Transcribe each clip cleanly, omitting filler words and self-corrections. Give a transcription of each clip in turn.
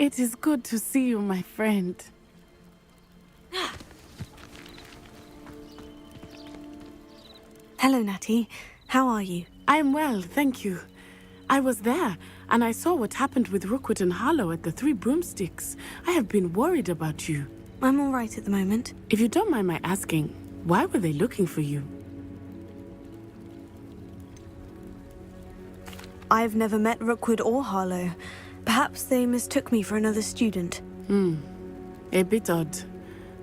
It is good to see you, my friend. Hello, Natty. How are you? I am well, thank you. I was there, and I saw what happened with Rookwood and Harlow at the Three Broomsticks. I have been worried about you. I'm all right at the moment. If you don't mind my asking, why were they looking for you? I've never met Rookwood or Harlow. Perhaps they mistook me for another student. A bit odd.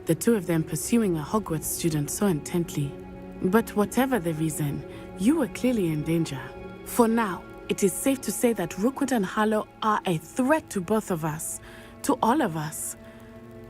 The two of them pursuing a Hogwarts student so intently. But whatever the reason, you were clearly in danger. For now, it is safe to say that Rookwood and Harlow are a threat to both of us. To all of us.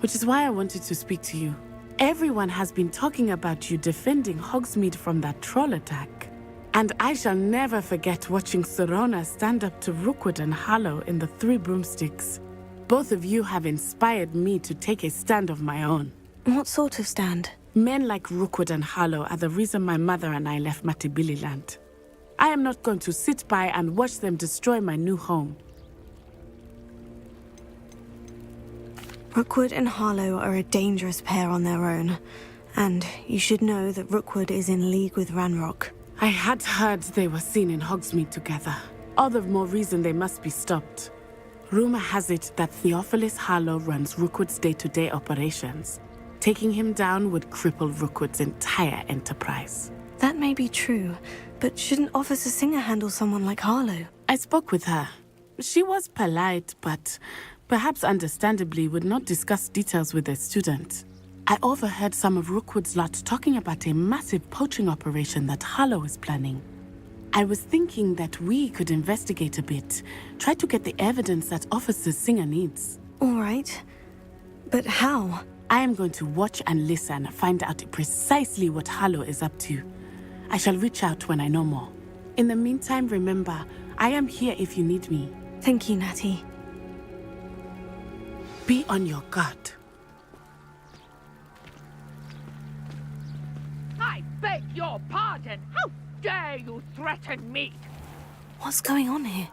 Which is why I wanted to speak to you. Everyone has been talking about you defending Hogsmeade from that troll attack. And I shall never forget watching Serona stand up to Rookwood and Harlow in the Three Broomsticks. Both of you have inspired me to take a stand of my own. What sort of stand? Men like Rookwood and Harlow are the reason my mother and I left Matabeleland. I am not going to sit by and watch them destroy my new home. Rookwood and Harlow are a dangerous pair on their own. And you should know that Rookwood is in league with Ranrock. I had heard they were seen in Hogsmeade together. All the more reason they must be stopped. Rumor has it that Theophilus Harlow runs Rookwood's day-to-day operations. Taking him down would cripple Rookwood's entire enterprise. That may be true, but shouldn't Officer Singer handle someone like Harlow? I spoke with her. She was polite, but perhaps understandably would not discuss details with a student. I overheard some of Rookwood's lot talking about a massive poaching operation that Harlow is planning. I was thinking that we could investigate a bit, try to get the evidence that Officer Singer needs. All right. But how? I am going to watch and listen, find out precisely what Harlow is up to. I shall reach out when I know more. In the meantime, remember, I am here if you need me. Thank you, Natty. Be on your guard. I beg your pardon! How dare you threaten me? What's going on here?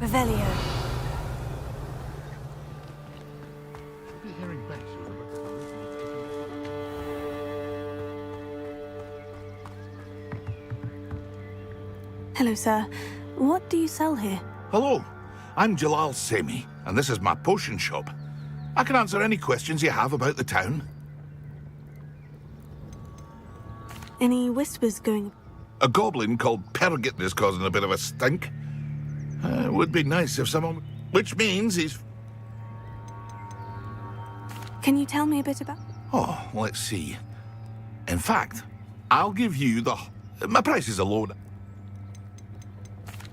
Revelio. Hello, sir. What do you sell here? Hello, I'm Jalal Semi, and this is my potion shop. I can answer any questions you have about the town. Any whispers going? A goblin called Pergit is causing a bit of a stink. It would be nice if someone... Which means he's... Can you tell me a bit about? Oh, let's see. In fact, I'll give you the... My price is a low.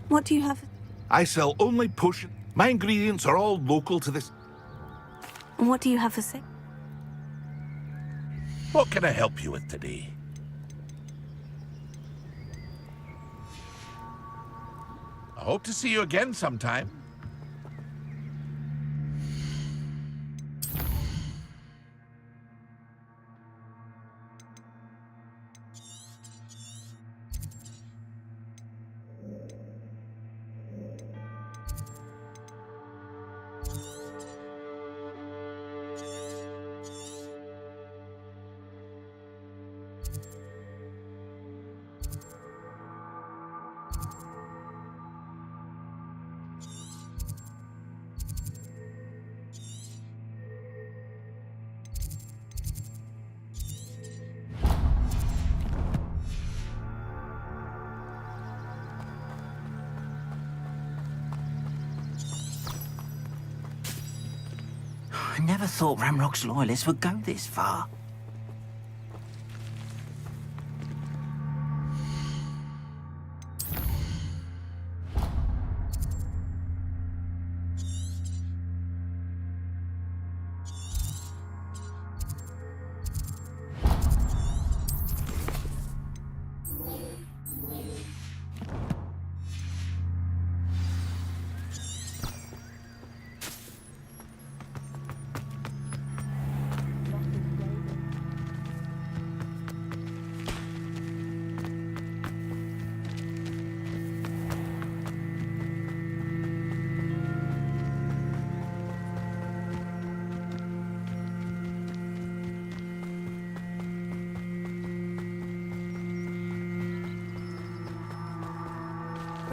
What do you have? I sell only potion. My ingredients are all local to this. And what do you have for sale? What can I help you with today? I hope to see you again sometime. I never thought Ranrock's loyalists would go this far.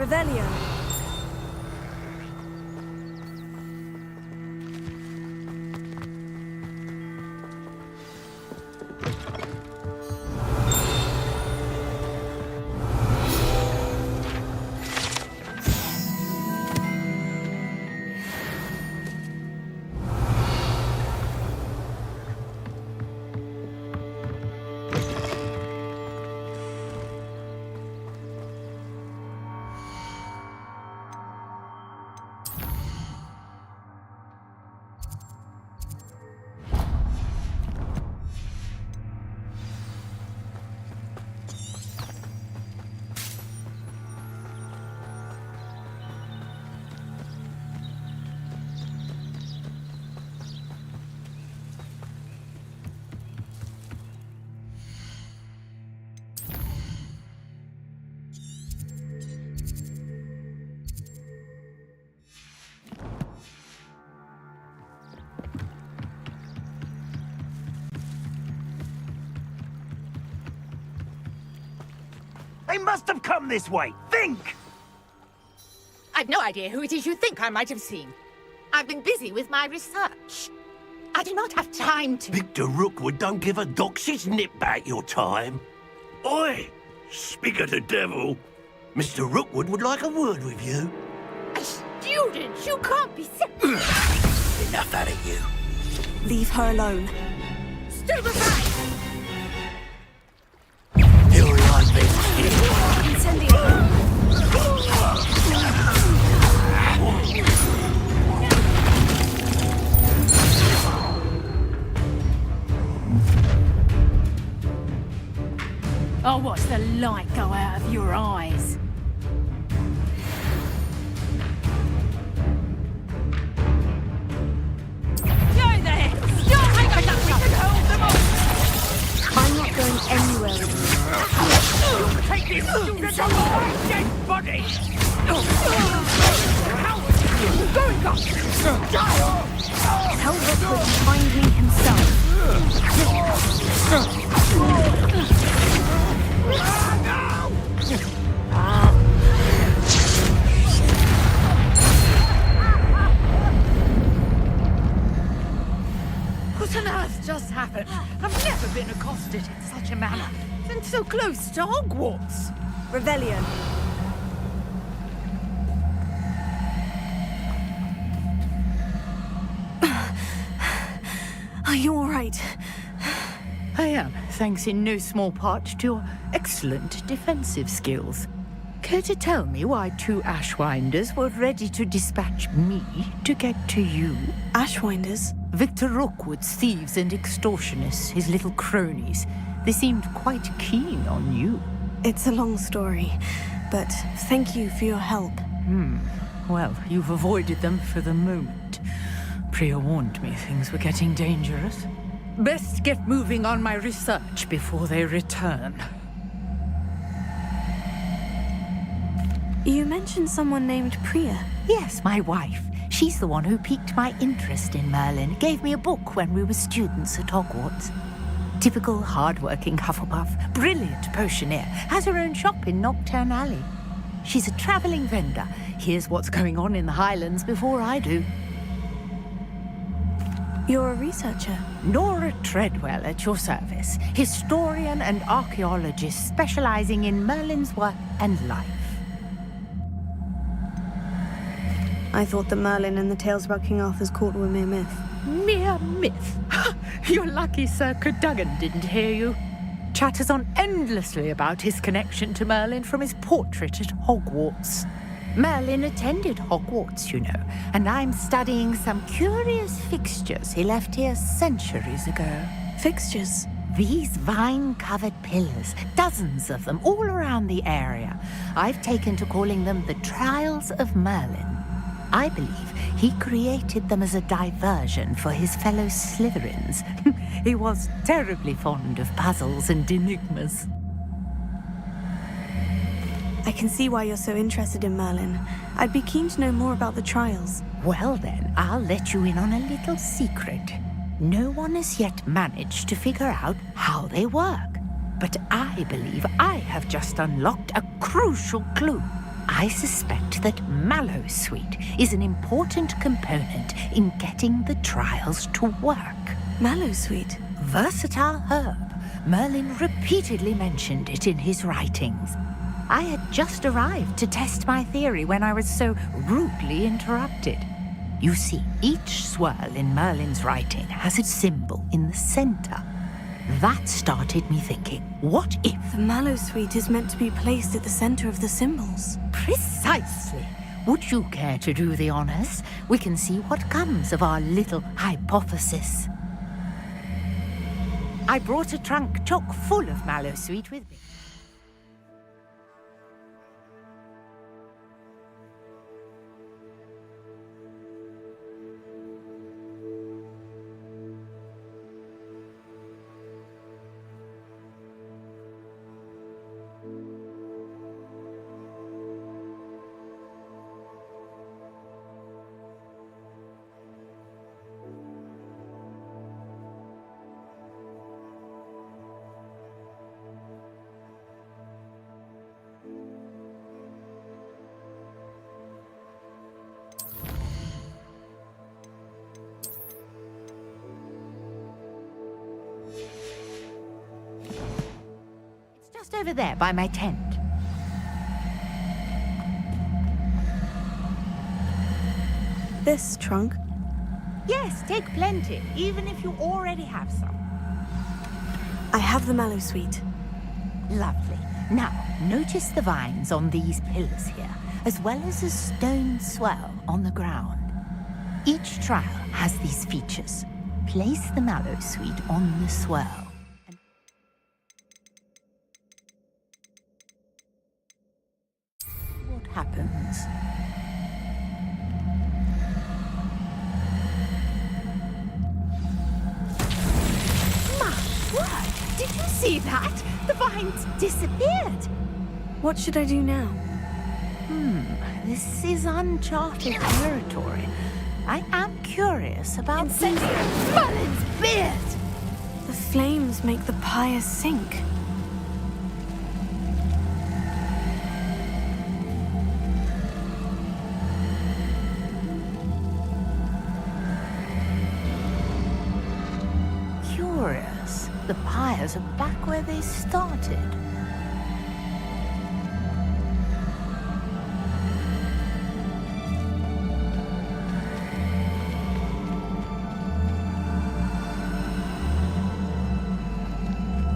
Revelio. They must have come this way. Think! I've no idea who it is you think I might have seen. I've been busy with my research. I do not have time to... Victor Rookwood don't give a doxy's nip back your time. Oi! Speak of the devil. Mr. Rookwood would like a word with you. A student? You can't be serious. Enough out of you. Leave her alone. Stand aside! You're like this. Incendio. I'll watch the light go out of your eyes. Go there! Stop! I got that! We can hold them off! I'm not going anywhere with you. Take this student on my dead body! Going up! Tell Rookwood to find me himself. What on earth just happened? I've never been accosted in such a manner. And so close to Hogwarts. Revelio. Are you all right? I am, thanks in no small part to your excellent defensive skills. Care to tell me why two Ashwinders were ready to dispatch me to get to you? Ashwinders? Victor Rookwood's thieves and extortionists, his little cronies. They seemed quite keen on you. It's a long story, but thank you for your help. Well, you've avoided them for the moment. Priya warned me things were getting dangerous. Best get moving on my research before they return. You mentioned someone named Priya. Yes, my wife. She's the one who piqued my interest in Merlin. Gave me a book when we were students at Hogwarts. Typical hard-working Hufflepuff. Brilliant potioneer. Has her own shop in Nocturne Alley. She's a travelling vendor. Hears what's going on in the Highlands before I do. You're a researcher. Nora Treadwell at your service. Historian and archaeologist specialising in Merlin's work and life. I thought that Merlin and the tales about King Arthur's court were mere myth. Mere myth? You're lucky Sir Cadogan didn't hear you. Chatters on endlessly about his connection to Merlin from his portrait at Hogwarts. Merlin attended Hogwarts, you know, and I'm studying some curious fixtures he left here centuries ago. Fixtures? These vine-covered pillars, dozens of them all around the area. I've taken to calling them the Trials of Merlin. I believe he created them as a diversion for his fellow Slytherins. He was terribly fond of puzzles and enigmas. I can see why you're so interested in Merlin. I'd be keen to know more about the trials. Well then, I'll let you in on a little secret. No one has yet managed to figure out how they work. But I believe I have just unlocked a crucial clue. I suspect that Mallowsweet is an important component in getting the trials to work. Mallowsweet? Versatile herb. Merlin repeatedly mentioned it in his writings. I had just arrived to test my theory when I was so rudely interrupted. You see, each swirl in Merlin's writing has a symbol in the center. That started me thinking, what if... The Mallowsweet is meant to be placed at the center of the symbols. Precisely. Would you care to do the honors? We can see what comes of our little hypothesis. I brought a trunk chock full of Mallowsweet with me. Just over there by my tent. This trunk? Yes, take plenty, even if you already have some. I have the Mallowsweet. Lovely. Now, notice the vines on these pillars here, as well as a stone swell on the ground. Each trial has these features. Place the Mallowsweet on the swell. What happens? My word! Did you see that? The vines disappeared. What should I do now? This is uncharted territory. I am curious about Merlin's beard. The flames make the pyre sink. Curious. The pyres are back where they started.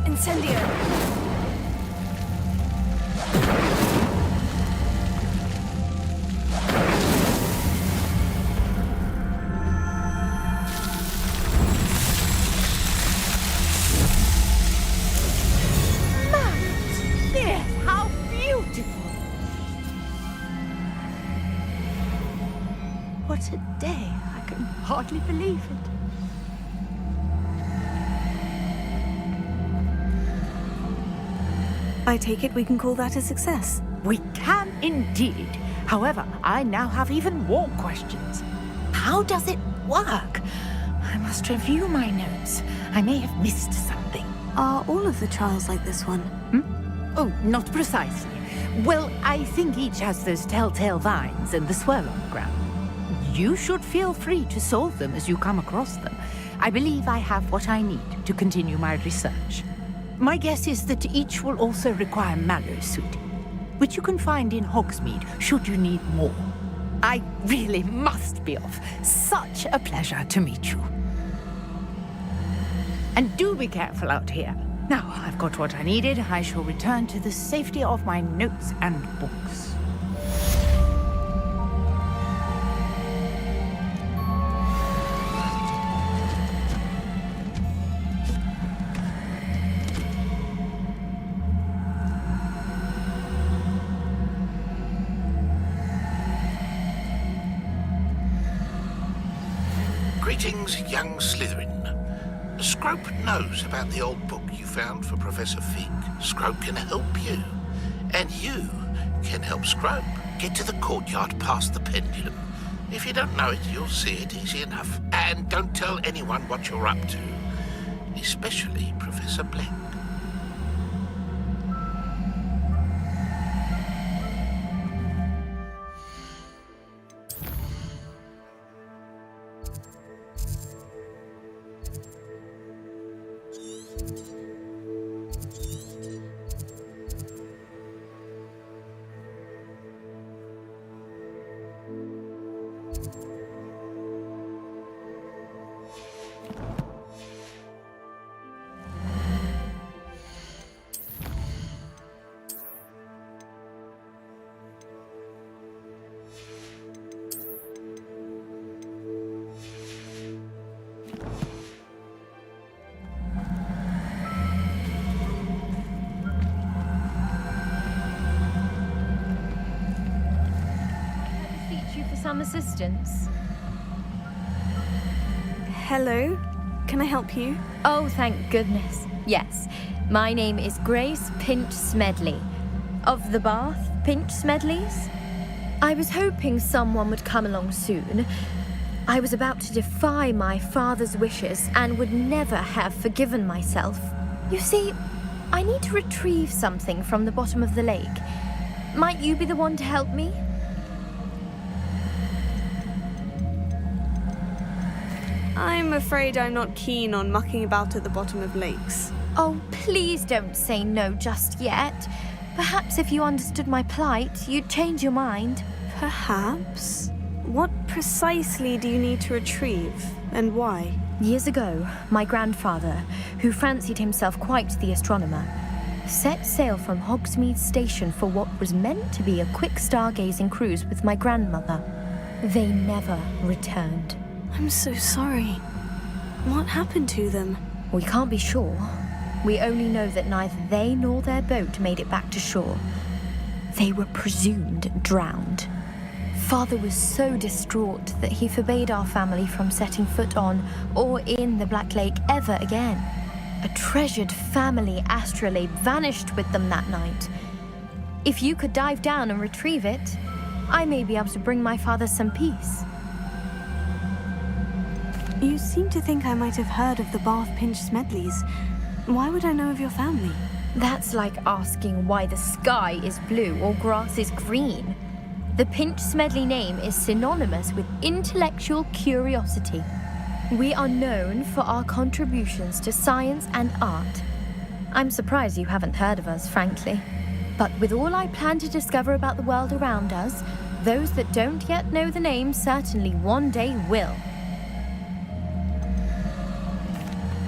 Incendio! How beautiful! What a day! I can hardly believe it. I take it we can call that a success. We can indeed. However, I now have even more questions. How does it work? I must review my notes. I may have missed something. Are all of the trials like this one? Oh, not precisely. Well, I think each has those telltale vines and the swirl on the ground. You should feel free to solve them as you come across them. I believe I have what I need to continue my research. My guess is that each will also require Mallowsweet, which you can find in Hogsmeade should you need more. I really must be off. Such a pleasure to meet you. And do be careful out here. Now I've got what I needed, I shall return to the safety of my notes and books. Greetings, young Slytherin. Scrope knows about the old book you found for Professor Fig. Scrope can help you. And you can help Scrope get to the courtyard past the pendulum. If you don't know it, you'll see it easy enough. And don't tell anyone what you're up to. Especially Professor Blank. some assistance? Hello? Can I help you? Oh, thank goodness. Yes. My name is Grace Pinch Smedley. Of the Bath Pinch Smedleys? I was hoping someone would come along soon. I was about to defy my father's wishes and would never have forgiven myself. You see, I need to retrieve something from the bottom of the lake. Might you be the one to help me? I'm afraid I'm not keen on mucking about at the bottom of lakes. Oh, please don't say no just yet. Perhaps if you understood my plight, you'd change your mind. Perhaps? What precisely do you need to retrieve, and why? Years ago, my grandfather, who fancied himself quite the astronomer, set sail from Hogsmeade Station for what was meant to be a quick stargazing cruise with my grandmother. They never returned. I'm so sorry. What happened to them? We can't be sure. We only know that neither they nor their boat made it back to shore. They were presumed drowned. Father was so distraught that he forbade our family from setting foot on or in the Black Lake ever again. A treasured family astrolabe vanished with them that night. If you could dive down and retrieve it, I may be able to bring my father some peace. You seem to think I might have heard of the Bath Pinch Smedleys. Why would I know of your family? That's like asking why the sky is blue or grass is green. The Pinch Smedley name is synonymous with intellectual curiosity. We are known for our contributions to science and art. I'm surprised you haven't heard of us, frankly. But with all I plan to discover about the world around us, those that don't yet know the name certainly one day will.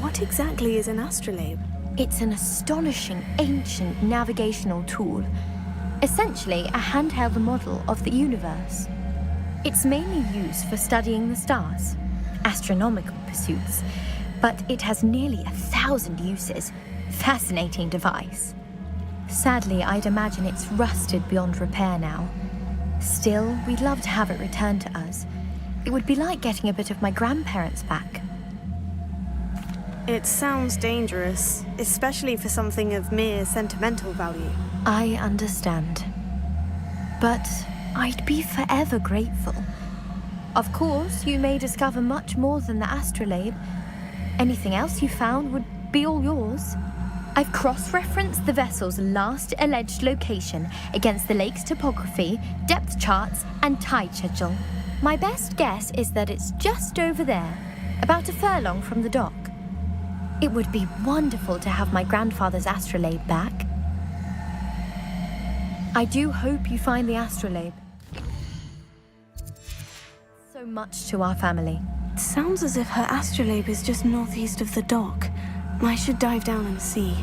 What exactly is an astrolabe? It's an astonishing ancient navigational tool. Essentially a handheld model of the universe. It's mainly used for studying the stars, astronomical pursuits, but it has nearly 1,000 uses. Fascinating device. Sadly, I'd imagine it's rusted beyond repair now. Still, we'd love to have it returned to us. It would be like getting a bit of my grandparents back. It sounds dangerous, especially for something of mere sentimental value. I understand. But I'd be forever grateful. Of course, you may discover much more than the astrolabe. Anything else you found would be all yours. I've cross-referenced the vessel's last alleged location against the lake's topography, depth charts, and tide schedule. My best guess is that it's just over there, about a furlong from the dock. It would be wonderful to have my grandfather's astrolabe back. I do hope you find the astrolabe. So much to our family. It sounds as if her astrolabe is just northeast of the dock. I should dive down and see.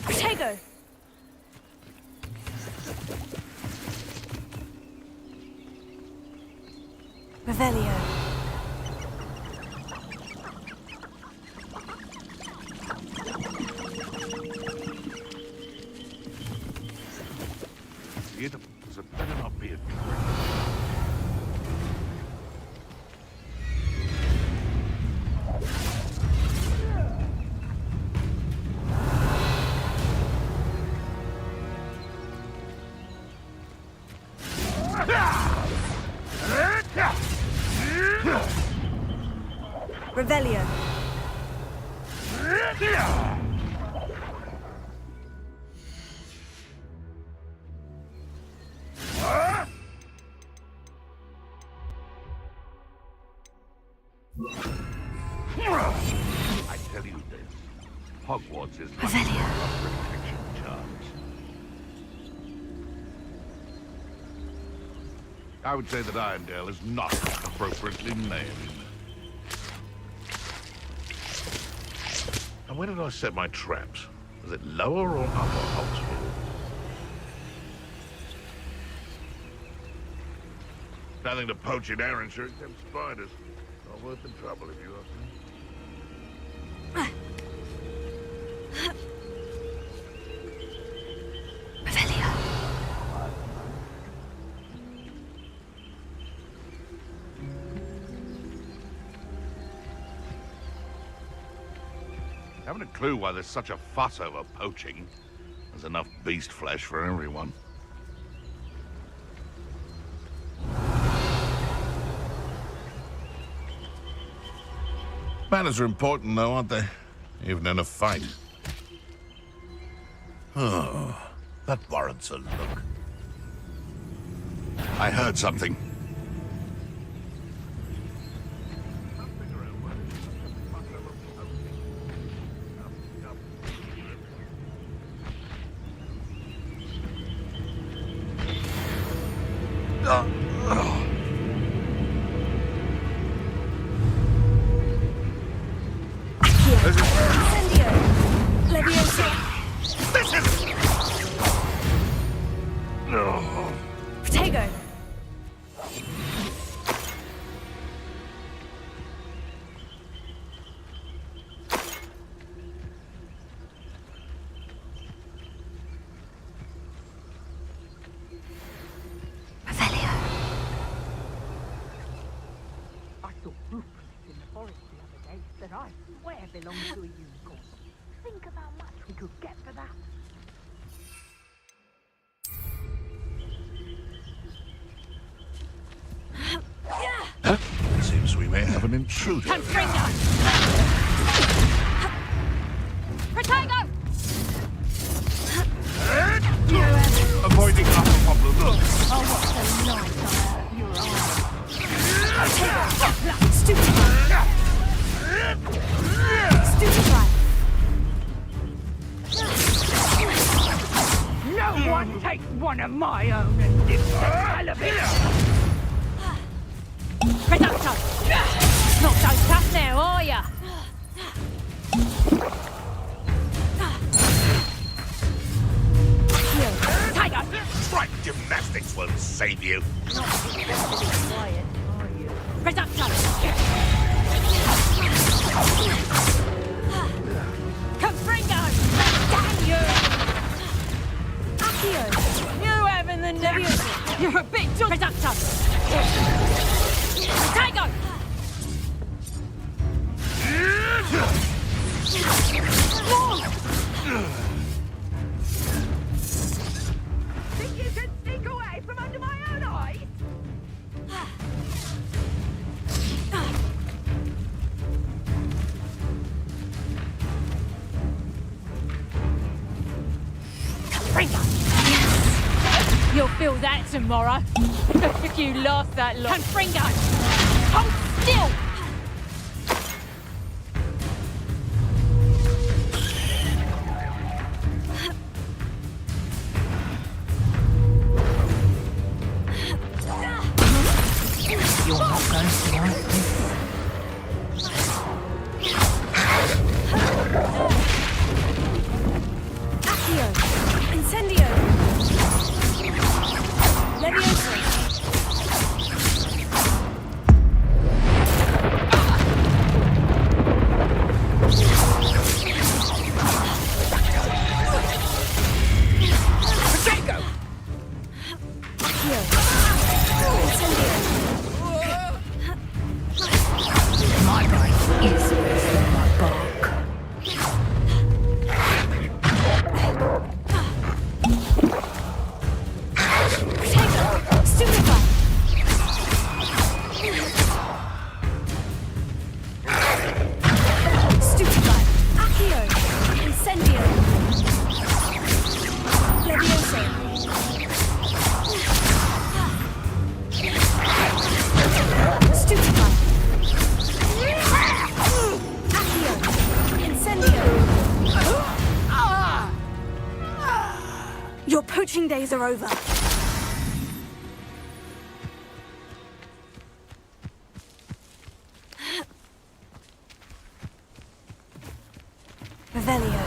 Protego! Revelio. So better not be a trick. Revelio. I tell you this, Hogwarts is not Revelio. a protection charge. I would say that Irondale is not appropriately named. And where did I set my traps? Was it lower or upper Oxford? Nothing to poach in Arrynshire except spiders. Not worth the trouble if you ask me. Revelio. Haven't a clue why there's such a fuss over poaching. There's enough beast flesh for everyone. Manners are important, though, aren't they? Even in a fight. Oh, that warrants a look. I heard something. Incendio. Leviosa. Protego. Revelio. I saw footprints in the forest the other day that I swear belonged to a unicorn. Think of how much we could get for that. Huh? Seems we may have an intruder. Confringo! one of my own and live the hell of it. Reducto! Not so tough now, are ya? Tiger! Strike gymnastics won't save you. Not the best to be quiet, are you? Reducto! Confringo! Damn you! Accio! You having the nervous? You're a bit too... Reducto! Tiger! Think you can sneak away from under my own eyes? Confringo! You'll feel that tomorrow. If you last that long. Confringo! Hold still! You're not going to like this. Accio! Incendio! Levioso! Draco! Accio! Incendio! My life is my bark. Protego! Stupefy! Stupefy! Accio! Incendio! Levioso! Stupefy! Accio! Incendio! Your poaching days are over. Revelio.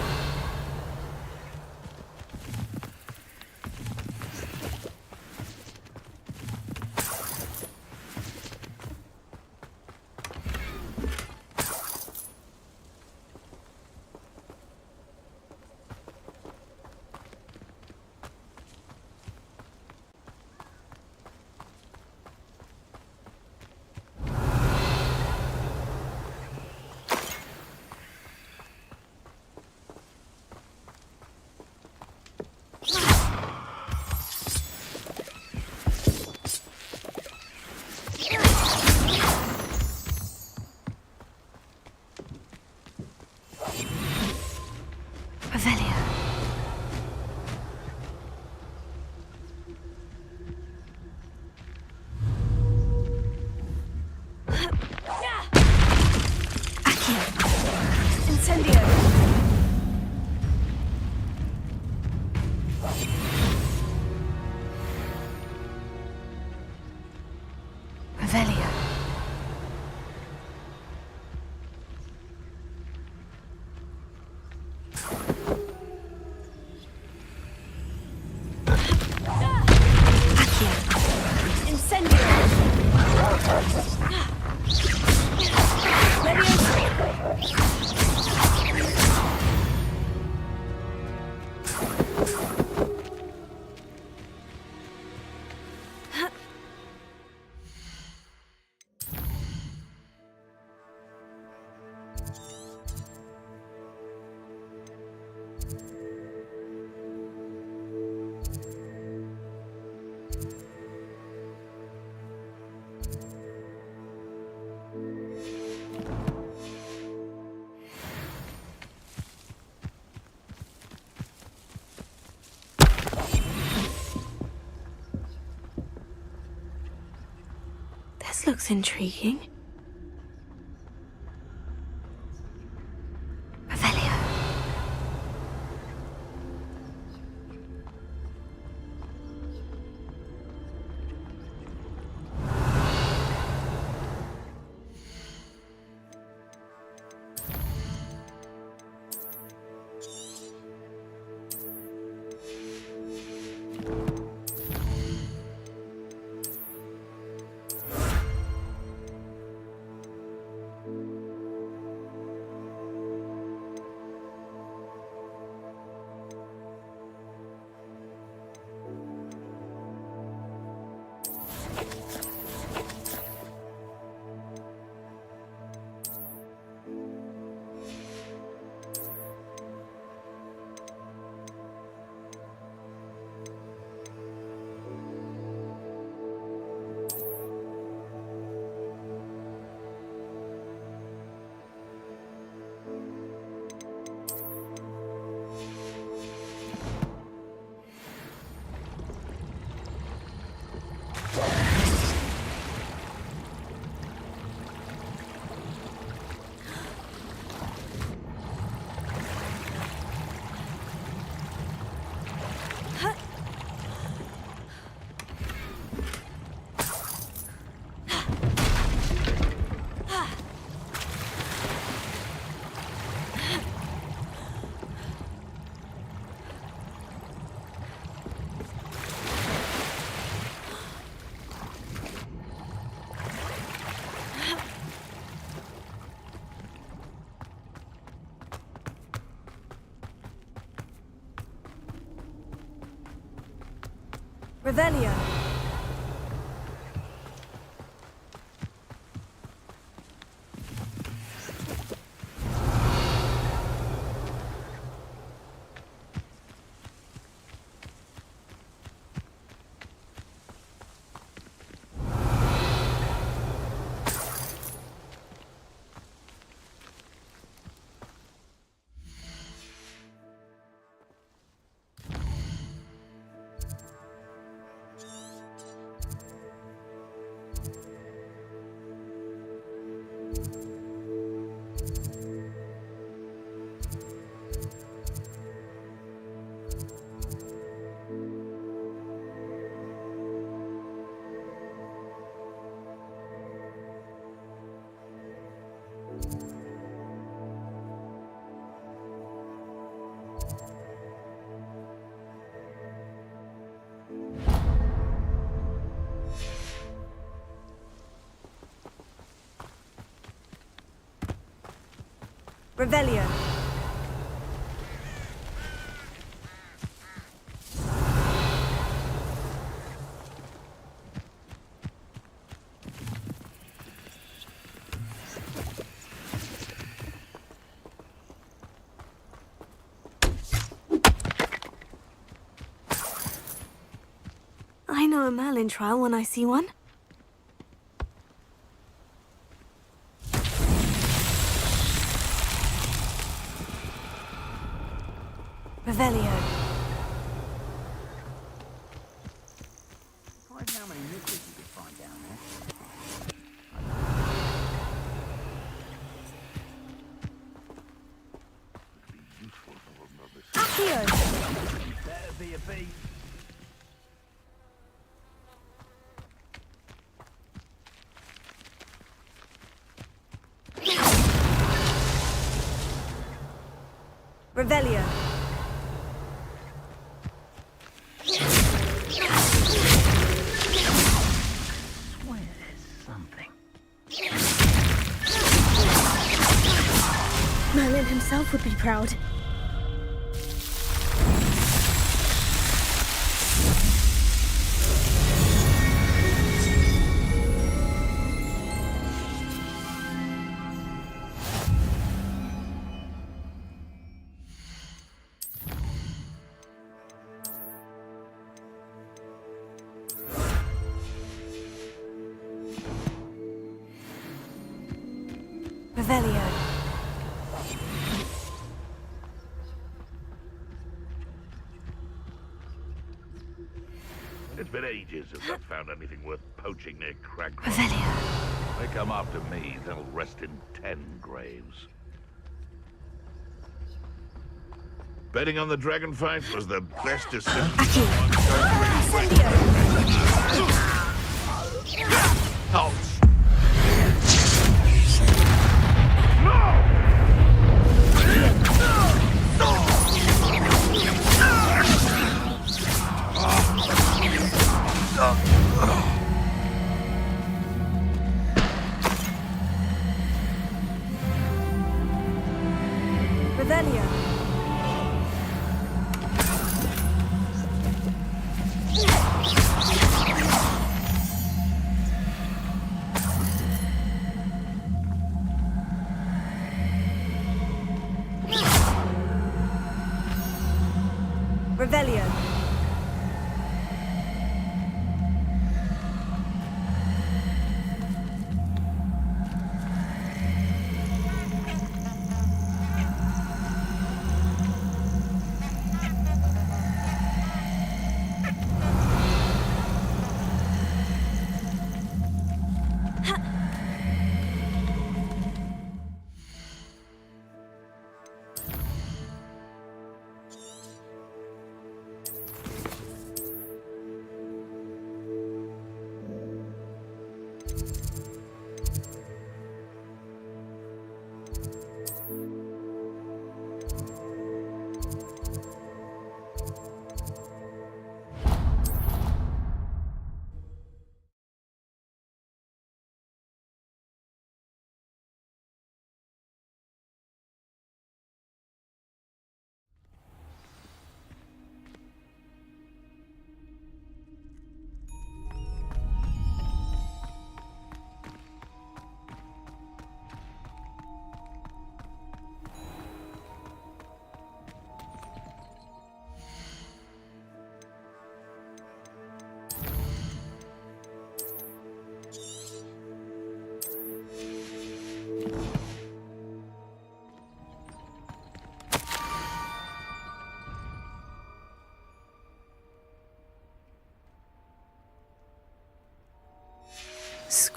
Revelio. Accio. Incendio. Revelio. This looks intriguing. Revelio. Revelio. Revelio. I know a Merlin trial when I see one. Revelio. Quite how many nickels you could find down there. Accio. Better be a beat. Revelio. Swear there's something. Merlin himself would be proud. Revelio. It's been ages since I've found anything worth poaching near Crag. Revelio. They come after me, they'll rest in 10 graves. Betting on the dragon fight was the best decision. Halt! Revelio. Revelio.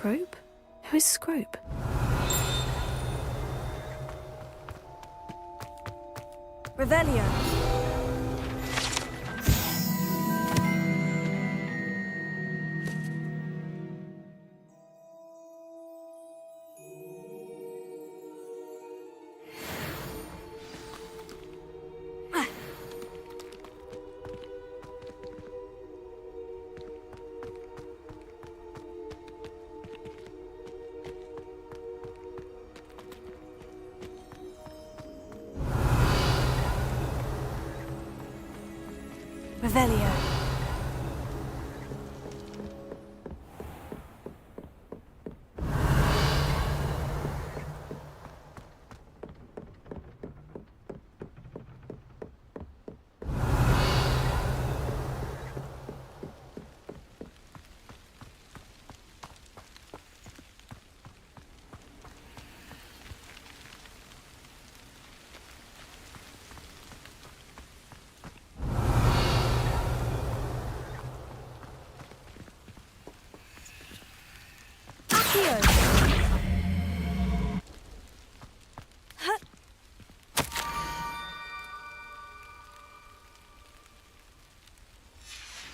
Scrope? Who is Scrope? Revelio. Revelio.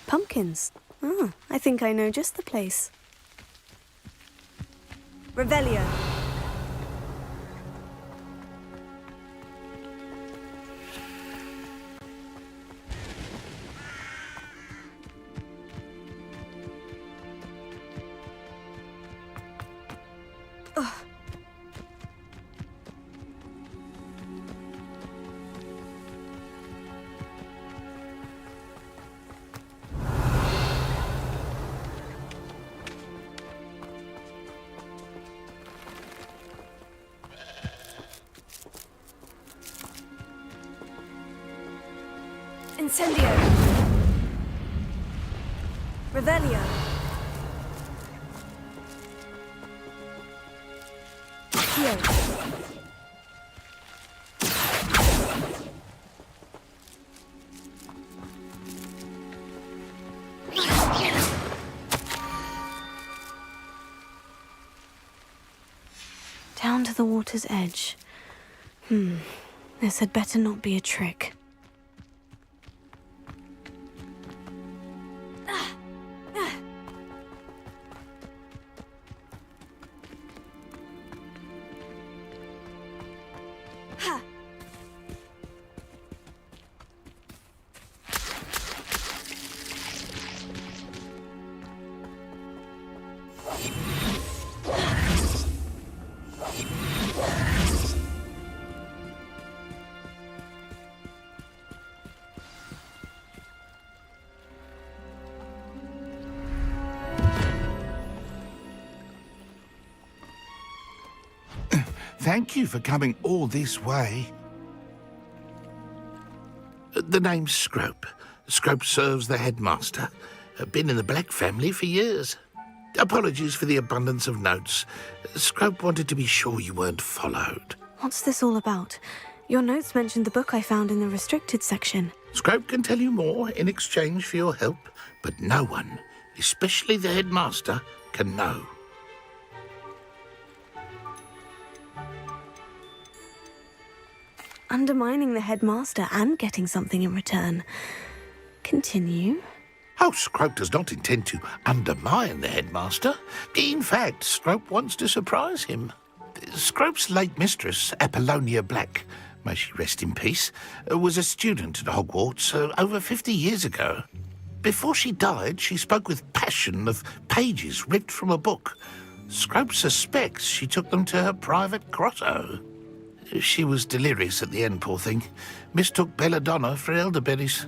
Pumpkins. Oh, I think I know just the place. Revelio. Incendio. Revelio. Accio. Down to the water's edge. This had better not be a trick. Thank you for coming all this way. The name's Scrope. Scrope serves the headmaster. Been in the Black family for years. Apologies for the abundance of notes. Scrope wanted to be sure you weren't followed. What's this all about? Your notes mentioned the book I found in the restricted section. Scrope can tell you more in exchange for your help, but no one, especially the headmaster, can know. Undermining the headmaster and getting something in return. Continue. Oh, Scrope does not intend to undermine the headmaster. In fact, Scrope wants to surprise him. Scrope's late mistress, Apollonia Black, may she rest in peace, was a student at Hogwarts over 50 years ago. Before she died, she spoke with passion of pages ripped from a book. Scrope suspects she took them to her private grotto. She was delirious at the end, poor thing. Mistook belladonna for elderberries.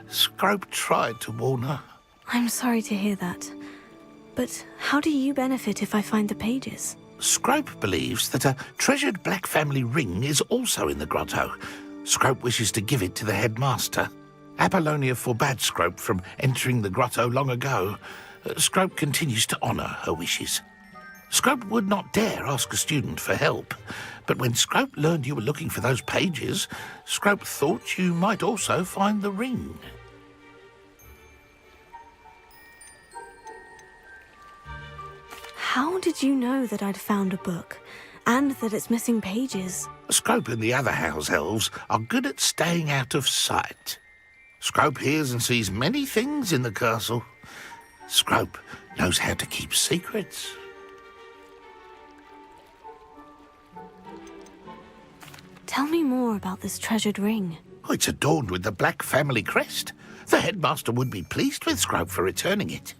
Scrope tried to warn her. I'm sorry to hear that. But how do you benefit if I find the pages? Scrope believes that a treasured Black family ring is also in the grotto. Scrope wishes to give it to the headmaster. Apollonia forbade Scrope from entering the grotto long ago. Scrope continues to honour her wishes. Scrope would not dare ask a student for help, but when Scrope learned you were looking for those pages, Scrope thought you might also find the ring. How did you know that I'd found a book, and that it's missing pages? Scrope and the other house elves are good at staying out of sight. Scrope hears and sees many things in the castle. Scrope knows how to keep secrets. Tell me more about this treasured ring. Oh, it's adorned with the Black family crest. The headmaster would be pleased with Scrope for returning it.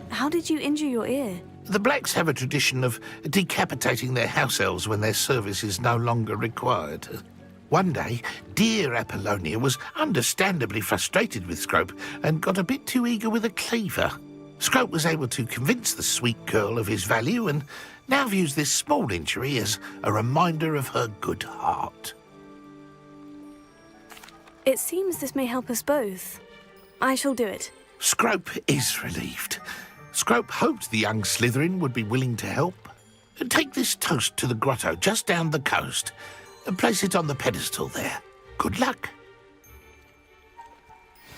How did you injure your ear? The Blacks have a tradition of decapitating their house elves when their service is no longer required. One day, dear Apollonia was understandably frustrated with Scrope and got a bit too eager with a cleaver. Scrope was able to convince the sweet girl of his value and now views this small injury as a reminder of her good heart. It seems this may help us both. I shall do it. Scrope is relieved. Scrope hoped the young Slytherin would be willing to help. Take this toast to the grotto just down the coast and place it on the pedestal there. Good luck.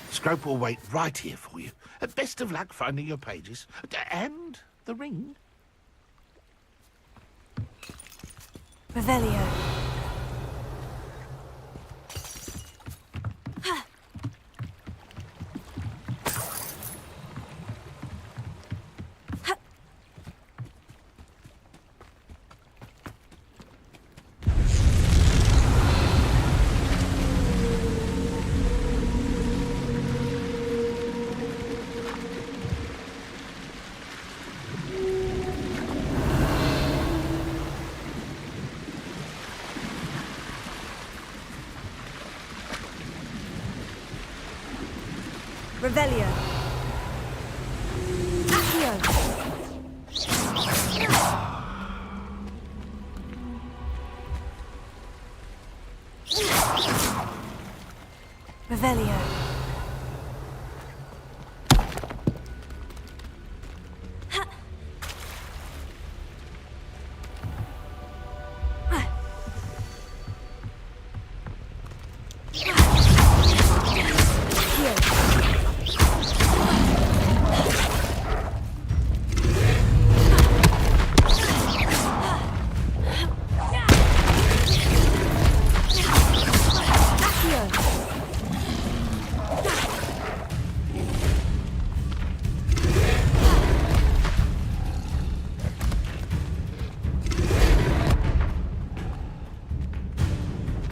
Scrope will wait right here for you. Best of luck finding your pages. And the ring. Revelio. Revelio. Accio. Revelio.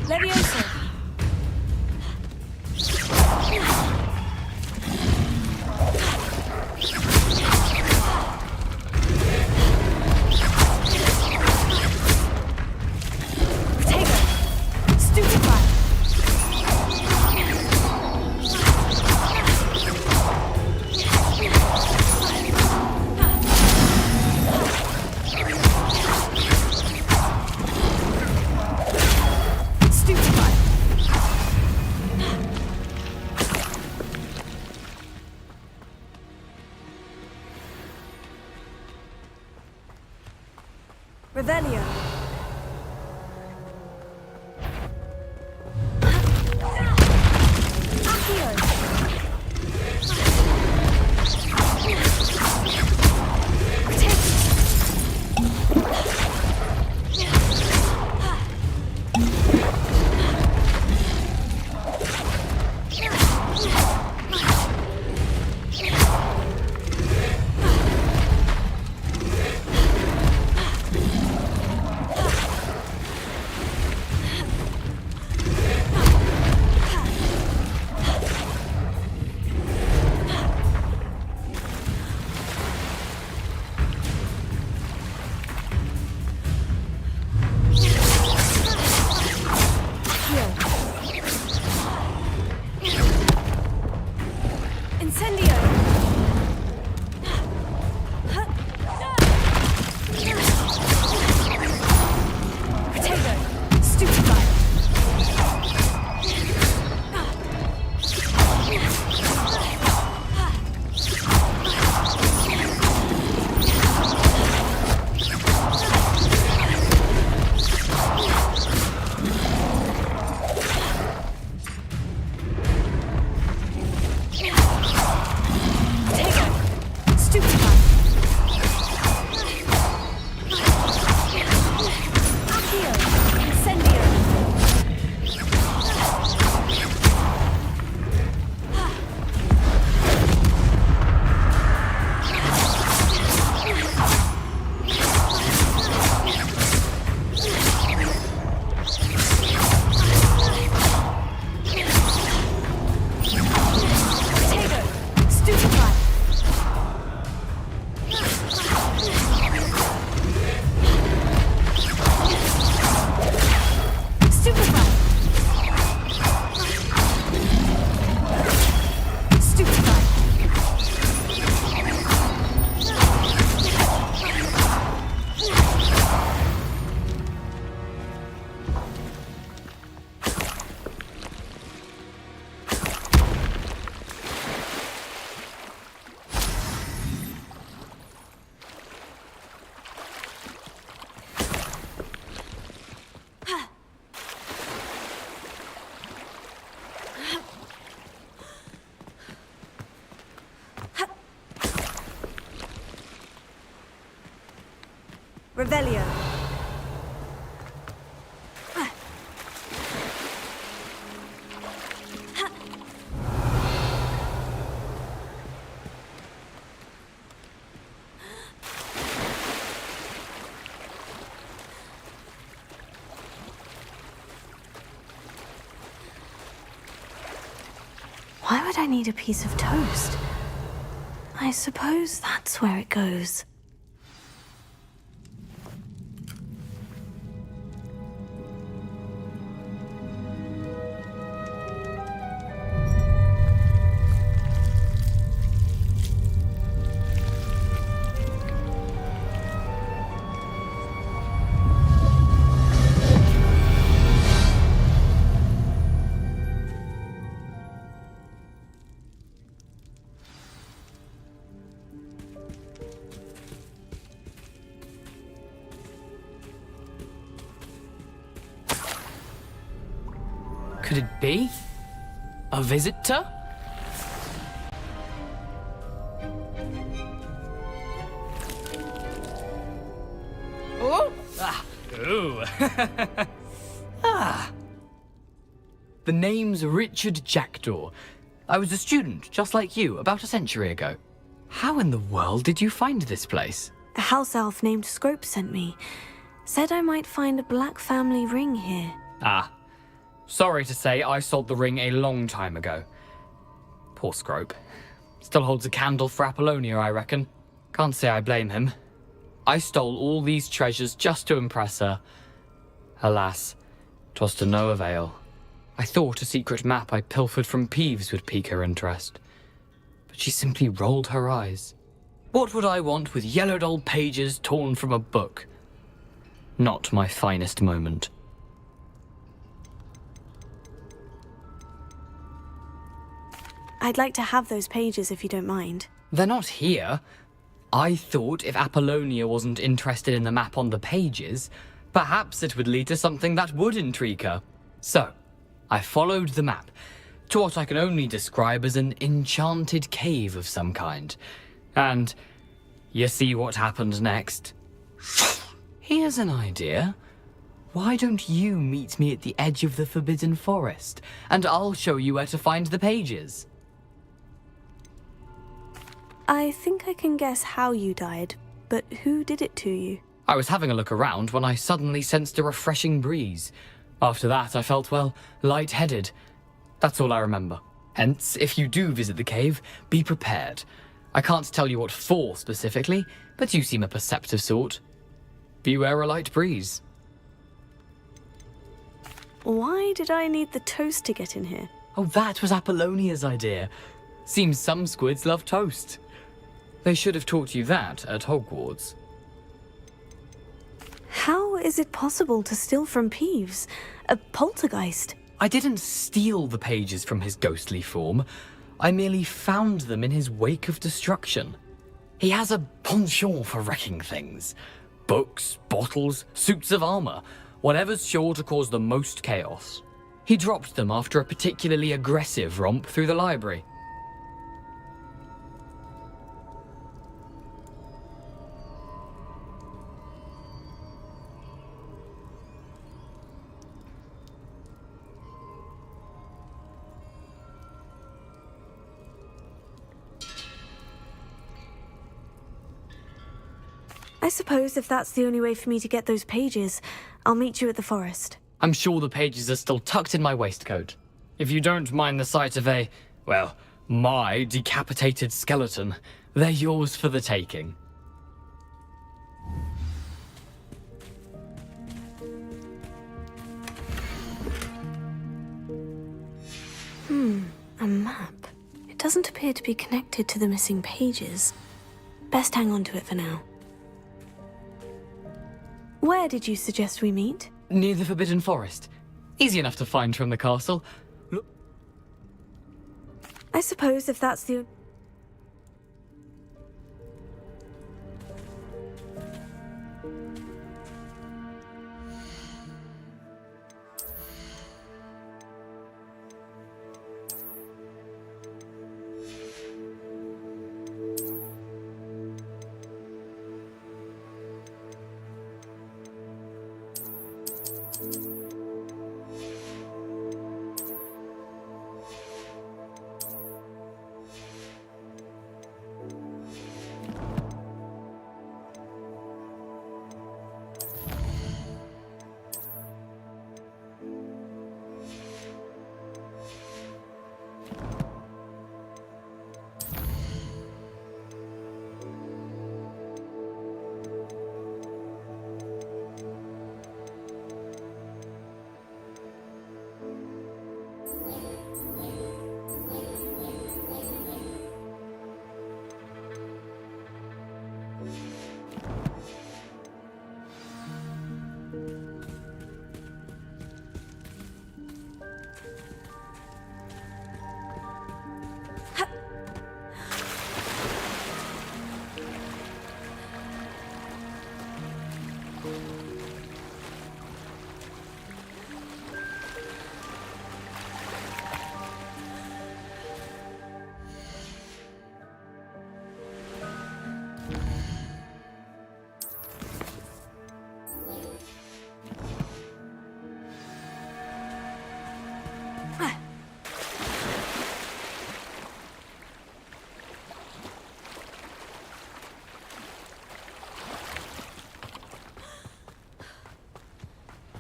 Levioso. Protego. Stupefy. Revelio. Accio. Revelio. Why would I need a piece of toast? I suppose that's where it goes. Could it be? A visitor? Oh! Ah! Ooh! Ah! The name's Richard Jackdaw. I was a student, just like you, about a century ago. How in the world did you find this place? A house elf named Scrope sent me. Said I might find a black family ring here. Ah. Sorry to say, I sold the ring a long time ago. Poor Scrope. Still holds a candle for Apollonia, I reckon. Can't say I blame him. I stole all these treasures just to impress her. Alas, 'twas to no avail. I thought a secret map I pilfered from Peeves would pique her interest. But she simply rolled her eyes. What would I want with yellowed old pages torn from a book? Not my finest moment. I'd like to have those pages if you don't mind. They're not here. I thought if Apollonia wasn't interested in the map on the pages, perhaps it would lead to something that would intrigue her. So, I followed the map to what I can only describe as an enchanted cave of some kind. And you see what happened next? Here's an idea. Why don't you meet me at the edge of the Forbidden Forest, and I'll show you where to find the pages? I think I can guess how you died, but who did it to you? I was having a look around when I suddenly sensed a refreshing breeze. After that, I felt, well, lightheaded. That's all I remember. Hence, if you do visit the cave, be prepared. I can't tell you what for specifically, but you seem a perceptive sort. Beware a light breeze. Why did I need the toast to get in here? Oh, that was Apollonia's idea. Seems some squids love toast. They should have taught you that at Hogwarts. How is it possible to steal from Peeves? A poltergeist? I didn't steal the pages from his ghostly form. I merely found them in his wake of destruction. He has a penchant for wrecking things. Books, bottles, suits of armor, whatever's sure to cause the most chaos. He dropped them after a particularly aggressive romp through the library. I suppose if that's the only way for me to get those pages, I'll meet you at the forest. I'm sure the pages are still tucked in my waistcoat. If you don't mind the sight of my decapitated skeleton, they're yours for the taking. A map. It doesn't appear to be connected to the missing pages. Best hang on to it for now. Where did you suggest we meet? Near the Forbidden Forest. Easy enough to find from the castle. Look. I suppose if that's the...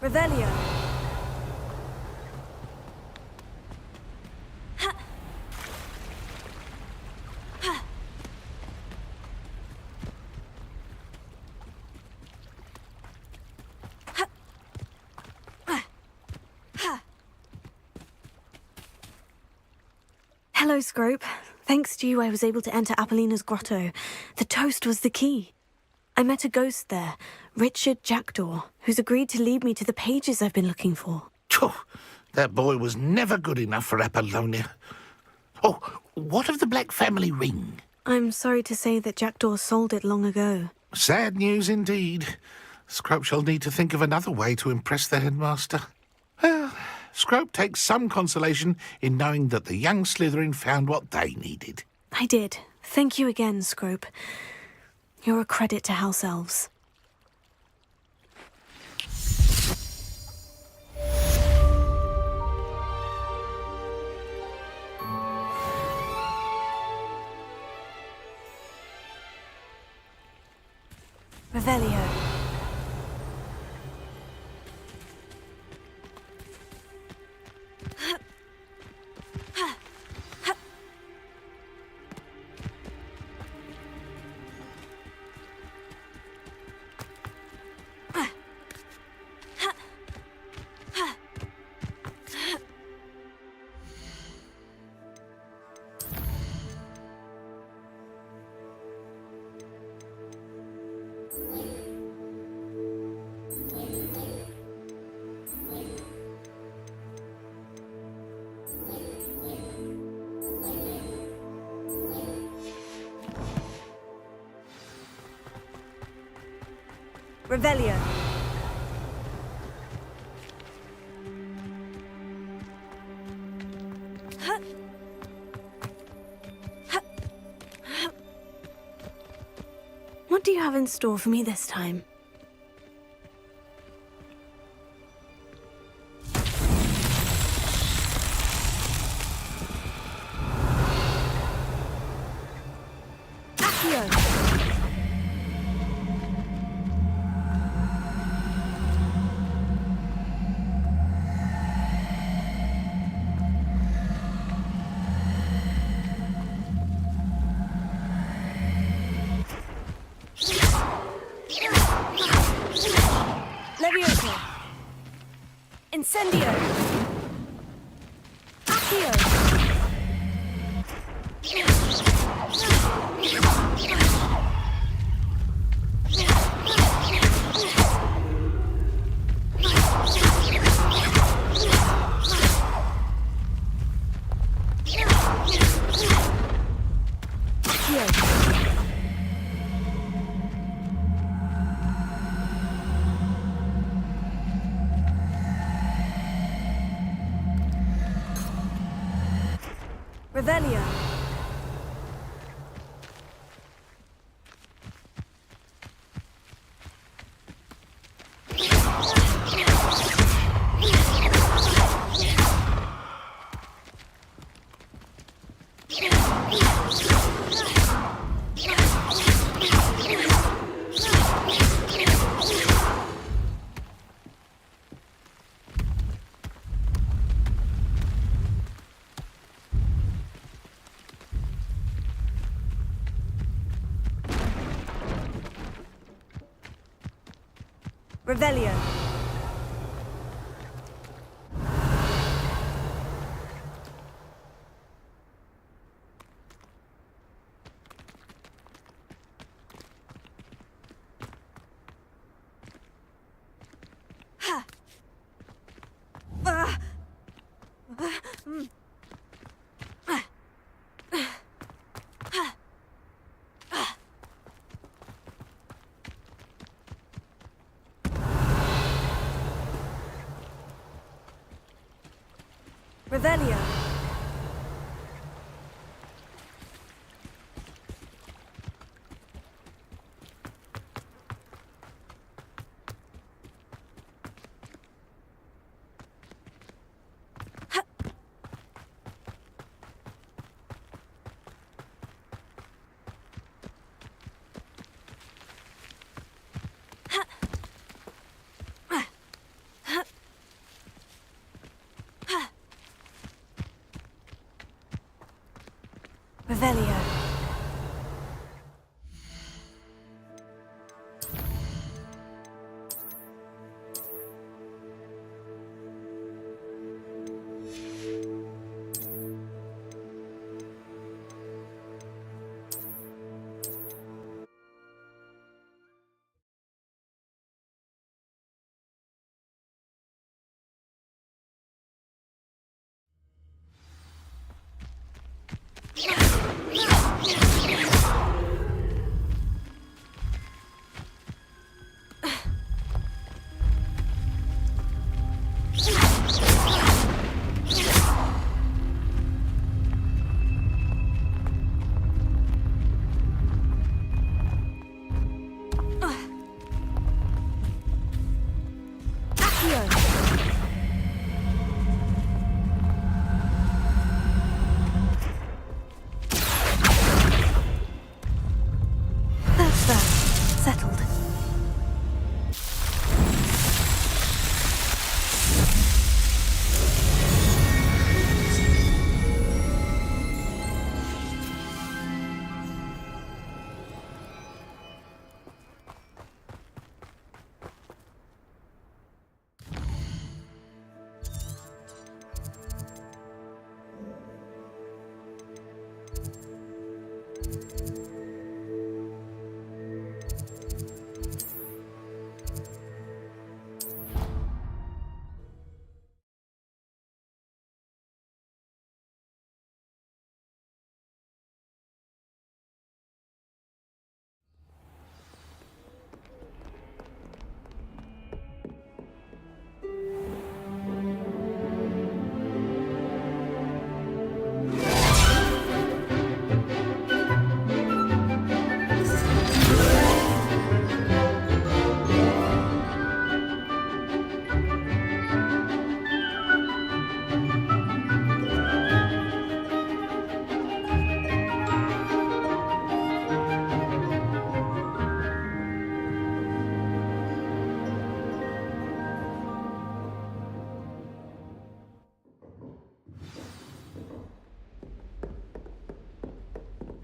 Revelio. Hello, Scrope. Thanks to you, I was able to enter Apollina's grotto. The toast was the key. I met a ghost there, Richard Jackdaw, who's agreed to lead me to the pages I've been looking for. That boy was never good enough for Apollonia. Oh, what of the Black family ring? I'm sorry to say that Jackdaw sold it long ago. Sad news indeed. Scrope shall need to think of another way to impress the headmaster. Well, Scrope takes some consolation in knowing that the young Slytherin found what they needed. I did. Thank you again, Scrope. You're a credit to House Elves. Revelio. Revelio. What do you have in store for me this time? Levioso. Incendio. Accio. Revelio. Revelio. Revelio. Revelio. That's that. Settled.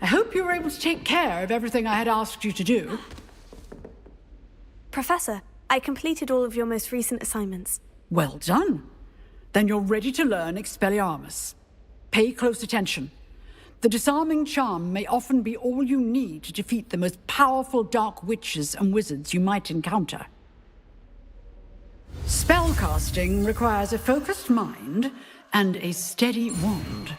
I hope you were able to take care of everything I had asked you to do. Professor, I completed all of your most recent assignments. Well done. Then you're ready to learn Expelliarmus. Pay close attention. The disarming charm may often be all you need to defeat the most powerful dark witches and wizards you might encounter. Spellcasting requires a focused mind and a steady wand.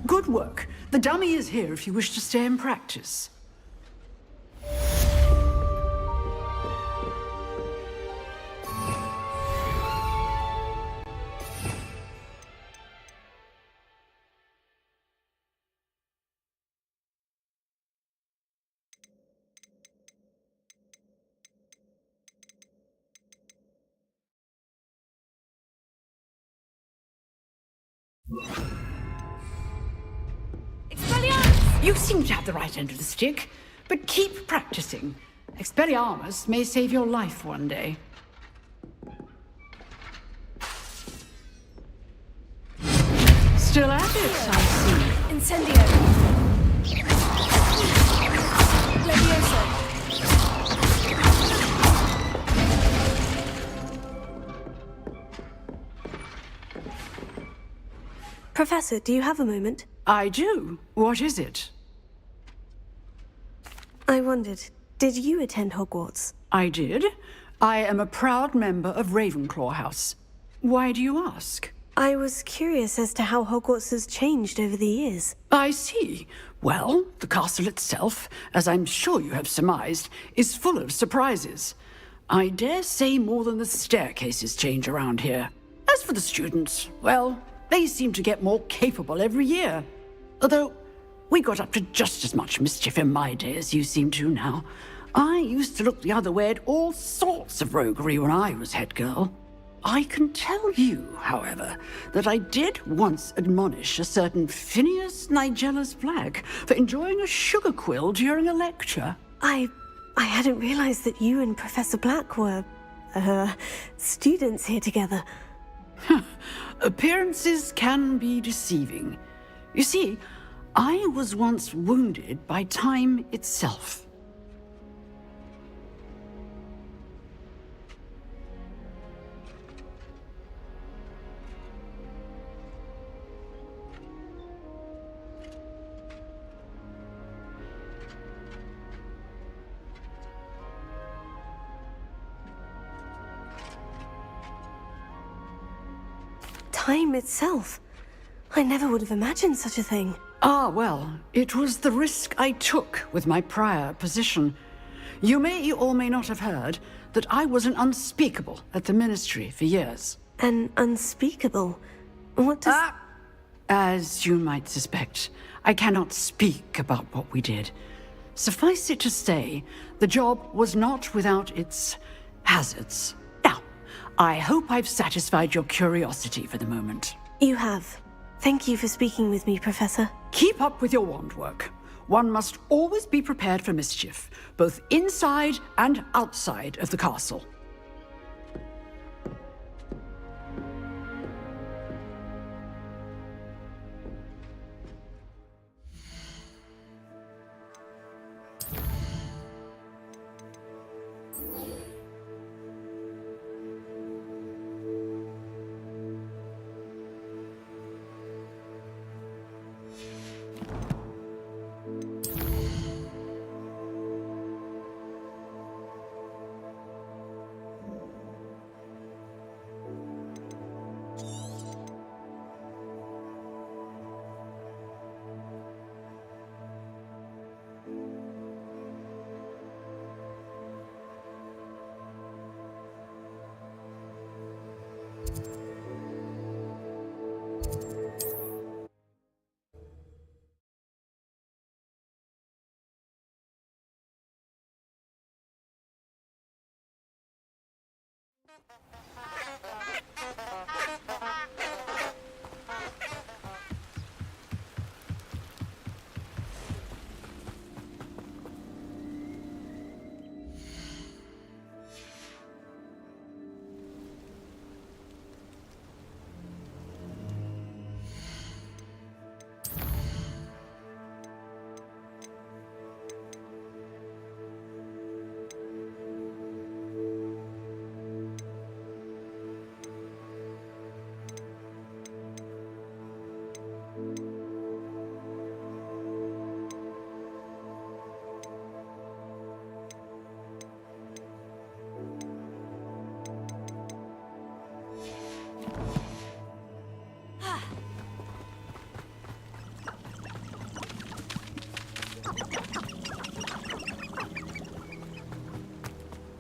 Good work. The dummy is here if you wish to stay and practice. You seem to have the right end of the stick, but keep practicing. Expelliarmus may save your life one day. Still at it, I see. Incendio. Levioso. Professor, do you have a moment? I do. What is it? I wondered, did you attend Hogwarts? I did. I am a proud member of Ravenclaw House. Why do you ask? I was curious as to how Hogwarts has changed over the years. I see. Well, the castle itself, as I'm sure you have surmised, is full of surprises. I dare say more than the staircases change around here. As for the students, well, they seem to get more capable every year. Although, we got up to just as much mischief in my day as you seem to now. I used to look the other way at all sorts of roguery when I was head girl. I can tell you, however, that I did once admonish a certain Phineas Nigella's Black for enjoying a sugar quill during a lecture. I hadn't realized that you and Professor Black were, students here together. Appearances can be deceiving. You see, I was once wounded by time itself. Time itself. I never would have imagined such a thing. Ah, well, it was the risk I took with my prior position. You may or may not have heard that I was an unspeakable at the Ministry for years. An unspeakable? What does... As you might suspect, I cannot speak about what we did. Suffice it to say, the job was not without its hazards. Now, I hope I've satisfied your curiosity for the moment. You have. Thank you for speaking with me, Professor. Keep up with your wand work. One must always be prepared for mischief, both inside and outside of the castle.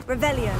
Revelio.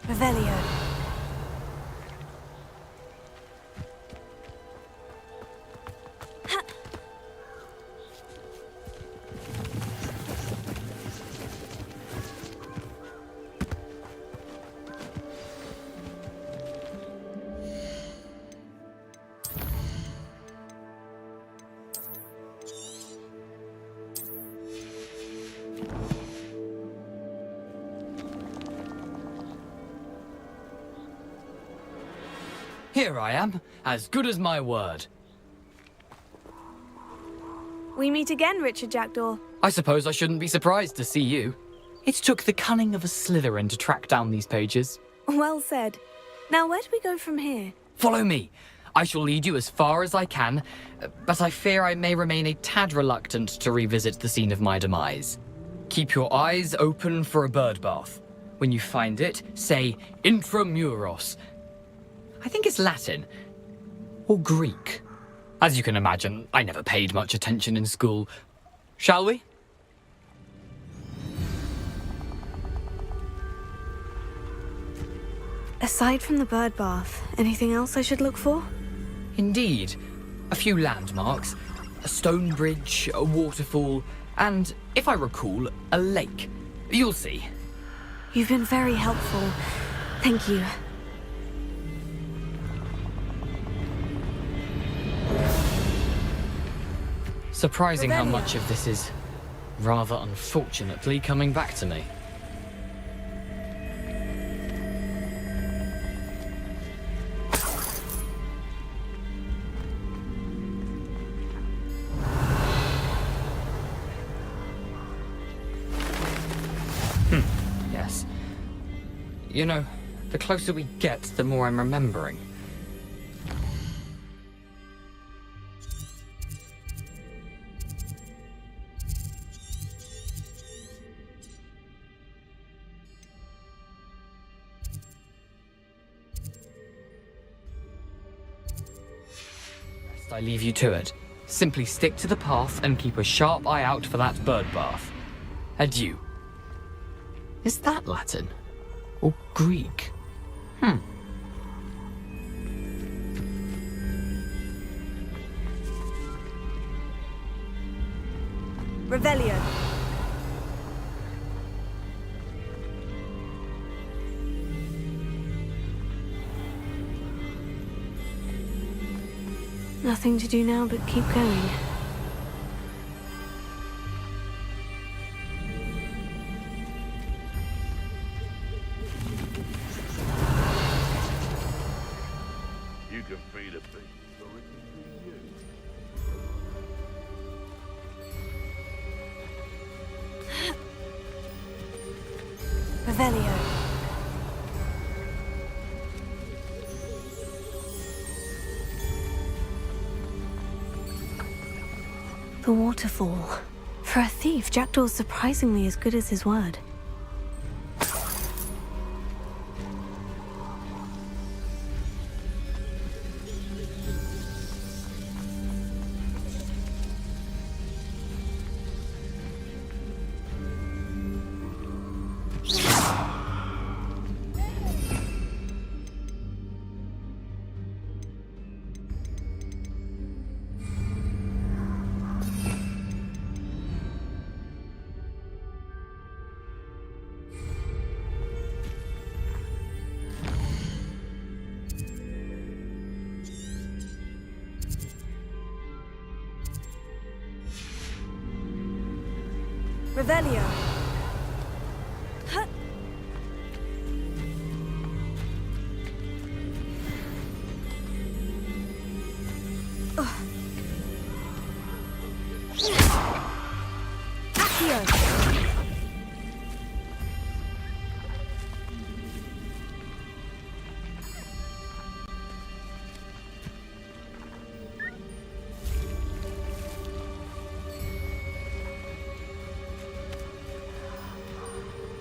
Revelio. Here I am, as good as my word. We meet again, Richard Jackdaw. I suppose I shouldn't be surprised to see you. It took the cunning of a Slytherin to track down these pages. Well said. Now, where do we go from here? Follow me. I shall lead you as far as I can, but I fear I may remain a tad reluctant to revisit the scene of my demise. Keep your eyes open for a bird bath. When you find it, say intramuros. I think it's Latin. Or Greek. As you can imagine, I never paid much attention in school. Shall we? Aside from the bird bath, anything else I should look for? Indeed. A few landmarks. A stone bridge, a waterfall, and, if I recall, a lake. You'll see. You've been very helpful. Thank you. Surprising how much of this is, rather unfortunately, coming back to me. Yes. You know, the closer we get, the more I'm remembering. I leave you to it. Simply stick to the path and keep a sharp eye out for that bird bath. Adieu. Is that Latin? Or Greek? Revelio. Nothing to do now but keep going. You can feed a beast, or it can feed you. Revelio. The waterfall. For a thief, Jackdaw's surprisingly as good as his word. Revelio. Huh. Accio.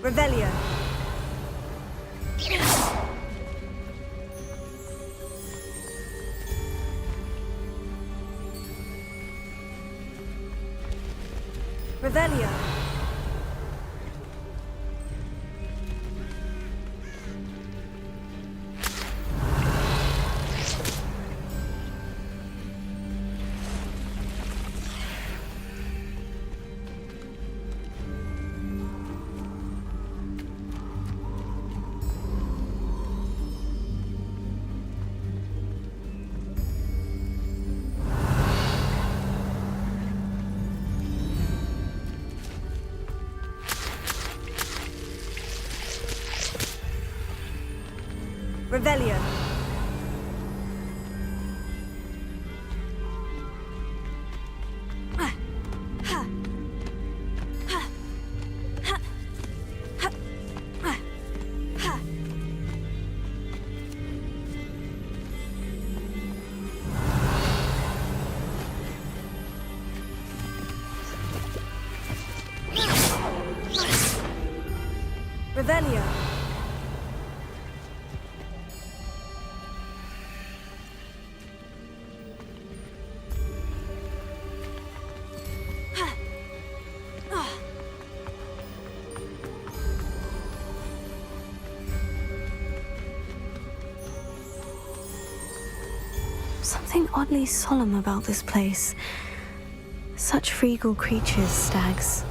Revelio. Revelio. Revelio. Revelio. Something oddly solemn about this place. Such regal creatures, stags.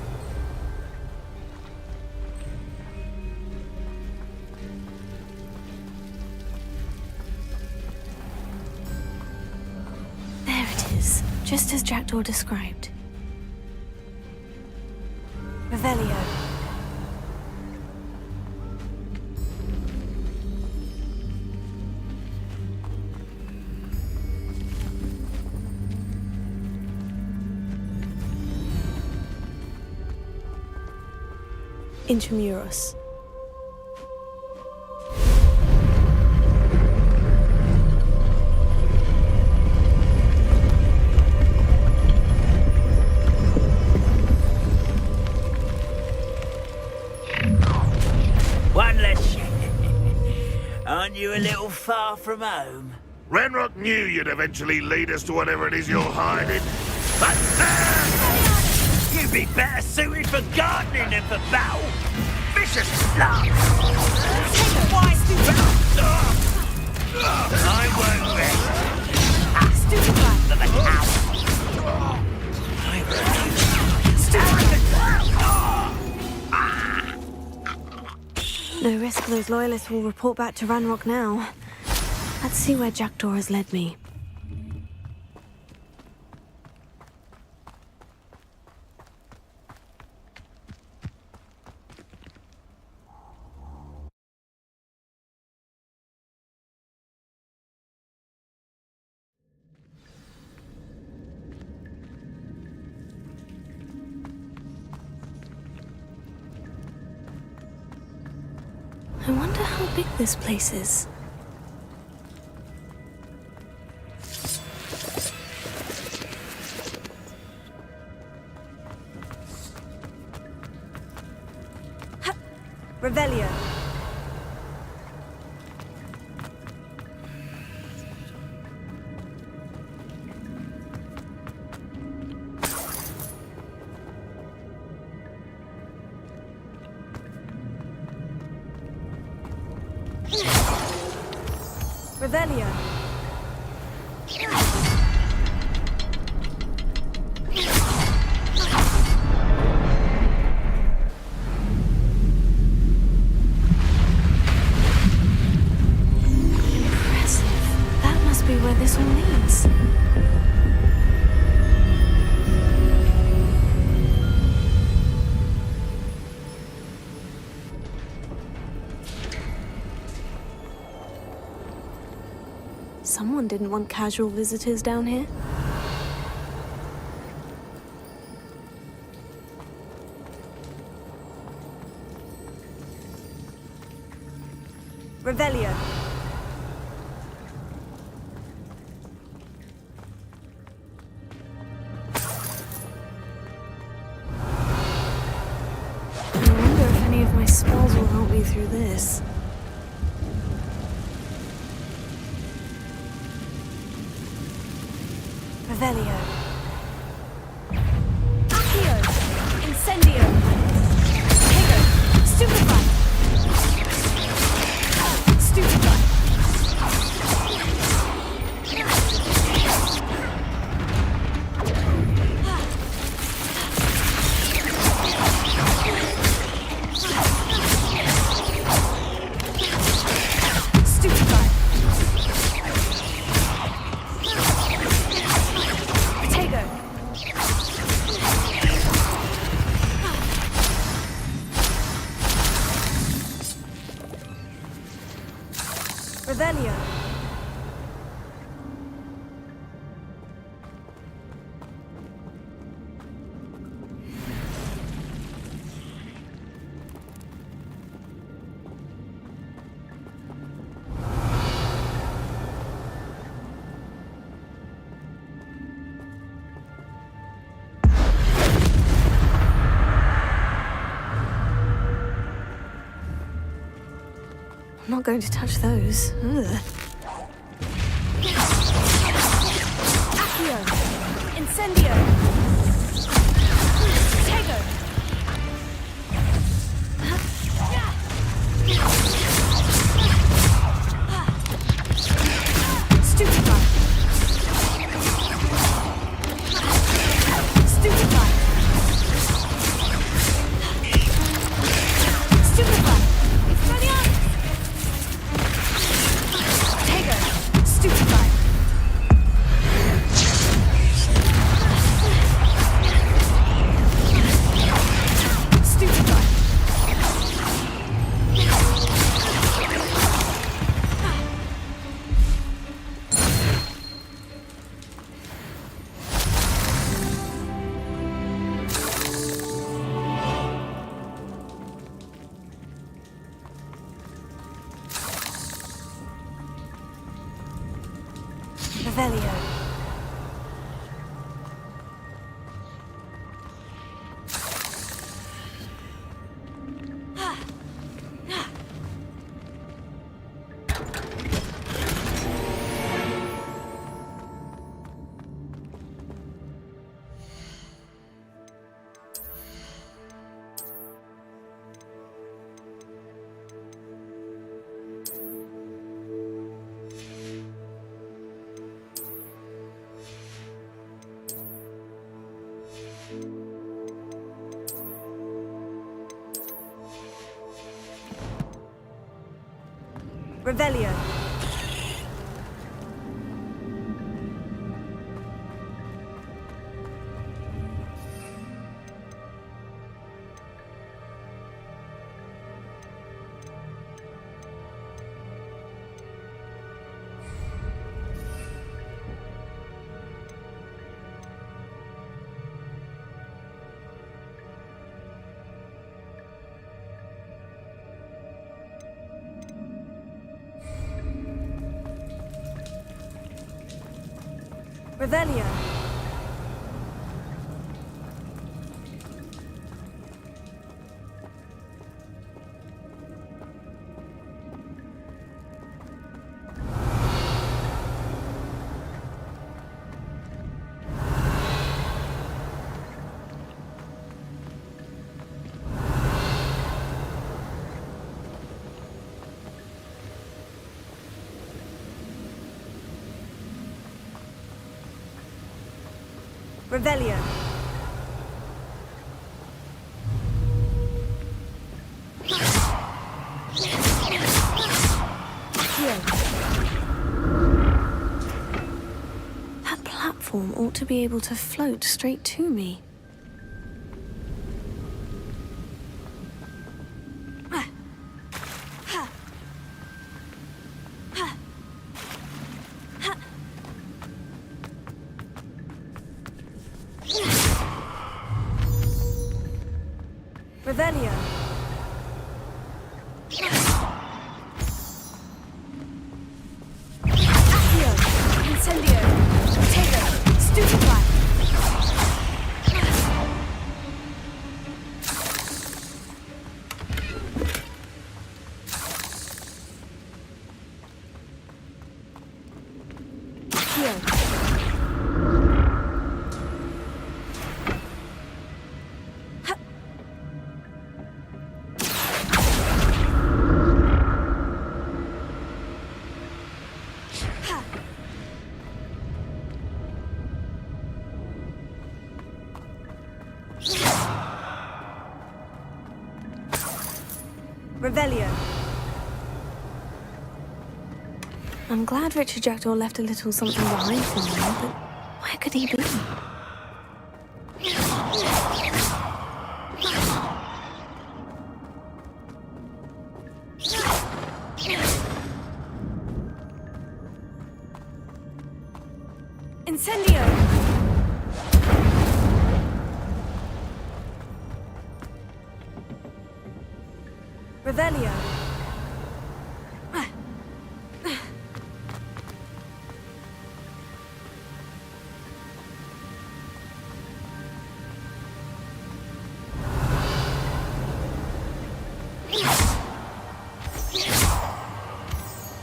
There it is, just as Jackdaw described. Revelio. Intramuros. One less. Aren't you a little far from home? Ranrock knew you'd eventually lead us to whatever it is you're hiding. But You'd be better suited for gardening than for battle. Vicious love. I won't rest. Stupid one. For the cow. No risk those loyalists will report back to Ranrock now. Let's see where Jackdaw has led me. I wonder how big this place is. Ha! Revelio. Revelio. Impressive. That must be where this all leads. Someone didn't want casual visitors down here. Revelio. I wonder if any of my spells will help me through this. Revelio. Accio. Incendio. Tego. Stupefy. Stupefy. Stupefy. Revelio. I'm not going to touch those. Ugh. Accio! Incendio! Tego! Stupefy! Stupefy! Stupefy! Expelliarmus! Stupefy! Stupefy! Revelio. Revelio. Revelio. Revelio. That platform ought to be able to float straight to me. Revelio. Accio. Incendio. Tego. Stupefy. Accio. Revelio. I'm glad Richard Jackdaw left a little something behind for me, but where could he be? Incendio! Revelio.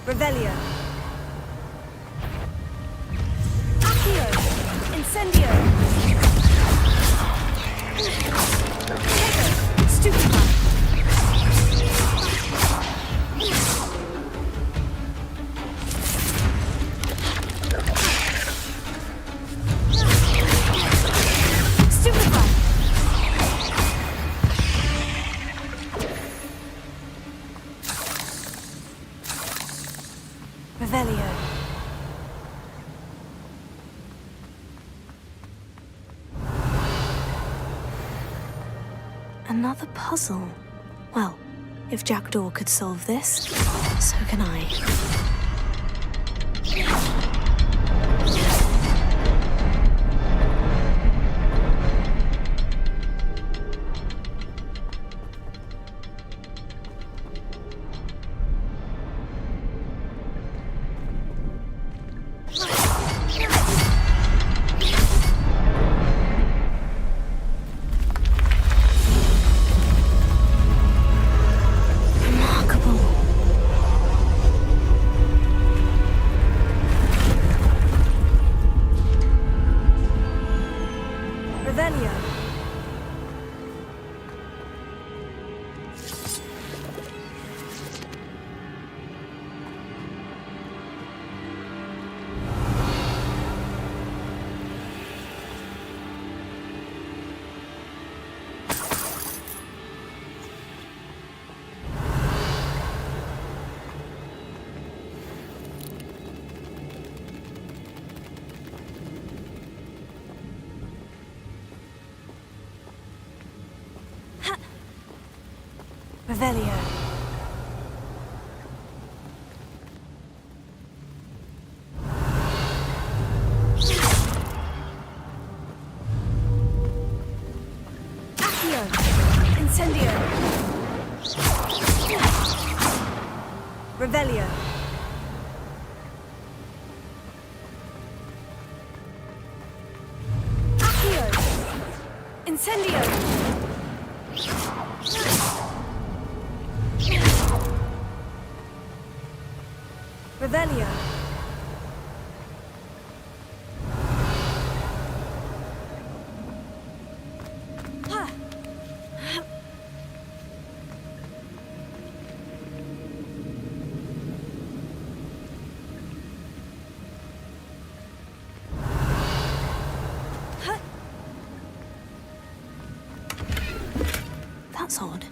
Revelio. Accio. Incendio. Tego. Stupefy. Stupefy. Revelio. Another puzzle. Well, if Jackdaw could solve this, so can I. Revelio. Revelio. Accio. Incendio. Revelio. Accio. Incendio. Revelio. That's odd.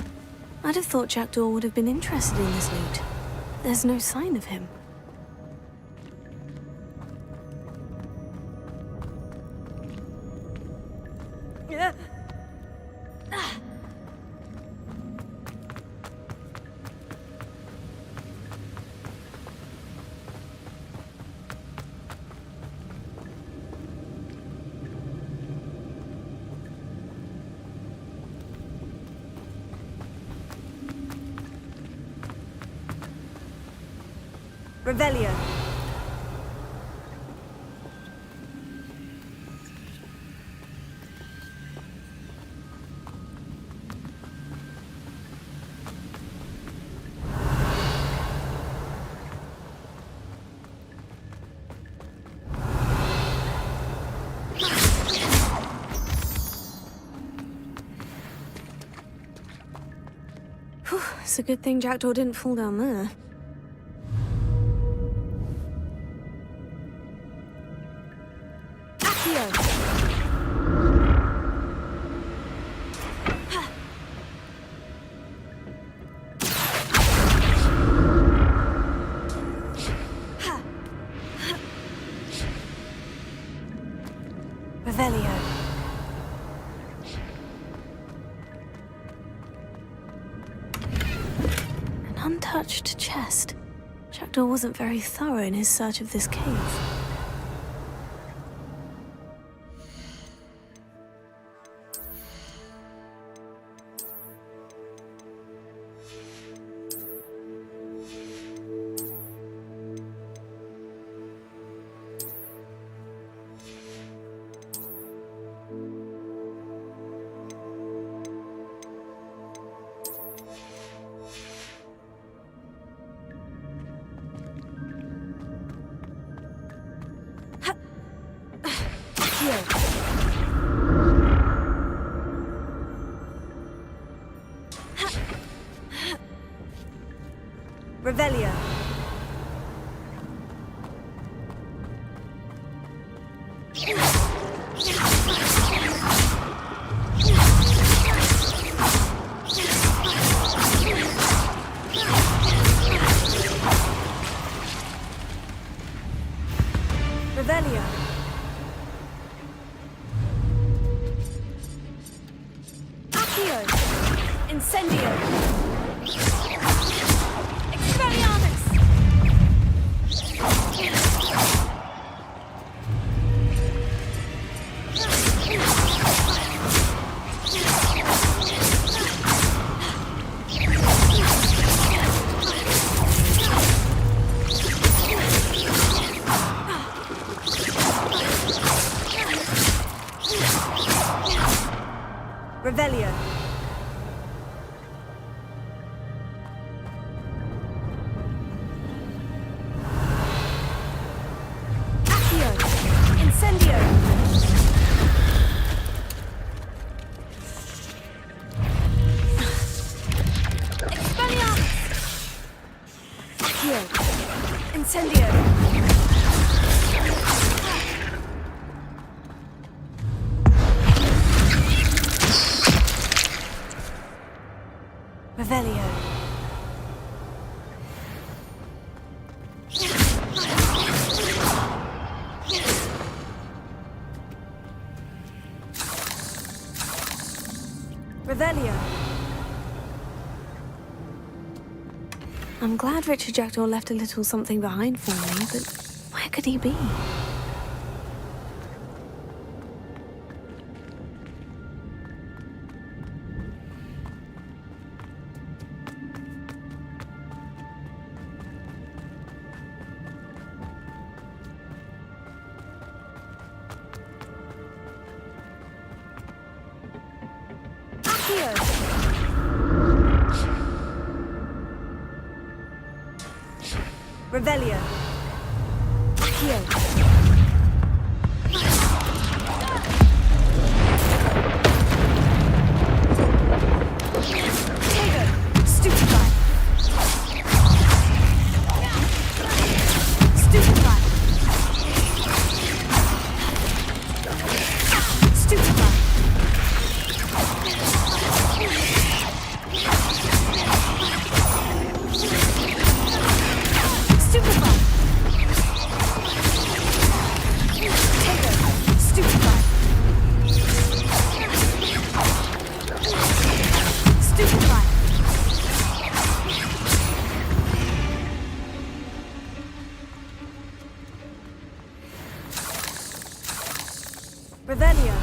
I'd have thought Jackdaw would have been interested in this loot. There's no sign of him. Revelio. Whew, it's a good thing Jackdaw didn't fall down there. Revelio. An untouched chest. Jackdaw wasn't very thorough in his search of this cave. Revelio. Revelio. Accio. Incendio. Expelliarmus. Revelio. Accio. Incendio. Expelliarmus. Accio. Incendio. Revelio. Revelio. I'm glad Richard Jackdaw left a little something behind for me, but where could he be? Revelio. Accio. Tego. Stupefy. Stupefy. Stupefy. Revelio.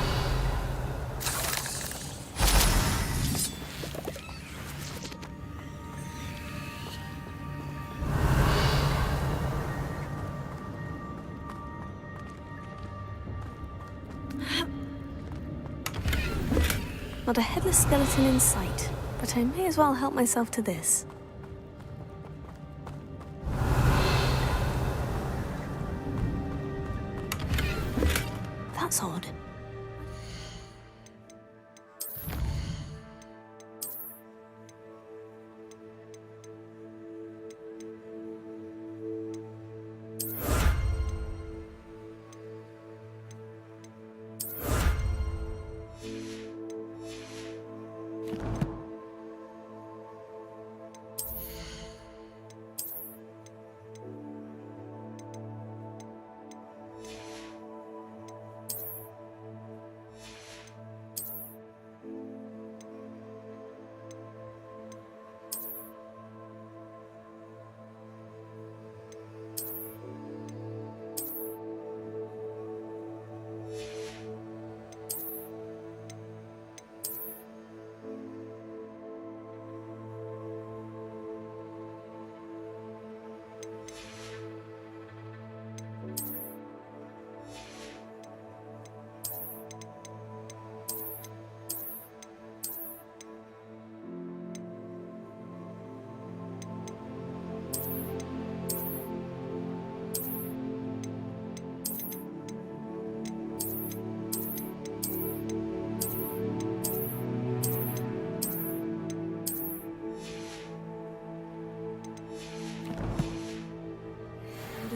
Not a headless skeleton in sight, but I may as well help myself to this. That's odd.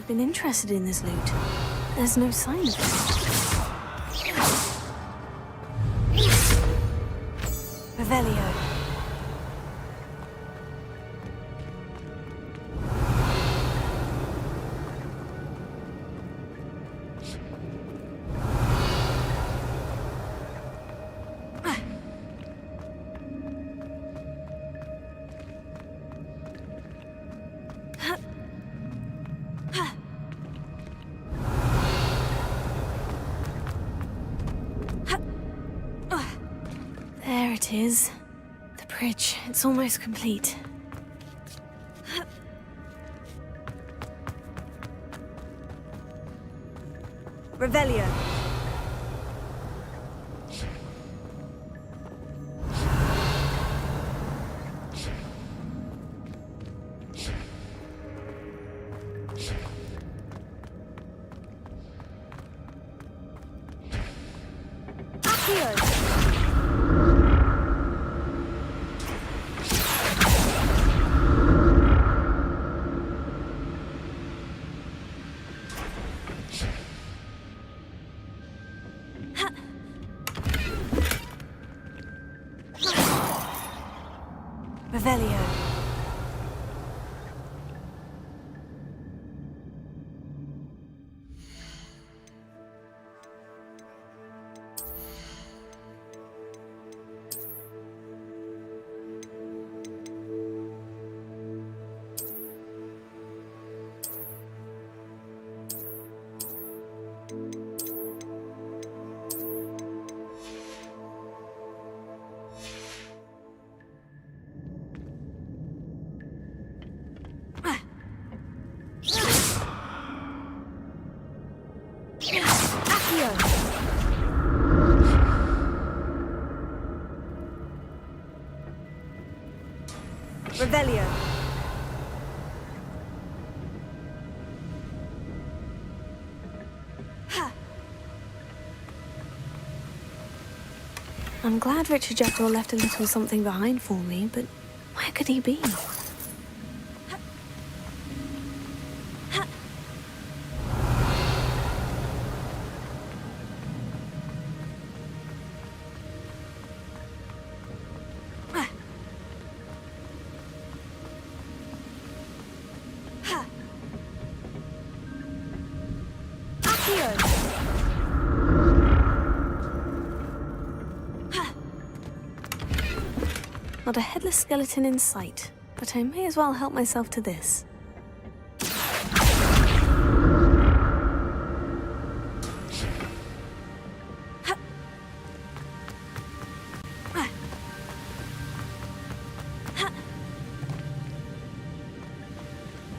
been interested in this loot. There's no sign of it. Revelio. There it is. The bridge. It's almost complete. Revelio. Revelio. Revelio. I'm glad Richard Jackdaw left a little something behind for me, but where could he be? Not a headless skeleton in sight, but I may as well help myself to this.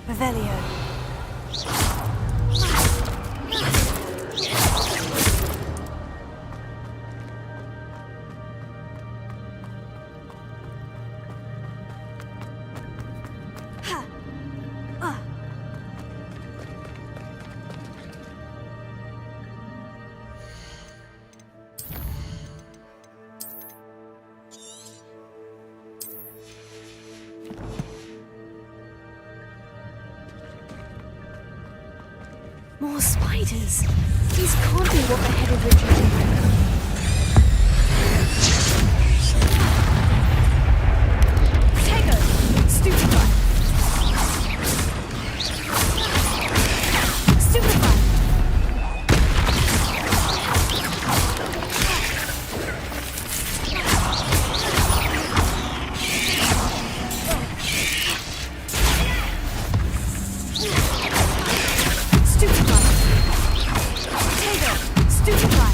Revelio. More spiders. These can't be what the headed Richard did. Protego! Stupefy! Stupefy! Stupefy!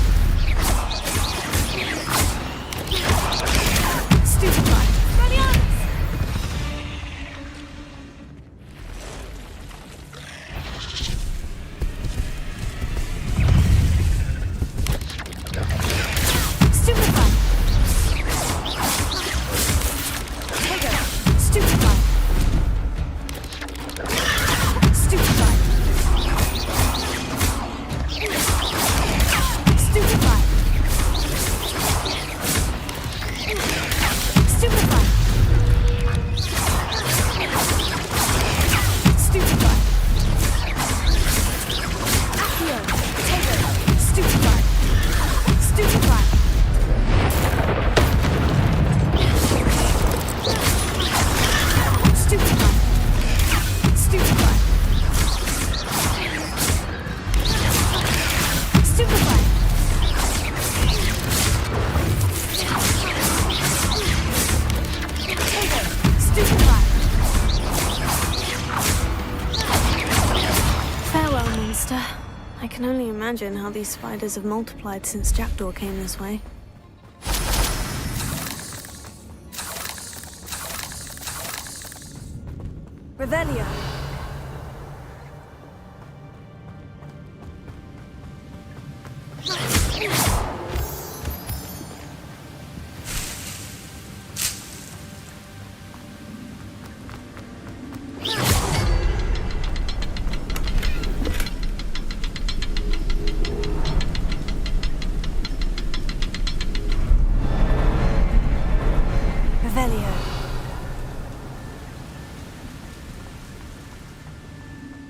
Farewell, monster. I can only imagine how these spiders have multiplied since Jackdaw came this way. Revelio.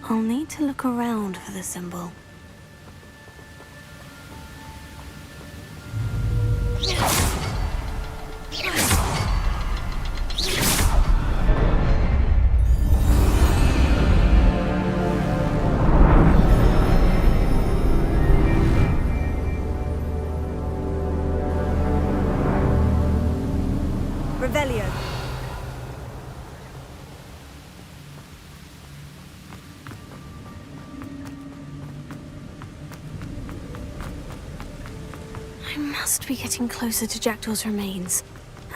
I'll need to look around for the symbol. Revelio. I must be getting closer to Jackdaw's remains.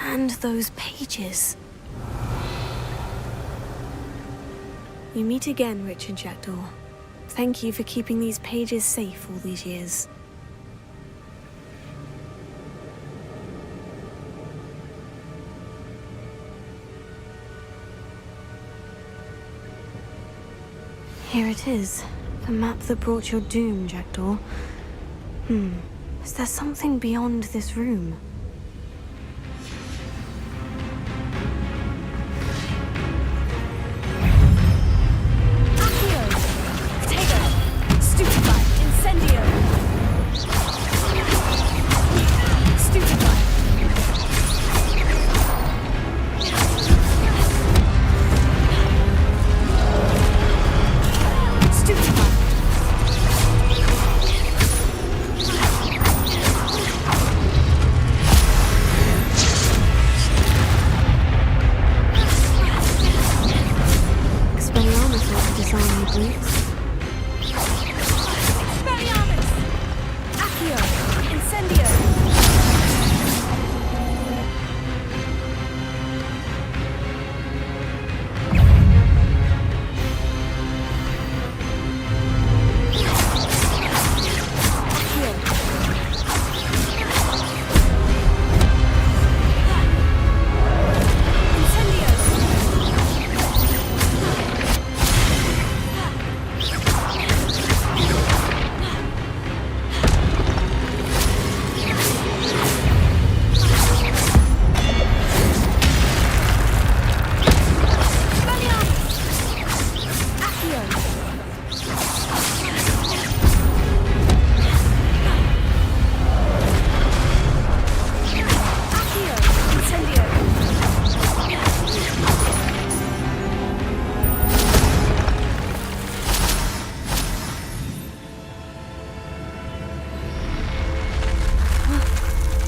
And those pages. We meet again, Richard Jackdaw. Thank you for keeping these pages safe all these years. Here it is. The map that brought your doom, Jackdaw. Is there something beyond this room? Accio! Potato! Stupefy! Incendio! Stupefy! Stupefy!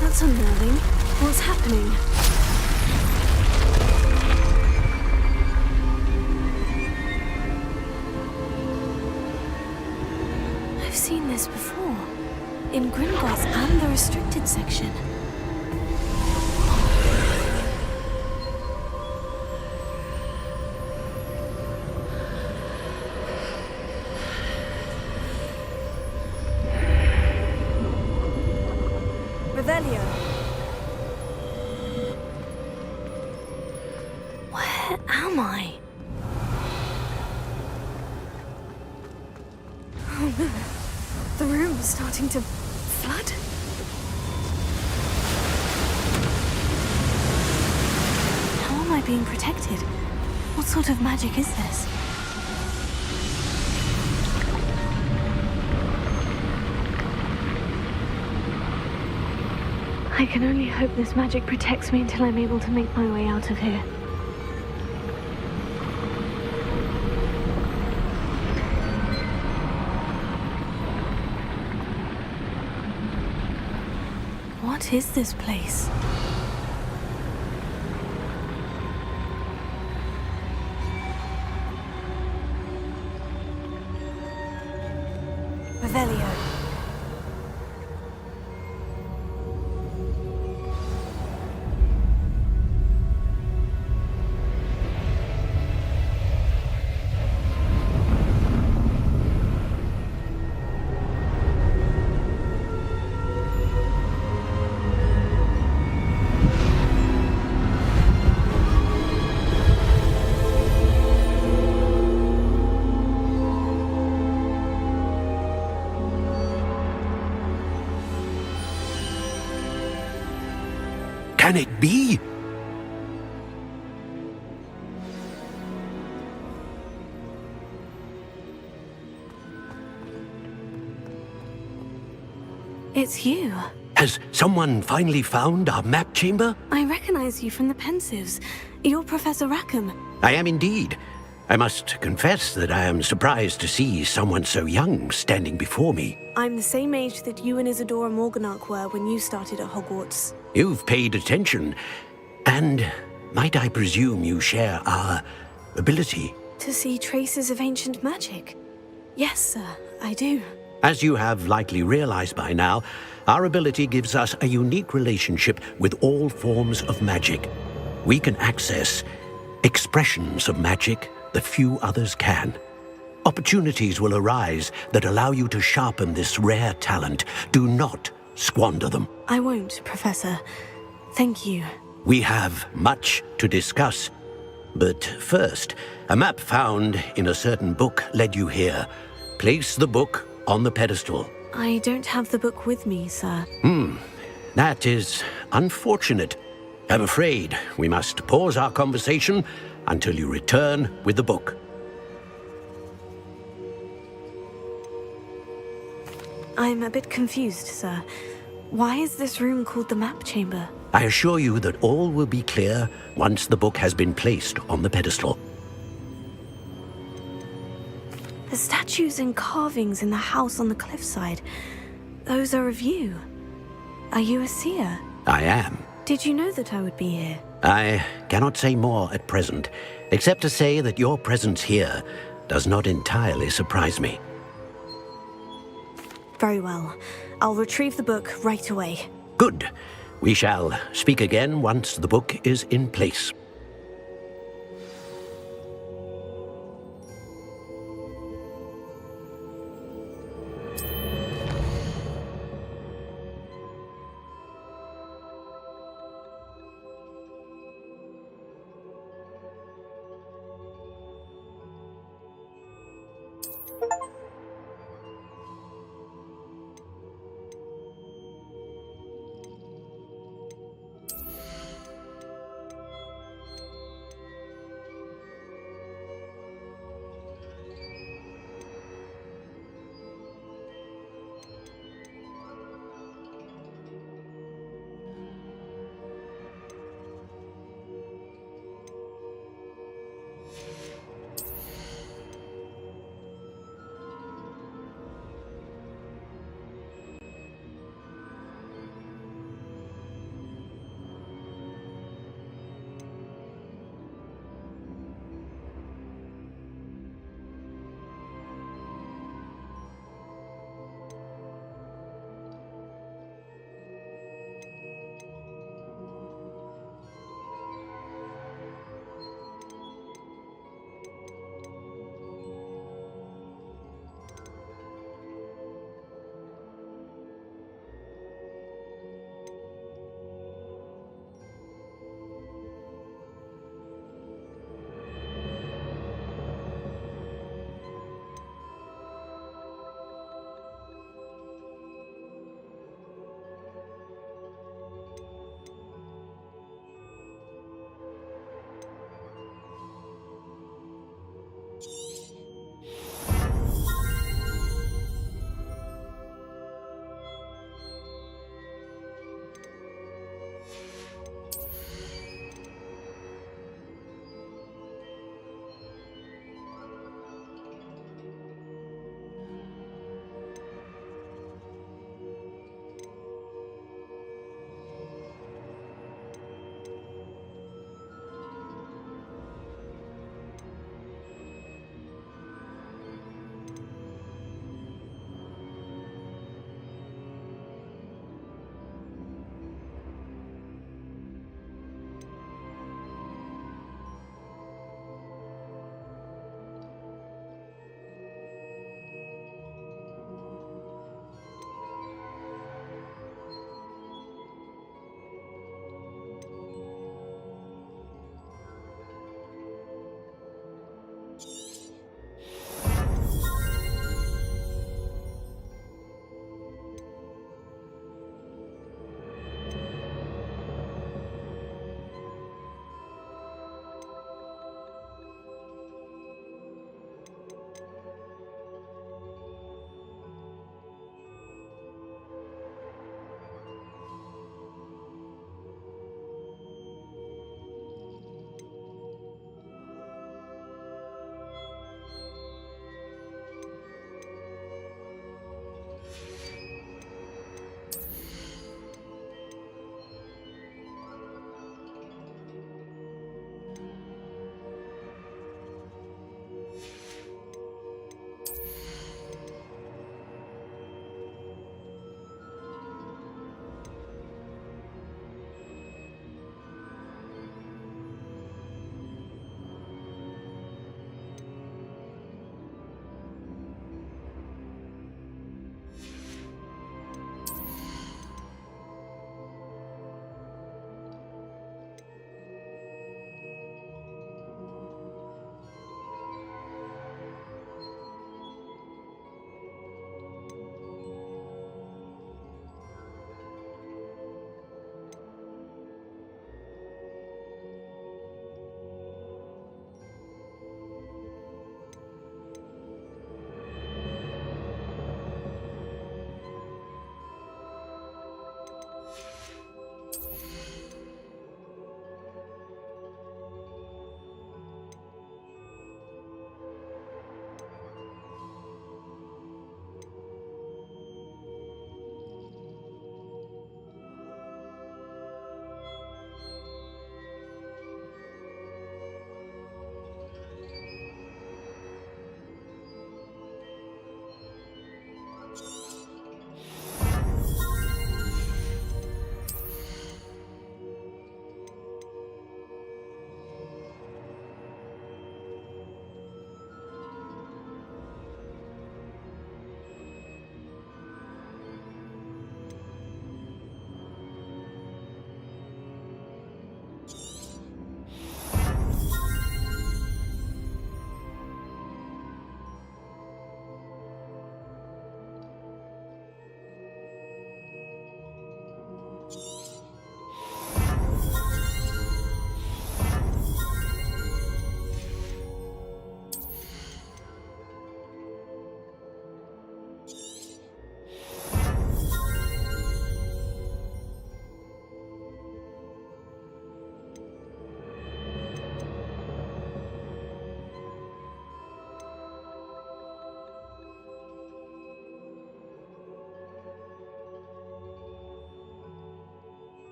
That's unnerving. What's happening? I've seen this before. In Gringotts and the restricted section. Revelio. Where am I? Oh no. The room is starting to flood. How am I being protected? What sort of magic is this? I can only hope this magic protects me until I'm able to make my way out of here. What is this place? Revelio. Can it be? It's you. Has someone finally found our map chamber? I recognize you from the Pensives. You're Professor Rackham. I am indeed. I must confess that I am surprised to see someone so young standing before me. I'm the same age that you and Isadora Morganach were when you started at Hogwarts. You've paid attention. And might I presume you share our ability? To see traces of ancient magic? Yes, sir, I do. As you have likely realized by now, our ability gives us a unique relationship with all forms of magic. We can access expressions of magic that few others can. Opportunities will arise that allow you to sharpen this rare talent. Do not squander them. I won't, Professor. Thank you. We have much to discuss. But first, a map found in a certain book led you here. Place the book on the pedestal. I don't have the book with me, sir. That is unfortunate. I'm afraid we must pause our conversation until you return with the book. I'm a bit confused, sir. Why is this room called the map chamber? I assure you that all will be clear once the book has been placed on the pedestal. The statues and carvings in the house on the cliffside, those are of you. Are you a seer? I am. Did you know that I would be here? I cannot say more at present, except to say that your presence here does not entirely surprise me. Very well. I'll retrieve the book right away. Good. We shall speak again once the book is in place.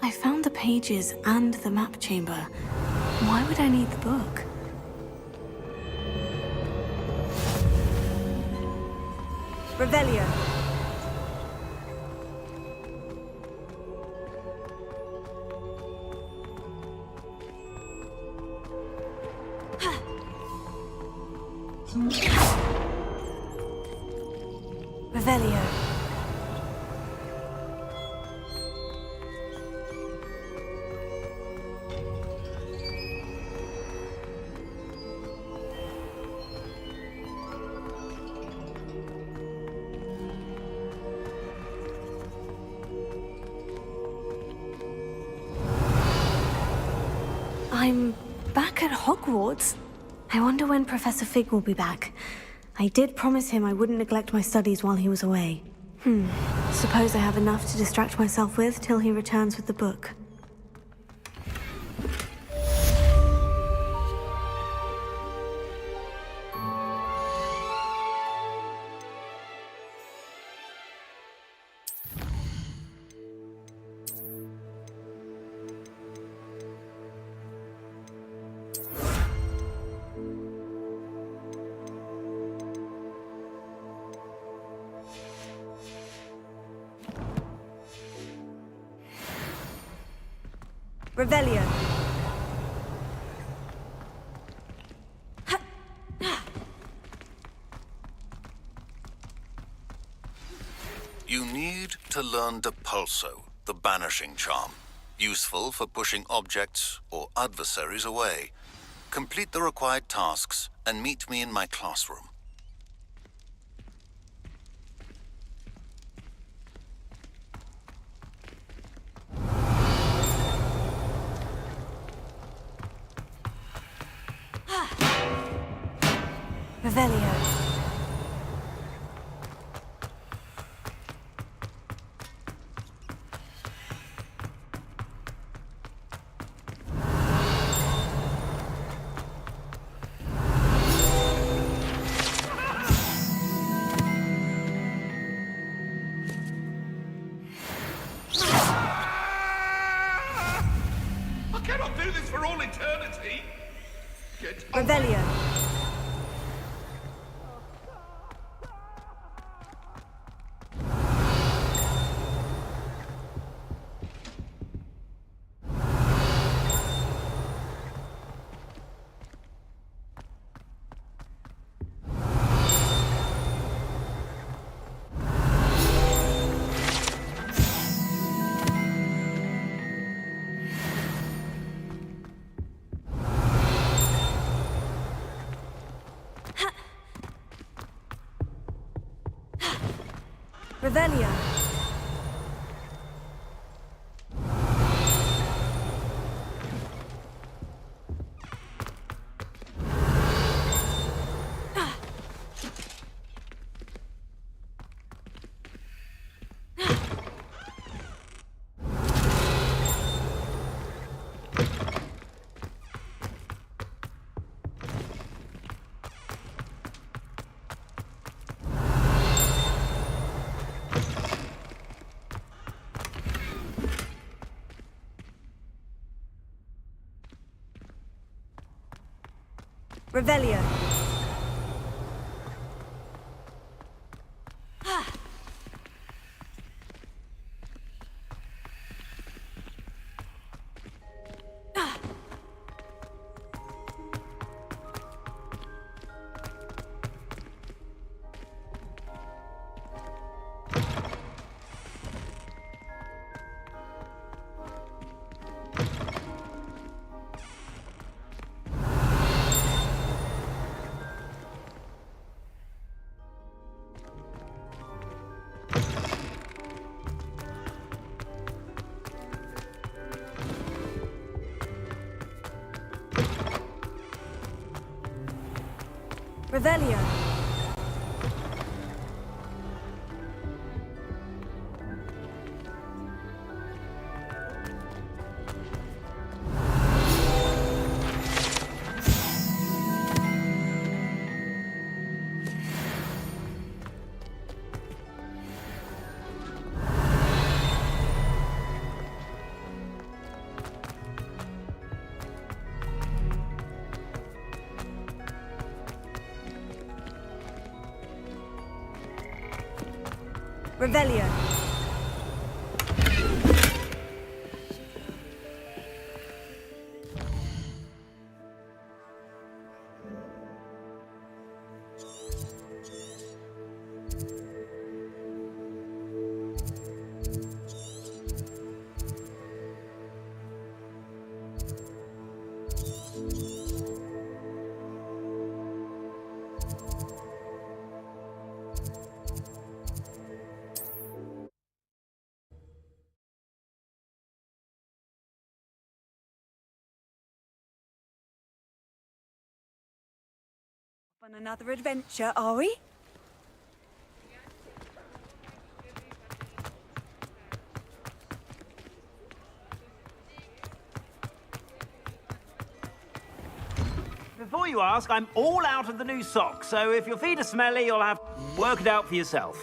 I found the pages and the map chamber. Why would I need the book? Revelio. Revelio. I'm back at Hogwarts. I wonder when Professor Fig will be back. I did promise him I wouldn't neglect my studies while he was away. Suppose I have enough to distract myself with till he returns with the book. Revelio. You need to learn Depulso, the banishing charm. Useful for pushing objects or adversaries away. Complete the required tasks and meet me in my classroom. Revelio. I cannot do this for all eternity. Revelio. Revelio. Revelio. Revelio. Revelio. On another adventure, are we? Before you ask, I'm all out of the new socks, so if your feet are smelly, you'll have to work it out for yourself.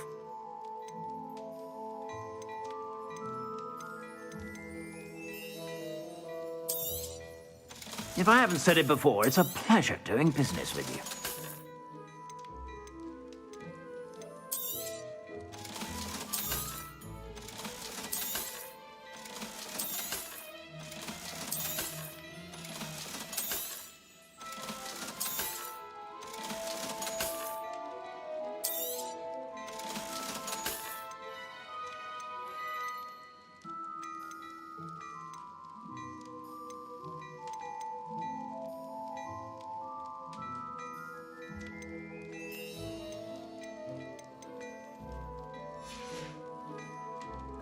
If I haven't said it before, it's a pleasure doing business with you.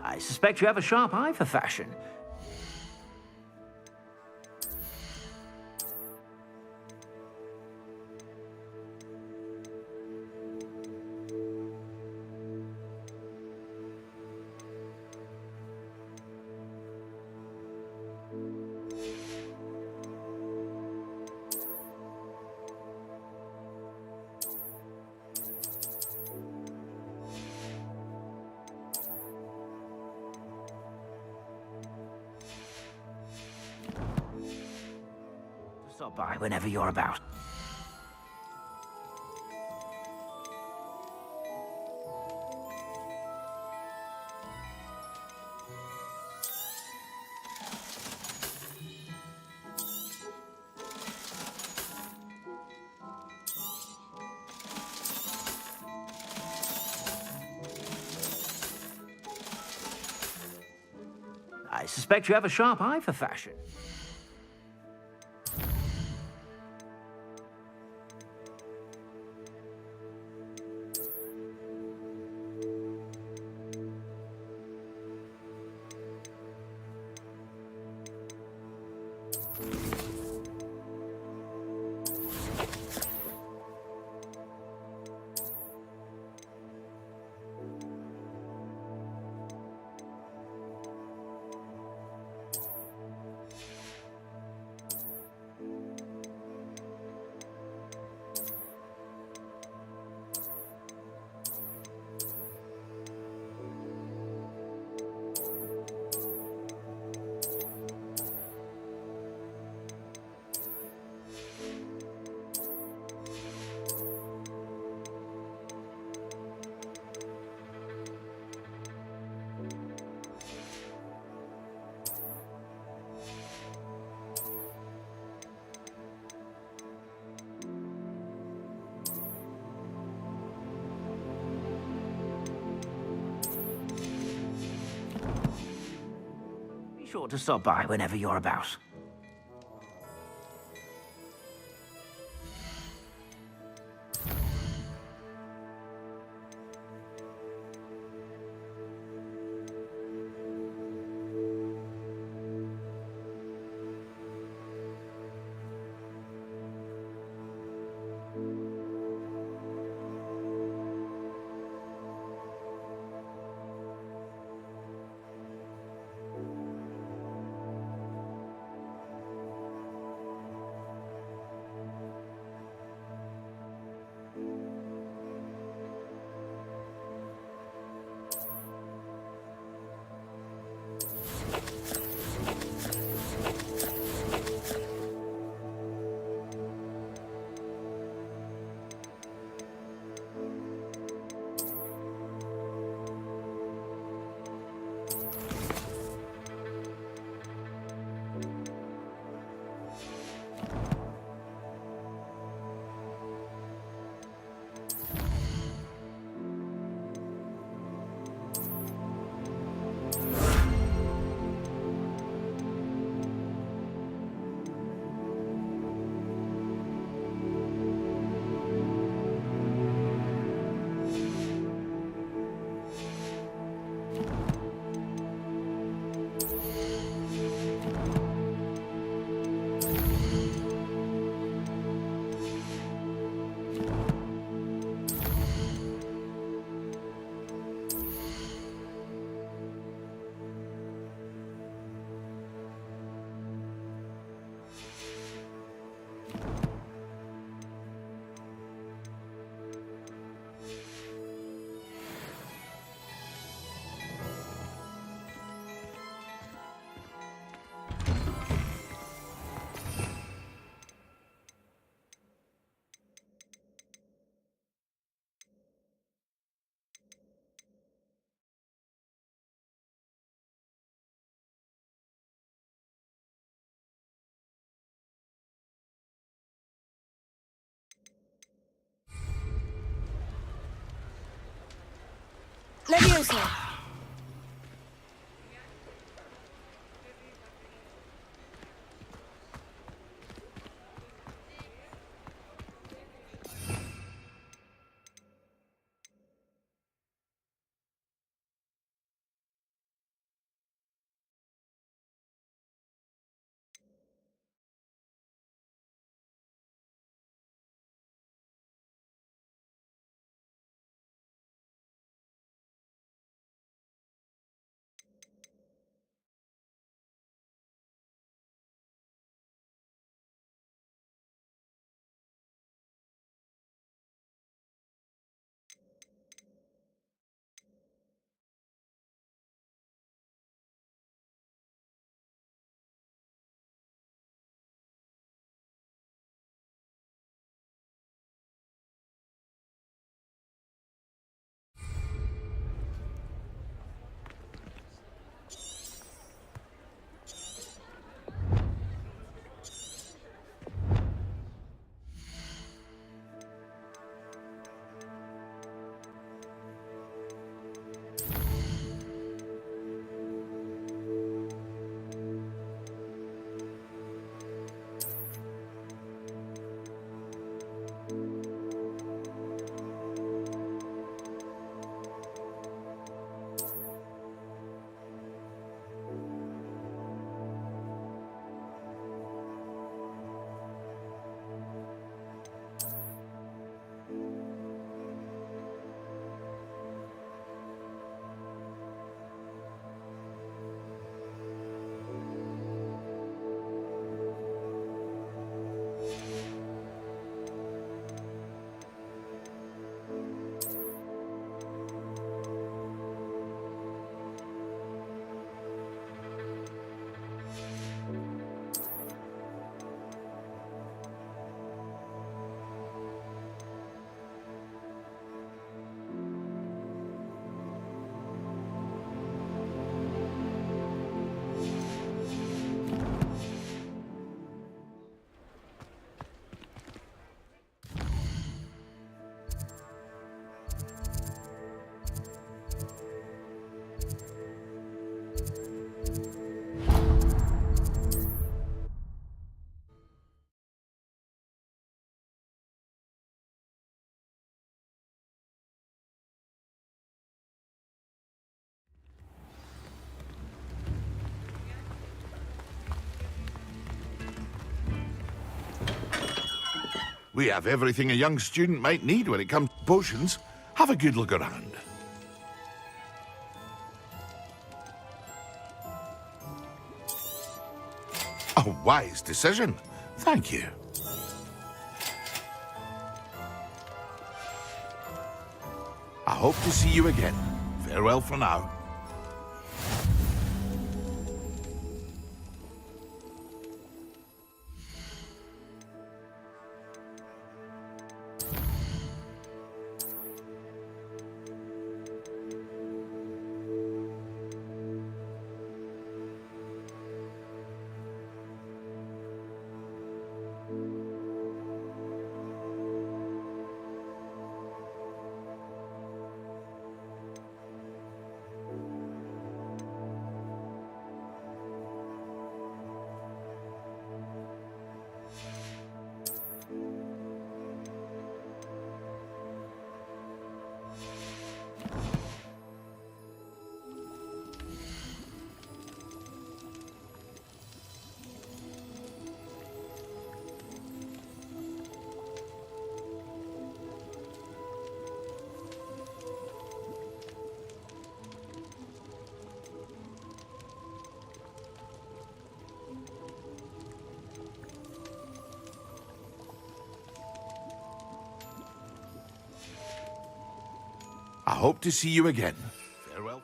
I suspect you have a sharp eye for fashion. Stop by whenever you're about. I suspect you have a sharp eye for fashion. Be sure to stop by whenever you're about. Levioso! We have everything a young student might need when it comes to potions. Have a good look around. A wise decision. Thank you. I hope to see you again. Farewell for now. I hope to see you again. Farewell.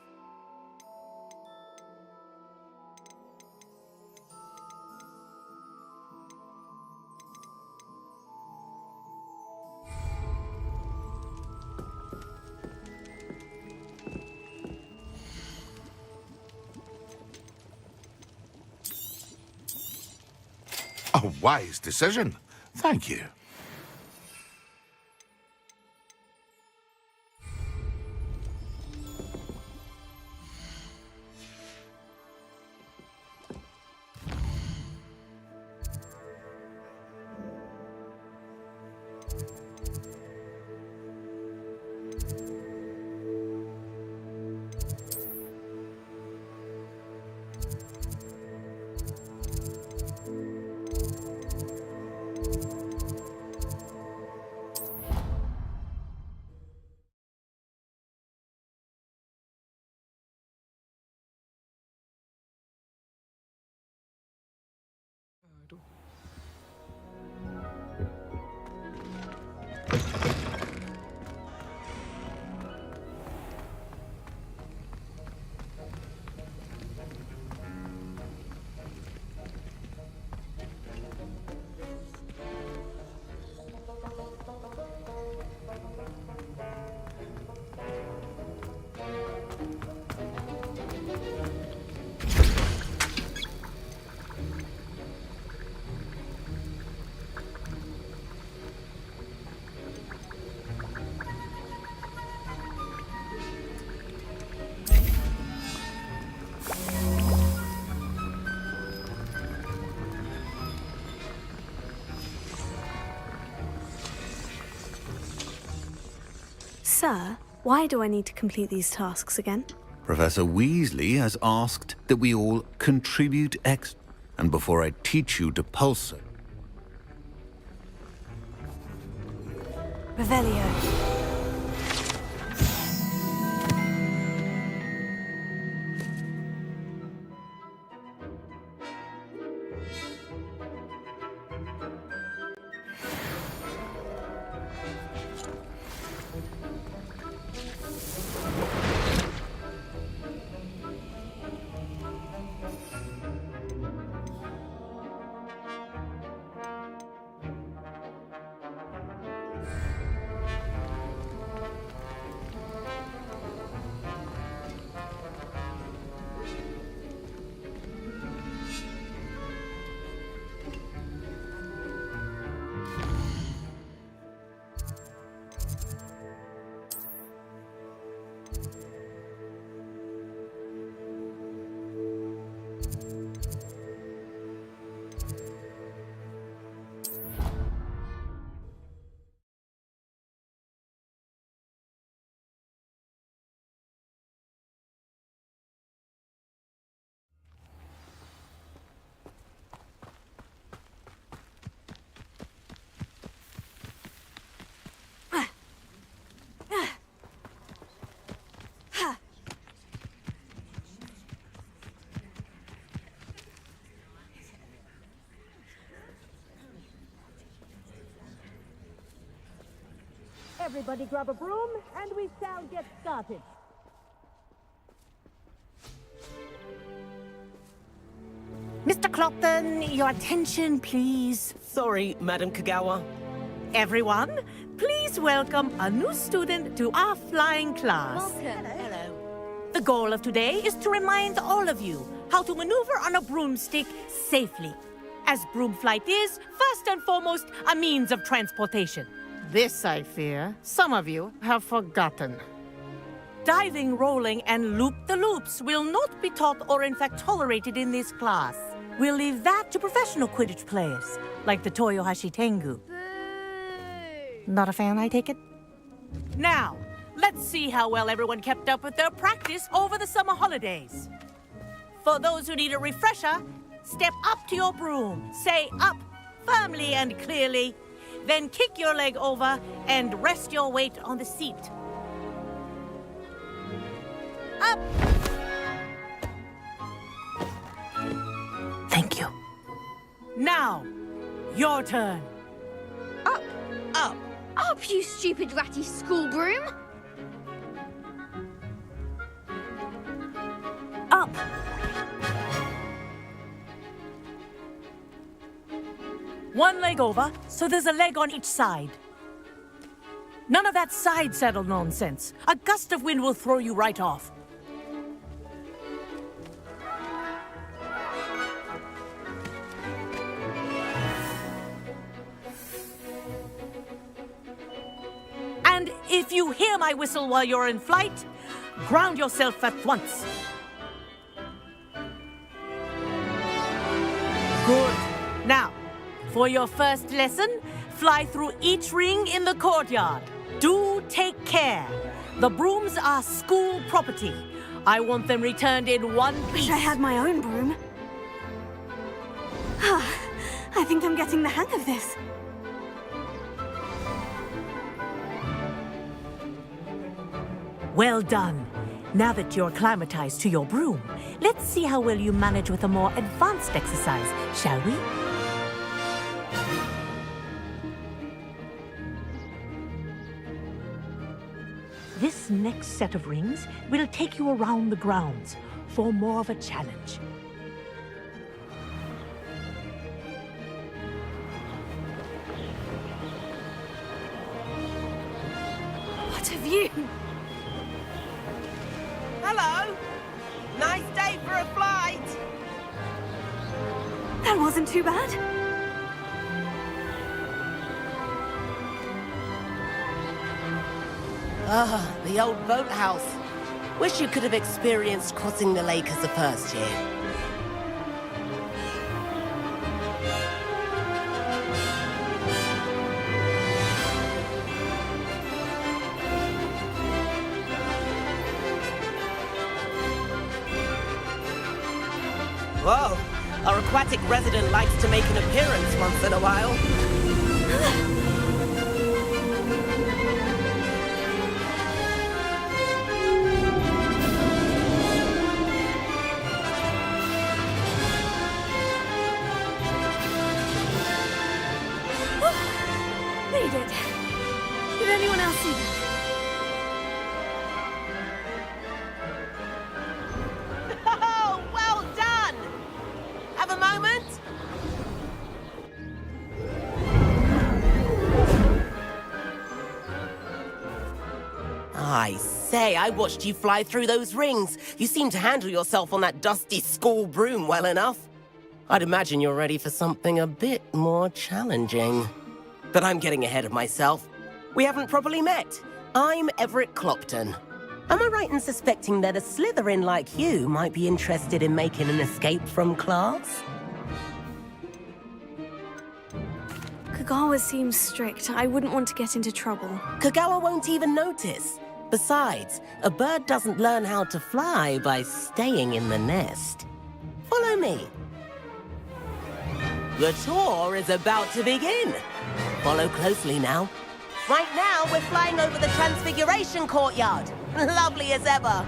A wise decision. Thank you. Sir, why do I need to complete these tasks again? Professor Weasley has asked that we all contribute X. And before I teach you to pulsar... Revelio. Everybody grab a broom, and we shall get started. Mr. Clopton, your attention, please. Sorry, Madam Kagawa. Everyone, please welcome a new student to our flying class. Welcome. Hello. The goal of today is to remind all of you how to maneuver on a broomstick safely, as broom flight is, first and foremost, a means of transportation. This, I fear, some of you have forgotten. Diving, rolling, and loop-the-loops will not be taught or in fact tolerated in this class. We'll leave that to professional Quidditch players, like the Toyohashi Tengu. Not a fan, I take it? Now, let's see how well everyone kept up with their practice over the summer holidays. For those who need a refresher, step up to your broom, say up firmly and clearly, then kick your leg over and rest your weight on the seat. Up! Thank you. Now, your turn. Up! Up! Up, you stupid ratty school broom! Up! One leg over, so there's a leg on each side. None of that side saddle nonsense. A gust of wind will throw you right off. And if you hear my whistle while you're in flight, ground yourself at once. Good. Now, for your first lesson, fly through each ring in the courtyard. Do take care. The brooms are school property. I want them returned in one piece. Wish I had my own broom. I think I'm getting the hang of this. Well done. Now that you're acclimatized to your broom, let's see how well you manage with a more advanced exercise, shall we? This next set of rings will take you around the grounds for more of a challenge. What have you? Hello. Nice day for a flight. That wasn't too bad. Ah, the old boathouse. Wish you could have experienced crossing the lake as a first year. Whoa, our aquatic resident likes to make an appearance once in a while. Made it. Did anyone else see that? Oh, well done! Have a moment? I say, I watched you fly through those rings. You seem to handle yourself on that dusty school broom well enough. I'd imagine you're ready for something a bit more challenging. But I'm getting ahead of myself. We haven't properly met. I'm Everett Clopton. Am I right in suspecting that a Slytherin like you might be interested in making an escape from class? Kagawa seems strict. I wouldn't want to get into trouble. Kagawa won't even notice. Besides, a bird doesn't learn how to fly by staying in the nest. Follow me. The tour is about to begin. Follow closely now. Right now, we're flying over the Transfiguration Courtyard. Lovely as ever.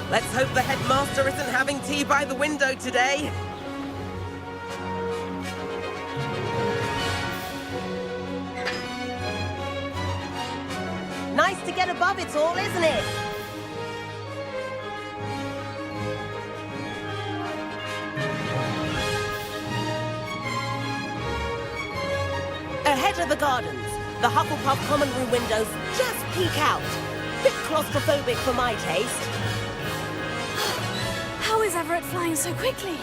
Let's hope the headmaster isn't having tea by the window today. Nice to get above it all, isn't it? Ahead of the gardens, the Hufflepuff common room windows just peek out. Bit claustrophobic for my taste. How is Everett flying so quickly?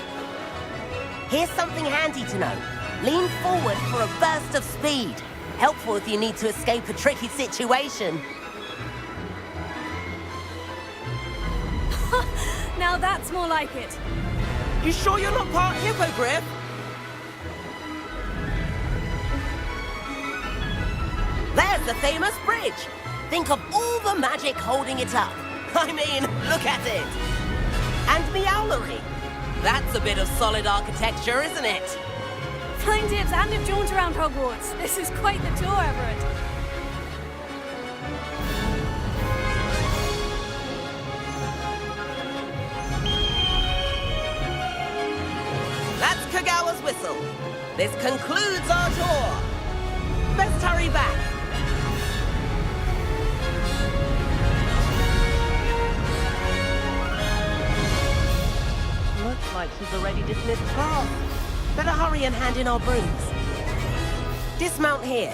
Here's something handy to know. Lean forward for a burst of speed. Helpful if you need to escape a tricky situation. Now that's more like it. You sure you're not part hippogriff? There's the famous bridge. Think of all the magic holding it up. I mean, look at it. And Meowlery. That's a bit of solid architecture, isn't it? Flying dips and a jaunt around Hogwarts. This is quite the tour, Everett. That's Kagawa's whistle. This concludes our tour. Best hurry back. Looks like she's already dismissed class. Better hurry and hand in our brooms. Dismount here.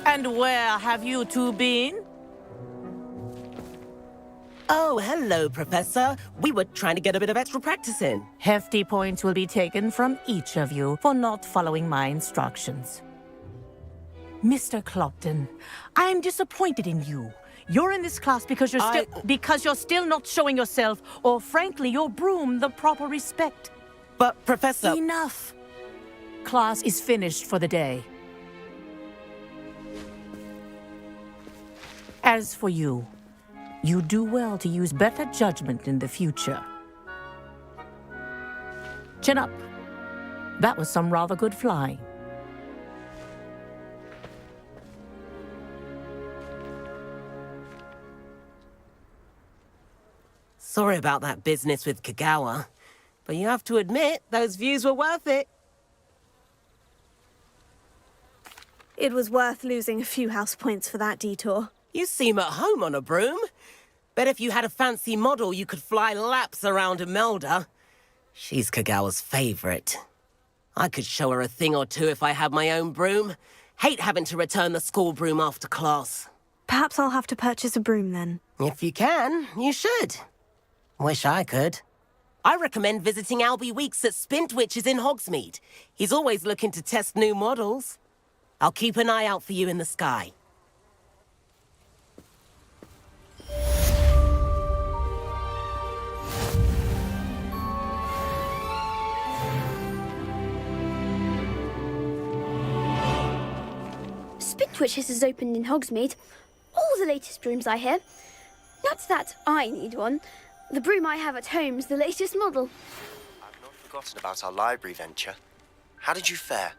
And where have you two been? Oh, hello, Professor. We were trying to get a bit of extra practice in. Hefty points will be taken from each of you for not following my instructions. Mr. Clopton, I'm disappointed in you. You're in this class because you're still not showing yourself, or frankly, your broom the proper respect. But, Professor... Enough. Class is finished for the day. As for you, you do well to use better judgment in the future. Chin up. That was some rather good flying. Sorry about that business with Kagawa, but you have to admit, those views were worth it. It was worth losing a few house points for that detour. You seem at home on a broom. Bet if you had a fancy model, you could fly laps around Imelda. She's Kagawa's favorite. I could show her a thing or two if I had my own broom. Hate having to return the school broom after class. Perhaps I'll have to purchase a broom then. If you can, you should. Wish I could. I recommend visiting Albie Weeks at Spintwitches in Hogsmeade. He's always looking to test new models. I'll keep an eye out for you in the sky. Spintwitches has opened in Hogsmeade. all the latest brooms, I hear. Not that I need one. The broom I have at home's the latest model. I've not forgotten about our library venture. How did you fare?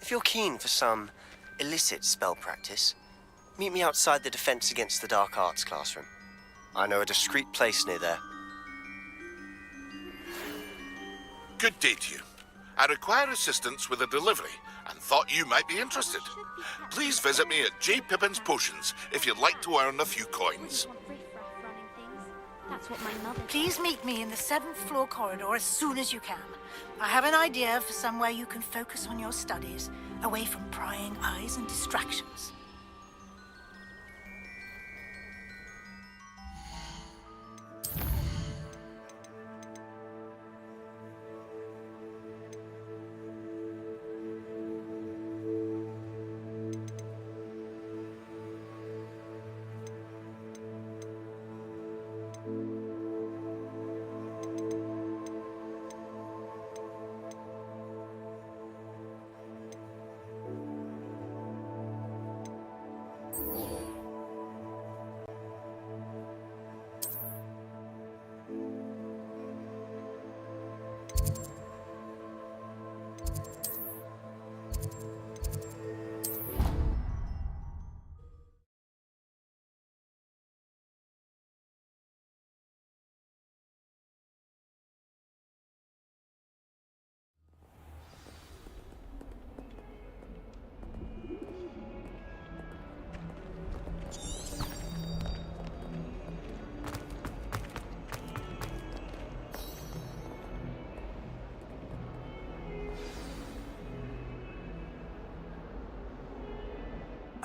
If you're keen for some illicit spell practice, meet me outside the Defense Against the Dark Arts classroom. I know a discreet place near there. Good day to you. I require assistance with a delivery and thought you might be interested. Please visit me at J. Pippin's Potions if you'd like to earn a few coins. That's what my mother... Please meet me in the 7th floor corridor as soon as you can. I have an idea for somewhere you can focus on your studies, away from prying eyes and distractions.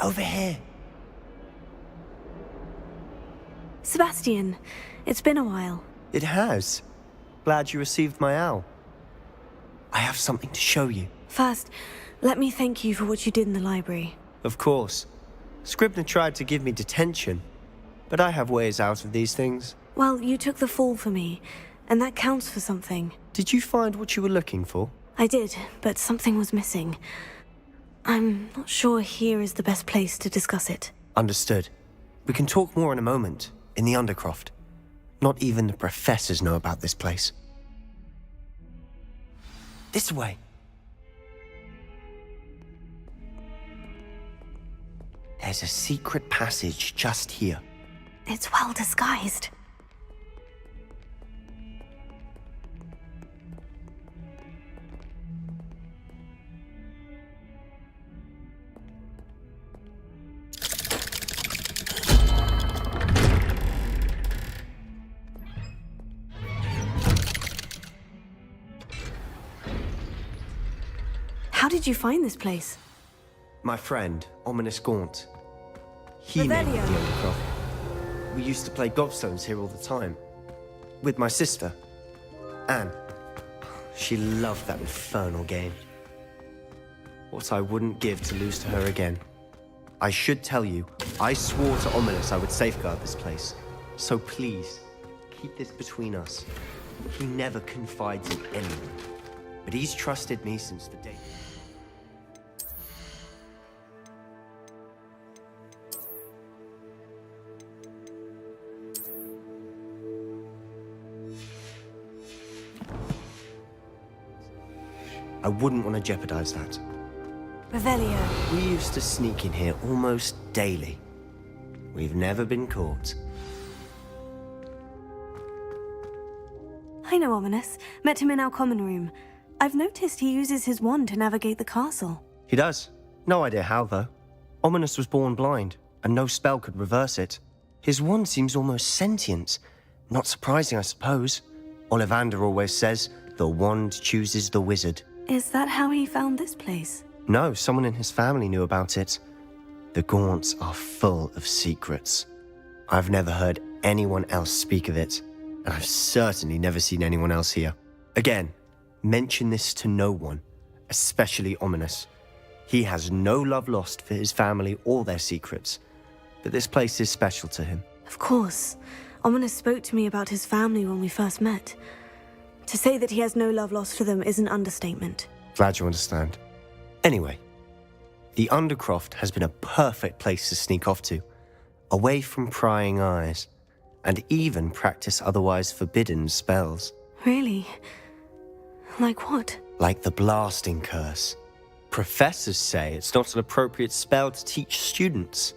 Over here. Sebastian, it's been a while. It has. Glad you received my owl. I have something to show you. First, let me thank you for what you did in the library. Of course. Scribner tried to give me detention, but I have ways out of these things. Well, you took the fall for me, and that counts for something. Did you find what you were looking for? I did, but something was missing. I'm not sure here is the best place to discuss it. Understood. We can talk more in a moment, in the Undercroft. Not even the professors know about this place. This way. There's a secret passage just here. It's well disguised. How did you find this place? My friend, Ominous Gaunt. He made me the Undercroft. We used to play gobstones here all the time. With my sister, Anne. She loved that infernal game. What I wouldn't give to lose to her again. I should tell you, I swore to Ominous I would safeguard this place. So please, keep this between us. He never confides in anyone. But he's trusted me since the day... I wouldn't want to jeopardize that. Revelio. We used to sneak in here almost daily. We've never been caught. I know Ominous. Met him in our common room. I've noticed he uses his wand to navigate the castle. He does. No idea how, though. Ominous was born blind, and no spell could reverse it. His wand seems almost sentient. Not surprising, I suppose. Ollivander always says, the wand chooses the wizard. Is that how he found this place? No, someone in his family knew about it. The Gaunts are full of secrets. I've never heard anyone else speak of it, and I've certainly never seen anyone else here. Again, mention this to no one, especially Ominous. He has no love lost for his family or their secrets, but this place is special to him. Of course. Ominous spoke to me about his family when we first met. To say that he has no love lost for them is an understatement. Glad you understand. Anyway, the Undercroft has been a perfect place to sneak off to. away from prying eyes, and even practice otherwise forbidden spells. Really? Like what? Like the blasting curse. Professors say it's not an appropriate spell to teach students.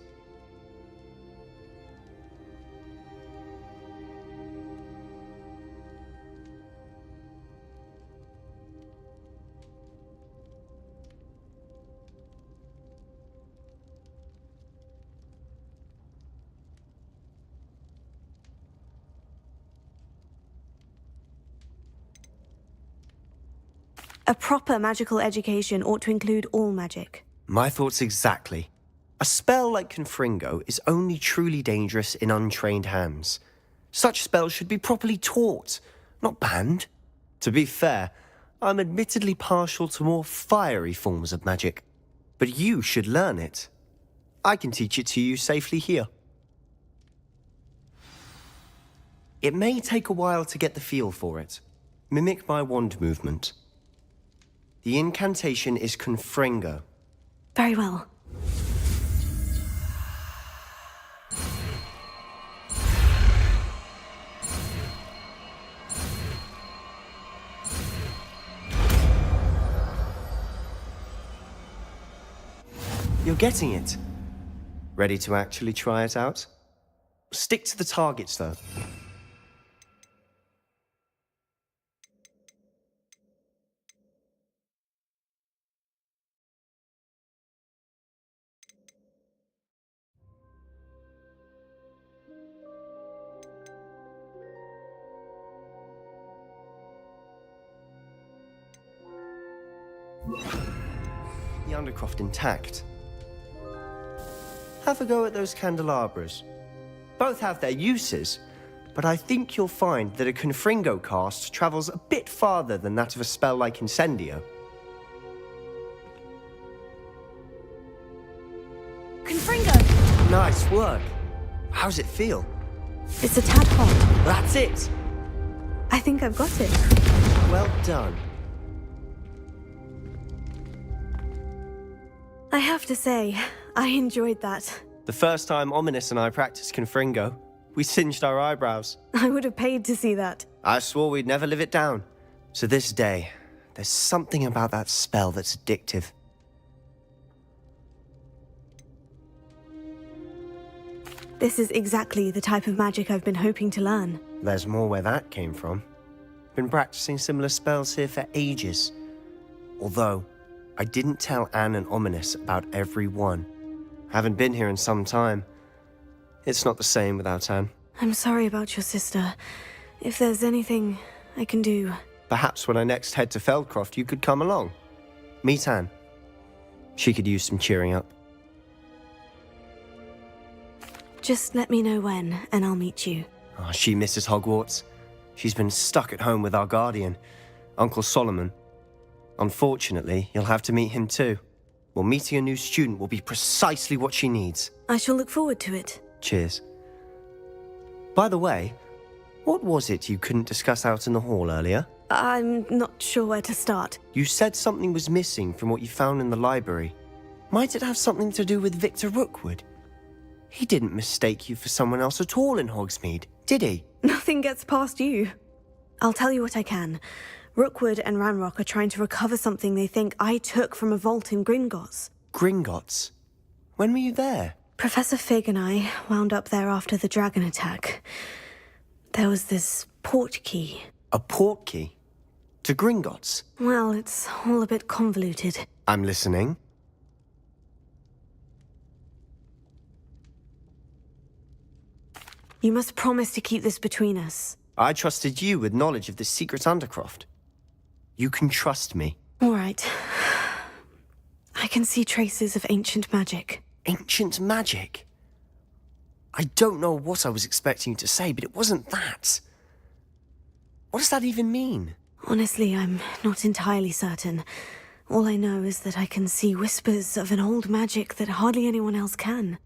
A proper magical education ought to include all magic. My thoughts exactly. A spell like Confringo is only truly dangerous in untrained hands. Such spells should be properly taught, not banned. To be fair, I'm admittedly partial to more fiery forms of magic. But you should learn it. I can teach it to you safely here. It may take a while to get the feel for it. Mimic my wand movement. The incantation is Confringo. Very well. You're getting it. Ready to actually try it out? Stick to the targets, though. The Undercroft intact. Have a go at those candelabras. Both have their uses, but I think you'll find that a Confringo cast travels a bit farther than that of a spell like Incendio. Confringo! Nice work. How's it feel? It's a tad hot. That's it! I think I've got it. Well done. I have to say, I enjoyed that. The first time Ominous and I practiced Confringo, we singed our eyebrows. I would have paid to see that. I swore we'd never live it down. To this day, there's something about that spell that's addictive. This is exactly the type of magic I've been hoping to learn. There's more where that came from. Been practicing similar spells here for ages. Although, I didn't tell Anne and Ominous about every one. Haven't been here in some time. It's not the same without Anne. I'm sorry about your sister. If there's anything I can do... Perhaps when I next head to Feldcroft, you could come along. Meet Anne. She could use some cheering up. Just let me know when, and I'll meet you. Oh, she misses Hogwarts. She's been stuck at home with our guardian, Uncle Solomon. Unfortunately, you'll have to meet him too. Well, meeting a new student will be precisely what she needs. I shall look forward to it. Cheers. By the way, what was it you couldn't discuss out in the hall earlier? I'm not sure where to start. You said something was missing from what you found in the library. Might it have something to do with Victor Rookwood? He didn't mistake you for someone else at all in Hogsmeade, did he? Nothing gets past you. I'll tell you what I can. Rookwood and Ranrock are trying to recover something they think I took from a vault in Gringotts. Gringotts? When were you there? Professor Fig and I wound up there after the dragon attack. There was this port key. A port key? To Gringotts? Well, it's all a bit convoluted. I'm listening. You must promise to keep this between us. I trusted you with knowledge of this secret Undercroft. You can trust me. All right. I can see traces of ancient magic. Ancient magic? I don't know what I was expecting you to say, but it wasn't that. What does that even mean? Honestly, I'm not entirely certain. All I know is that I can see whispers of an old magic that hardly anyone else can.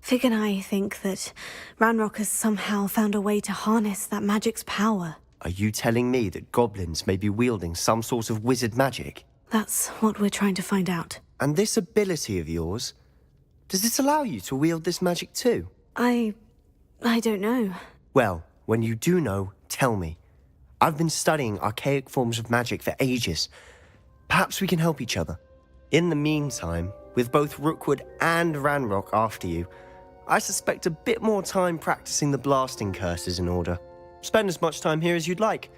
Fig and I think that Ranrock has somehow found a way to harness that magic's power. Are you telling me that goblins may be wielding some sort of wizard magic? That's what we're trying to find out. And this ability of yours, does it allow you to wield this magic too? I don't know. Well, when you do know, tell me. I've been studying archaic forms of magic for ages. Perhaps we can help each other. In the meantime, with both Rookwood and Ranrock after you, I suspect a bit more time practicing the blasting curse is in order. Spend as much time here as you'd like.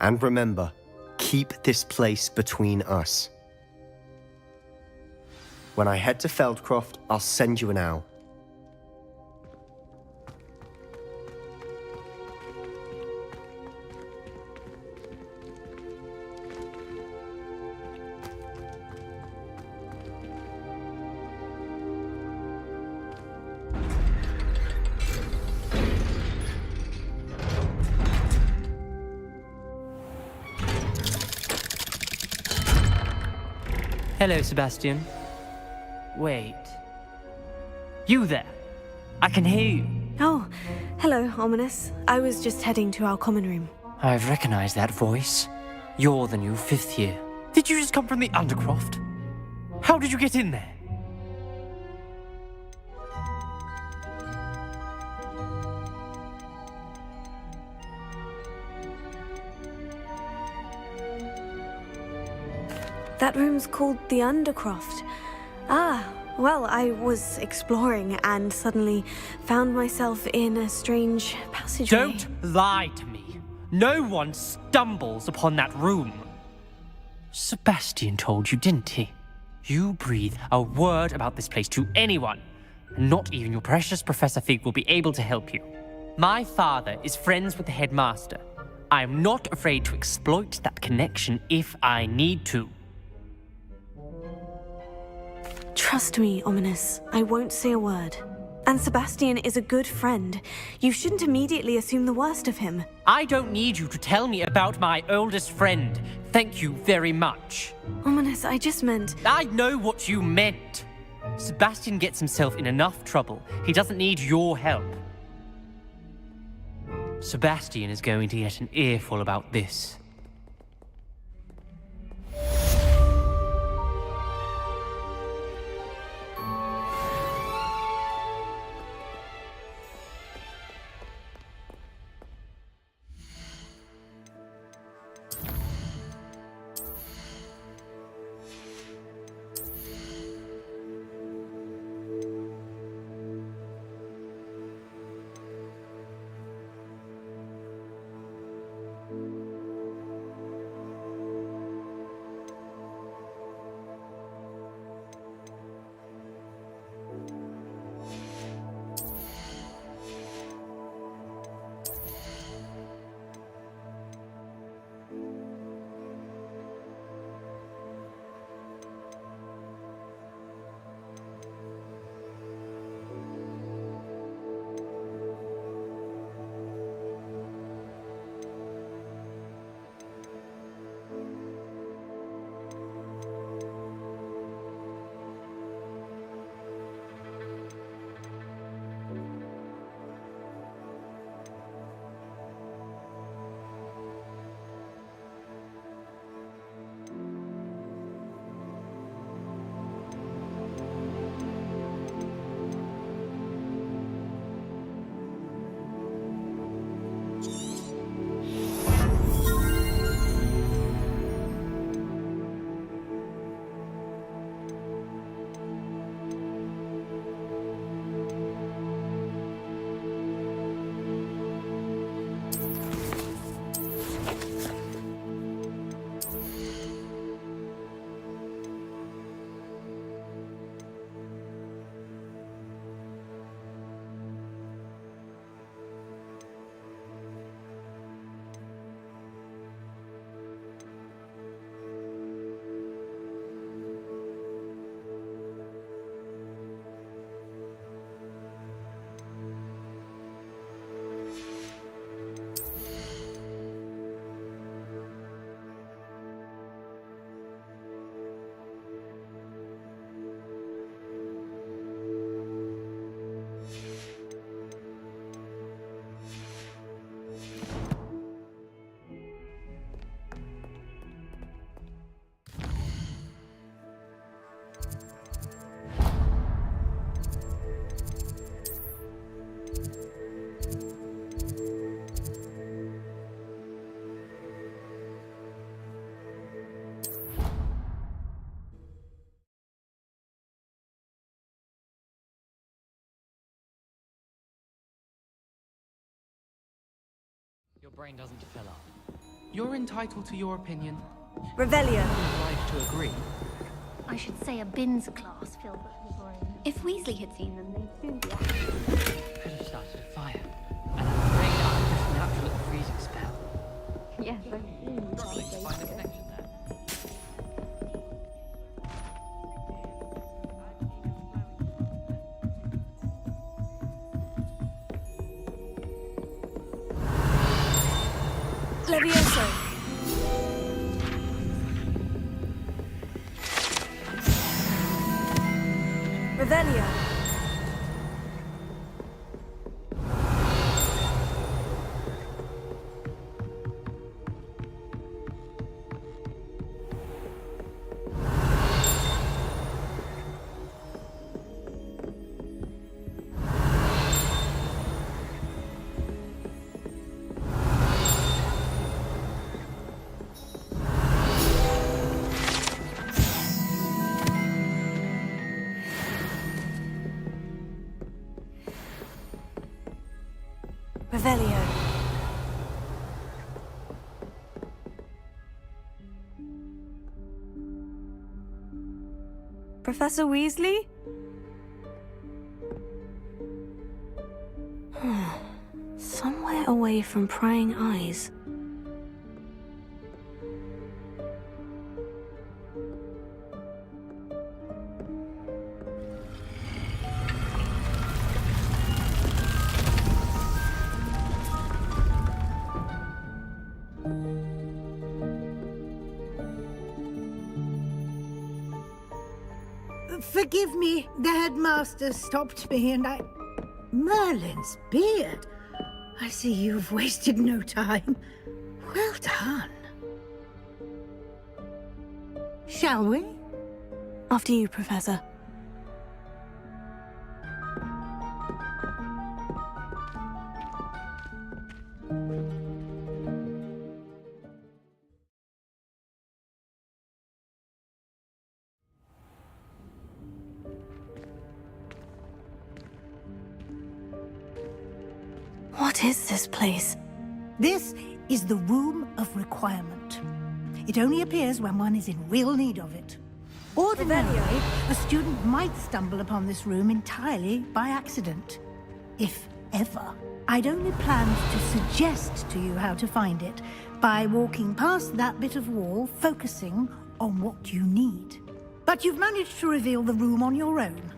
And remember, keep this place between us. When I head to Feldcroft, I'll send you an owl. Hello, Sebastian. Wait. You there? I can hear you. Oh, hello, Ominous. I was just heading to our common room. I've recognized that voice. You're the new 5th year. Did you just come from the Undercroft? How did you get in there? That room's called the Undercroft. Ah, well, I was exploring and suddenly found myself in a strange passageway. Don't lie to me. No one stumbles upon that room. Sebastian told you, didn't he? You breathe a word about this place to anyone, and not even your precious Professor Fig will be able to help you. My father is friends with the headmaster. I am not afraid to exploit that connection if I need to. Trust me, Ominous. I won't say a word. And Sebastian is a good friend. You shouldn't immediately assume the worst of him. I don't need you to tell me about my oldest friend. Thank you very much. Ominous, I just meant... I know what you meant. Sebastian gets himself in enough trouble. He doesn't need your help. Sebastian is going to get an earful about this. brain doesn't fill up. You're entitled to your opinion. Revelio. I'm obliged to agree. I should say a bins class filled with the brain. If Weasley had seen them, they'd soon be out. Could have started a fire. And I'm afraid I'm just natural at the freezing spell. Yes, I've seen you. Struggling to find a connection there. Levioso. Revelio. Revelio. Professor Weasley? Somewhere away from prying eyes. Forgive me, the headmaster stopped me and I... Merlin's beard. I see you've wasted no time. Well done. Shall we? After you, Professor. What is this place? This is the Room of Requirement. It only appears when one is in real need of it. Ordinarily, a student might stumble upon this room entirely by accident. If ever. I'd only planned to suggest to you how to find it by walking past that bit of wall, focusing on what you need. But you've managed to reveal the room on your own.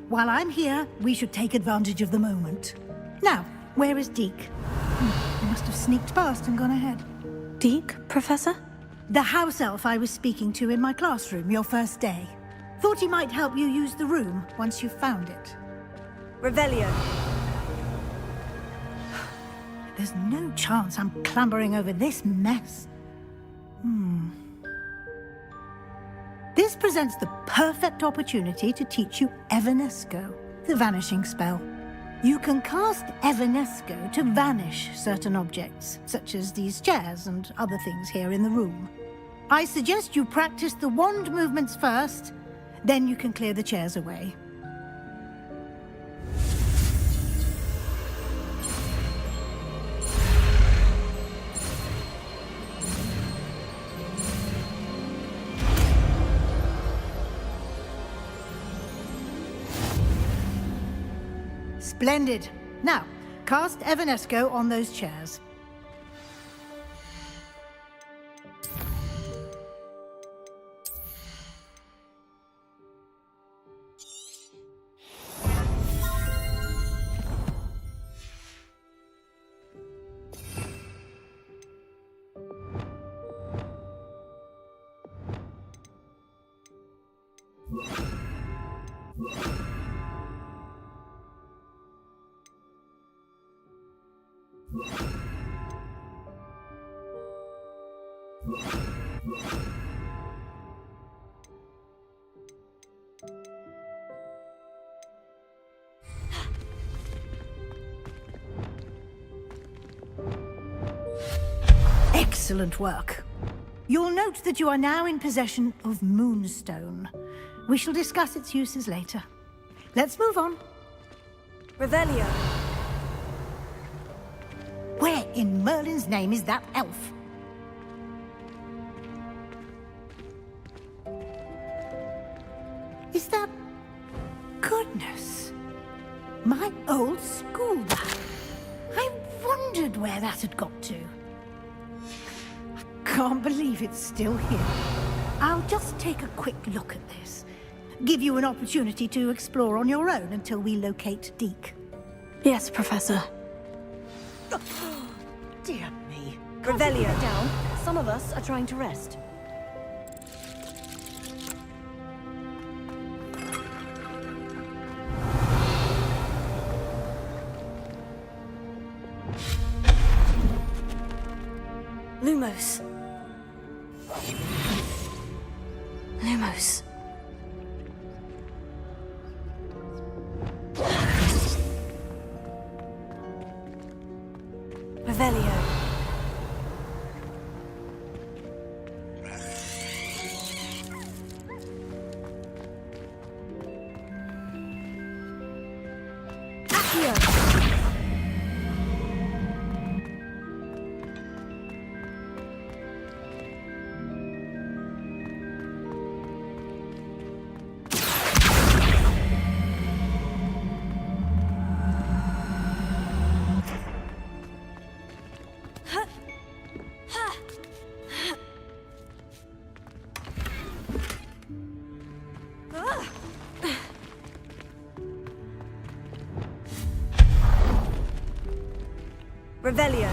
While I'm here, we should take advantage of the moment. Now, where is Deke? He must have sneaked past and gone ahead. Deke, Professor? The house elf I was speaking to in my classroom your first day. Thought he might help you use the room once you've found it. Revelio. There's no chance I'm clambering over this mess. This presents the perfect opportunity to teach you Evanesco, the vanishing spell. You can cast Evanesco to vanish certain objects, such as these chairs and other things here in the room. I suggest you practice the wand movements first, then you can clear the chairs away. Splendid. Now, cast Evanesco on those chairs. Excellent work. You'll note that you are now in possession of Moonstone. We shall discuss its uses later. Let's move on. Revelio. Where in Merlin's name is that elf? Is that... Goodness. My old school bag. I wondered where that had got to. I can't believe it's still here. I'll just take a quick look at this. Give you an opportunity to explore on your own until we locate Deke. Yes, Professor. Dear me. Revelio. Down. Some of us are trying to rest. Lumos. Lumos. Revelio. Revelio.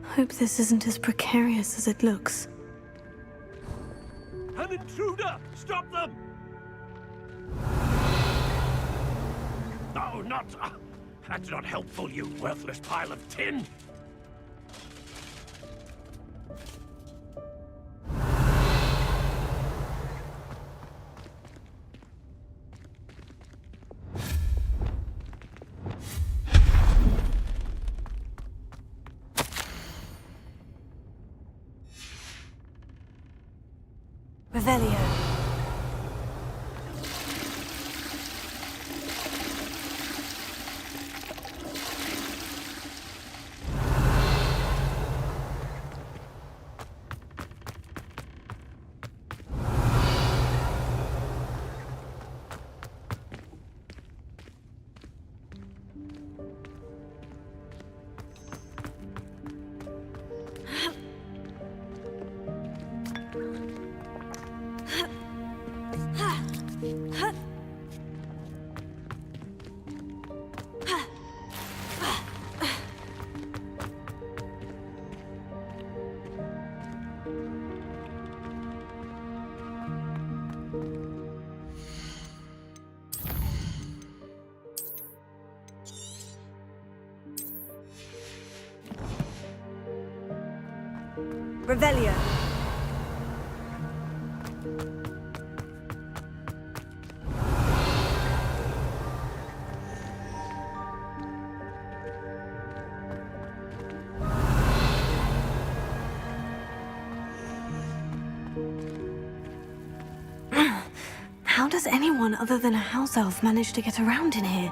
Hope this isn't as precarious as it looks. An intruder! Stop them! No, not... that's not helpful, you worthless pile of tin! Revelio. Revelio. How does anyone other than a house elf manage to get around in here?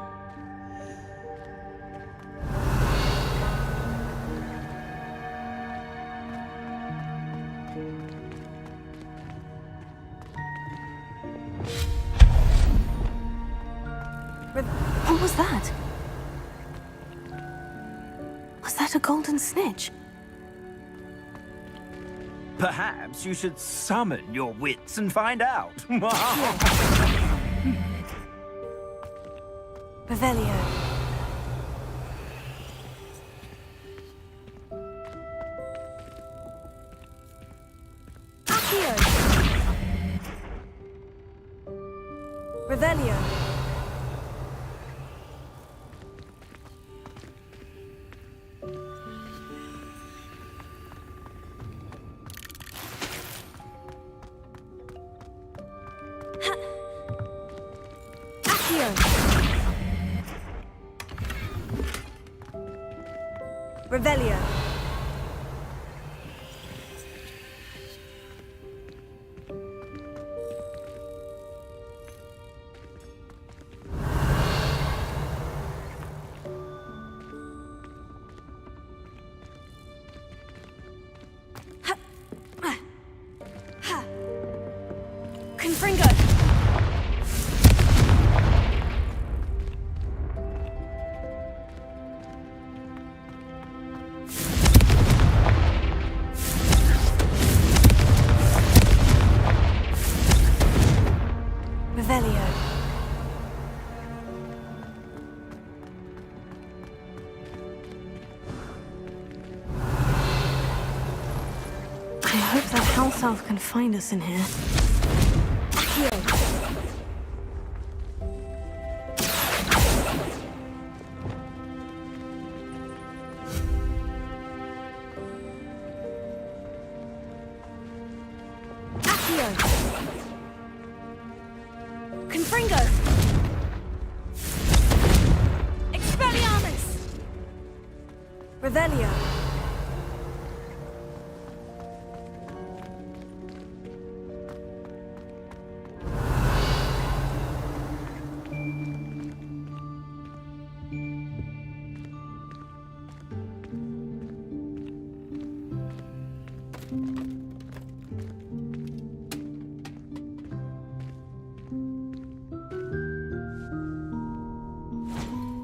What was that? Was that a golden snitch? Perhaps you should summon your wits and find out. Revelio. Accio. Revelio. Revelio. himself can find us in here. Confringo! Expelliarmus! Revelio!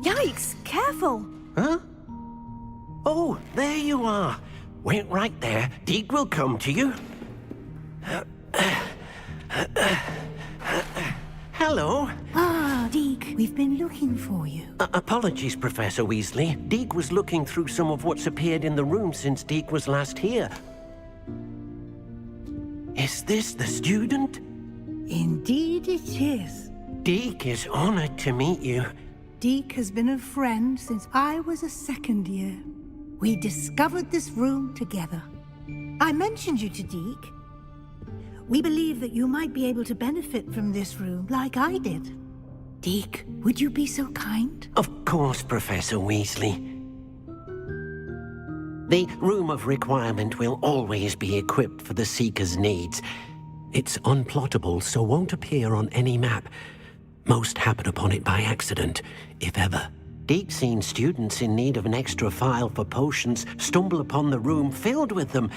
Yikes! Careful! Huh? Oh, there you are. Wait right there. Deke will come to you. Hello. Ah, Deke, we've been looking for you. Apologies, Professor Weasley. Deke was looking through some of what's appeared in the room since Deke was last here. Is this the student? Indeed it is. Deke is honored to meet you. Deke has been a friend since I was a second year. We discovered this room together. I mentioned you to Deke. We believe that you might be able to benefit from this room like I did. Deke, would you be so kind? Of course, Professor Weasley. The Room of Requirement will always be equipped for the Seeker's needs. It's unplottable, so won't appear on any map. Most happen upon it by accident, if ever. Deke's seen students in need of an extra file for potions stumble upon the room filled with them.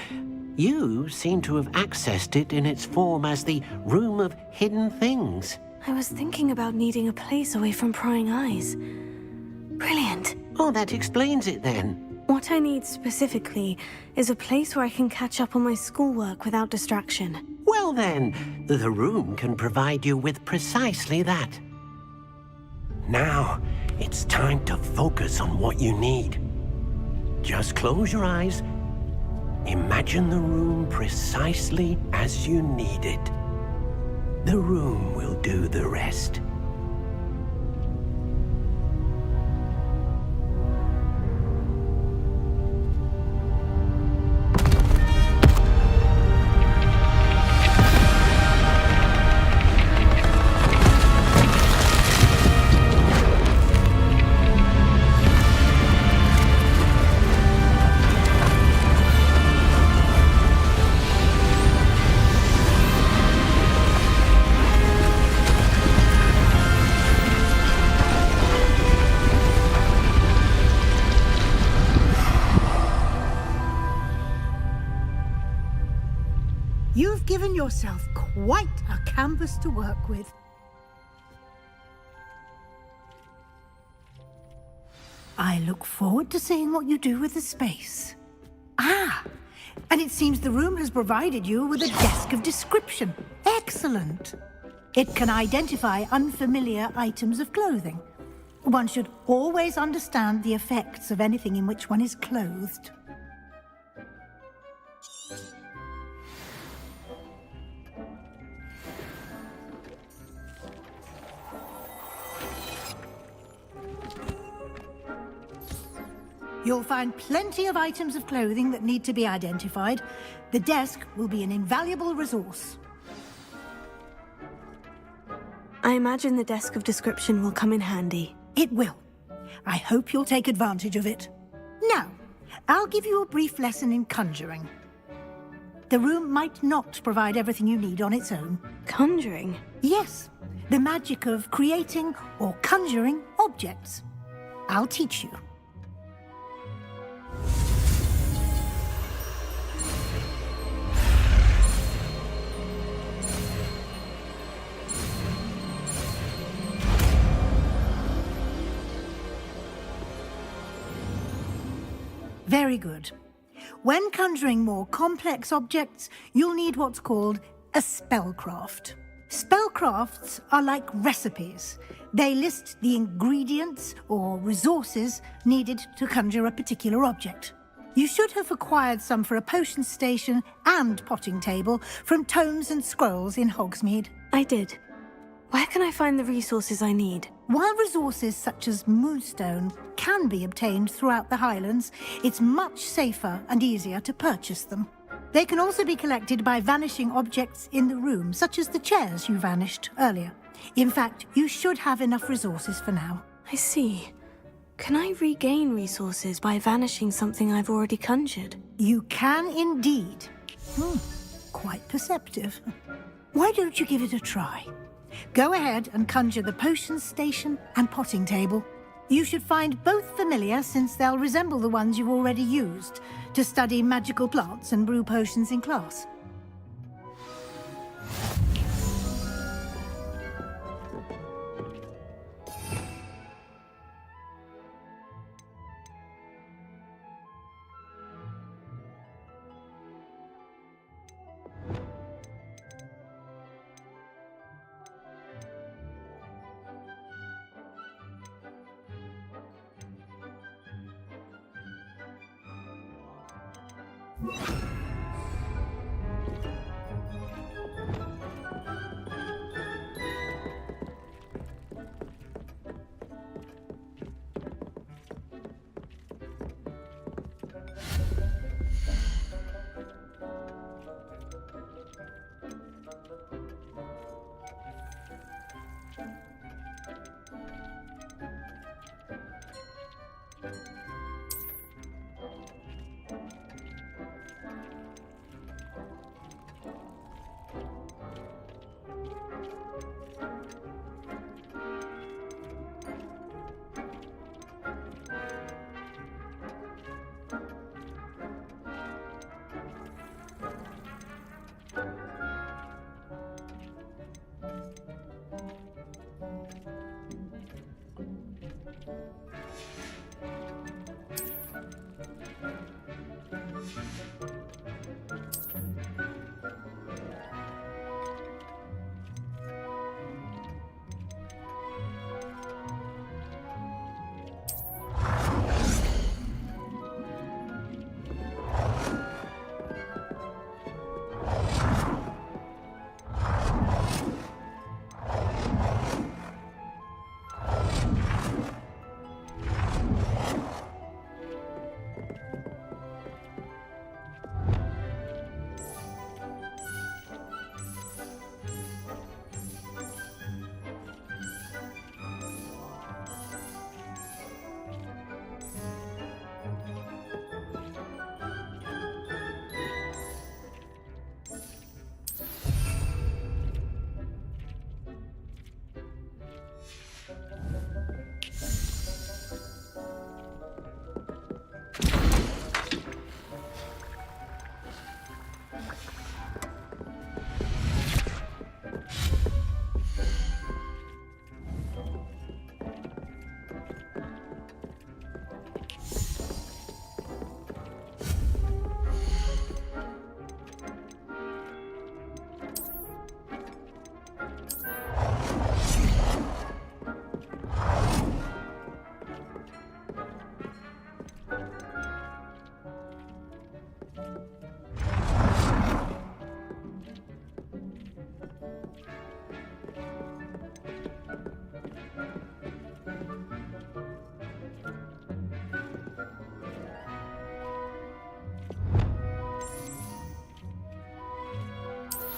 You seem to have accessed it in its form as the Room of Hidden Things. I was thinking about needing a place away from prying eyes. Brilliant. Oh, that explains it then. What I need specifically is a place where I can catch up on my schoolwork without distraction. Well then, the room can provide you with precisely that. Now, it's time to focus on what you need. Just close your eyes. Imagine the room precisely as you need it. The room will do the rest. You've given yourself quite a canvas to work with. I look forward to seeing what you do with the space. Ah, and it seems the room has provided you with a desk of description. Excellent. It can identify unfamiliar items of clothing. One should always understand the effects of anything in which one is clothed. You'll find plenty of items of clothing that need to be identified. The desk will be an invaluable resource. I imagine the desk of description will come in handy. It will. I hope you'll take advantage of it. Now, I'll give you a brief lesson in conjuring. The room might not provide everything you need on its own. Conjuring? Yes, the magic of creating or conjuring objects. I'll teach you. Very good. When conjuring more complex objects, you'll need what's called a spellcraft. Spellcrafts are like recipes. They list the ingredients or resources needed to conjure a particular object. You should have acquired some for a potion station and potting table from Tomes and Scrolls in Hogsmeade. I did. Where can I find the resources I need? While resources such as Moonstone can be obtained throughout the Highlands, it's much safer and easier to purchase them. They can also be collected by vanishing objects in the room, such as the chairs you vanished earlier. In fact, you should have enough resources for now. I see. Can I regain resources by vanishing something I've already conjured? You can indeed. Quite perceptive. Why don't you give it a try? Go ahead and conjure the potion station and potting table. You should find both familiar, since they'll resemble the ones you've already used to study magical plants and brew potions in class.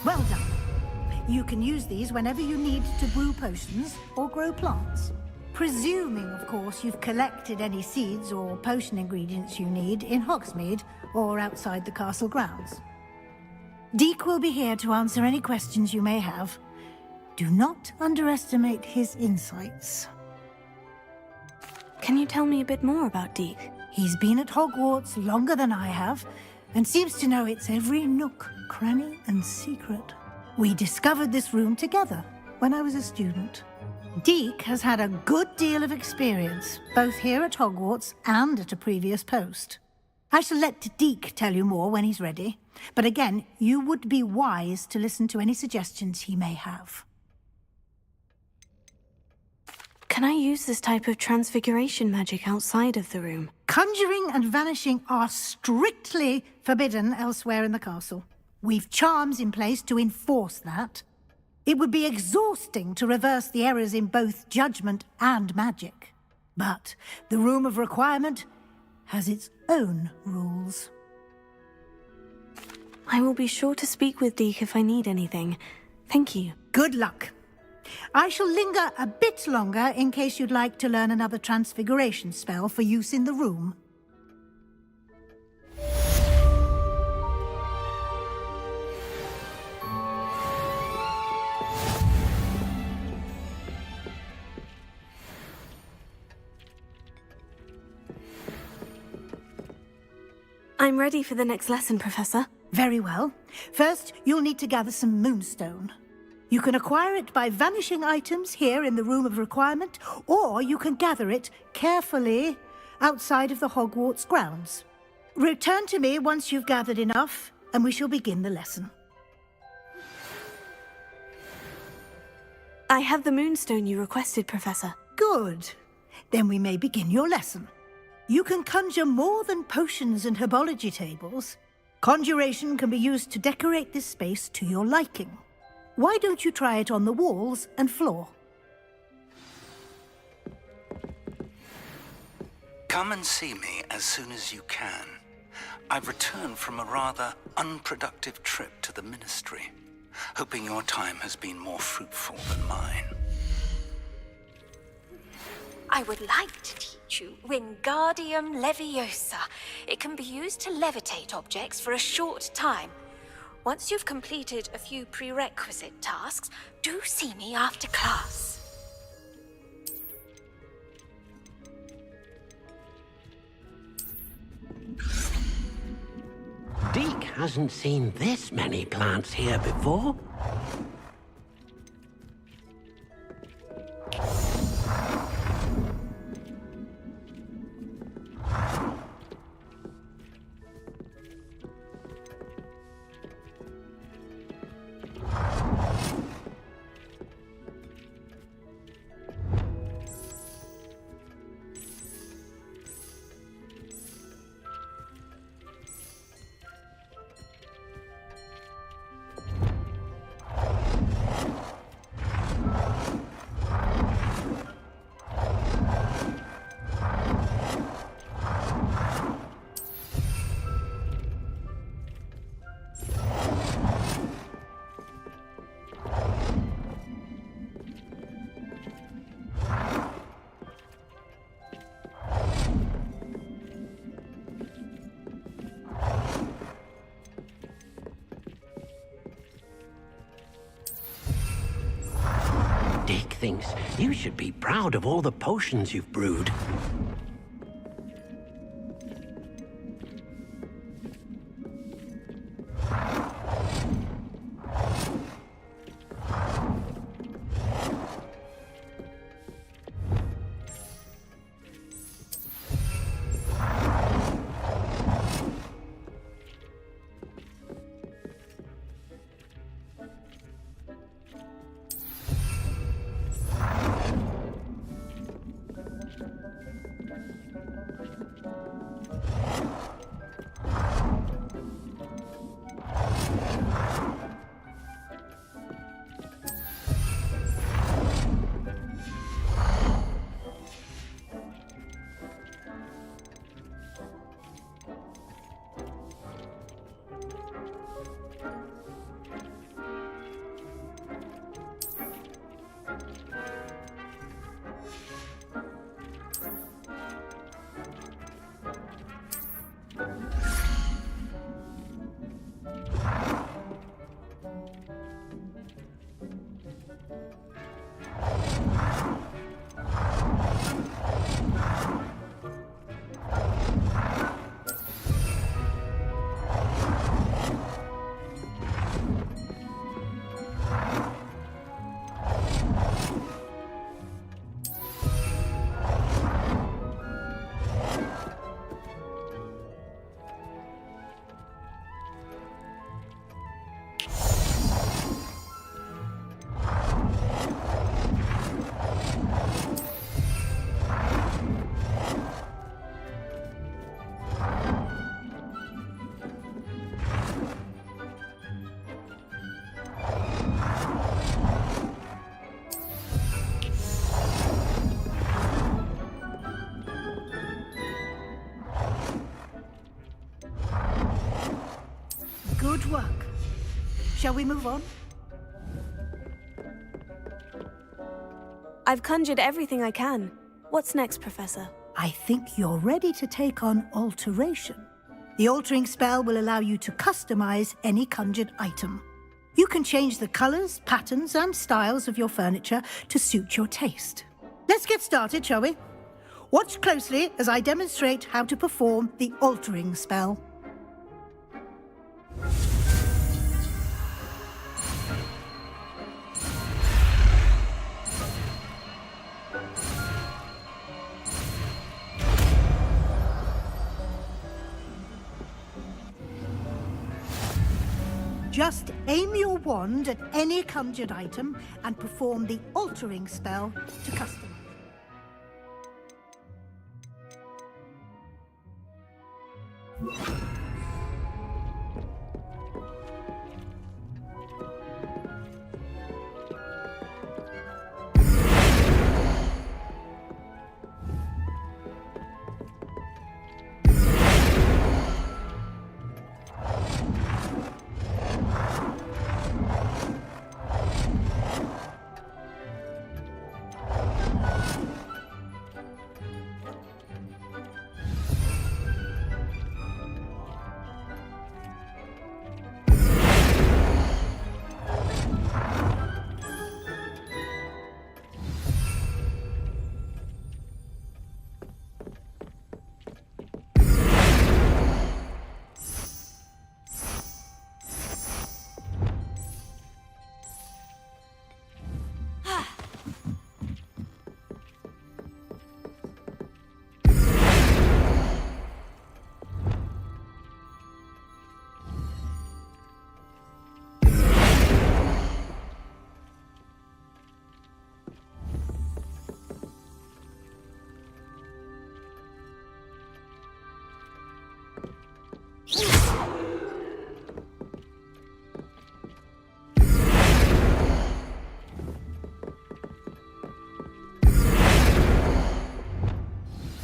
Well done. You can use these whenever you need to brew potions or grow plants. Presuming, of course, you've collected any seeds or potion ingredients you need in Hogsmeade or outside the castle grounds. Deek will be here to answer any questions you may have. Do not underestimate his insights. Can you tell me a bit more about Deek? He's been at Hogwarts longer than I have, and seems to know its every nook, cranny, and secret. We discovered this room together when I was a student. Deek has had a good deal of experience, both here at Hogwarts and at a previous post. I shall let Deek tell you more when he's ready, but again, you would be wise to listen to any suggestions he may have. Can I use this type of transfiguration magic outside of the room? Conjuring and vanishing are strictly forbidden elsewhere in the castle. We've charms in place to enforce that. It would be exhausting to reverse the errors in both judgment and magic. But the Room of Requirement has its own rules. I will be sure to speak with Deke if I need anything. Thank you. Good luck. I shall linger a bit longer in case you'd like to learn another transfiguration spell for use in the room. I'm ready for the next lesson, Professor. Very well. First, you'll need to gather some moonstone. You can acquire it by vanishing items here in the Room of Requirement, or you can gather it carefully outside of the Hogwarts grounds. Return to me once you've gathered enough, and we shall begin the lesson. I have the moonstone you requested, Professor. Good. Then we may begin your lesson. You can conjure more than potions and herbology tables. Conjuration can be used to decorate this space to your liking. Why don't you try it on the walls and floor? Come and see me as soon as you can. I've returned from a rather unproductive trip to the Ministry, hoping your time has been more fruitful than mine. I would like to teach you Wingardium Leviosa. It can be used to levitate objects for a short time. Once you've completed a few prerequisite tasks, do see me after class. Deke hasn't seen this many plants here before. Deke thinks you should be proud of all the potions you've brewed. work. Shall we move on? I've conjured everything I can. What's next, Professor? I think you're ready to take on alteration. The altering spell will allow you to customize any conjured item. You can change the colors, patterns, and styles of your furniture to suit your taste. Let's get started, shall we? Watch closely as I demonstrate how to perform the altering spell. Just aim your wand at any conjured item and perform the altering spell to customize.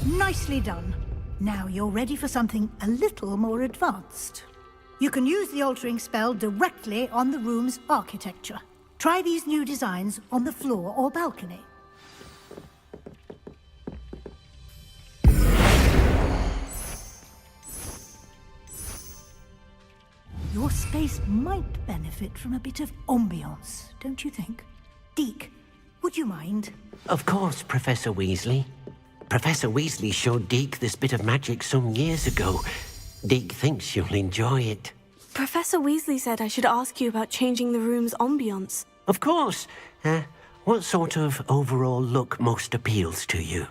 Nicely done. Now you're ready for something a little more advanced. You can use the altering spell directly on the room's architecture. Try these new designs on the floor or balcony. Your space might benefit from a bit of ambiance, don't you think? Deke, would you mind? Of course, Professor Weasley. Professor Weasley showed Deke this bit of magic some years ago. Deke thinks you'll enjoy it. Professor Weasley said I should ask you about changing the room's ambiance. Of course. What sort of overall look most appeals to you?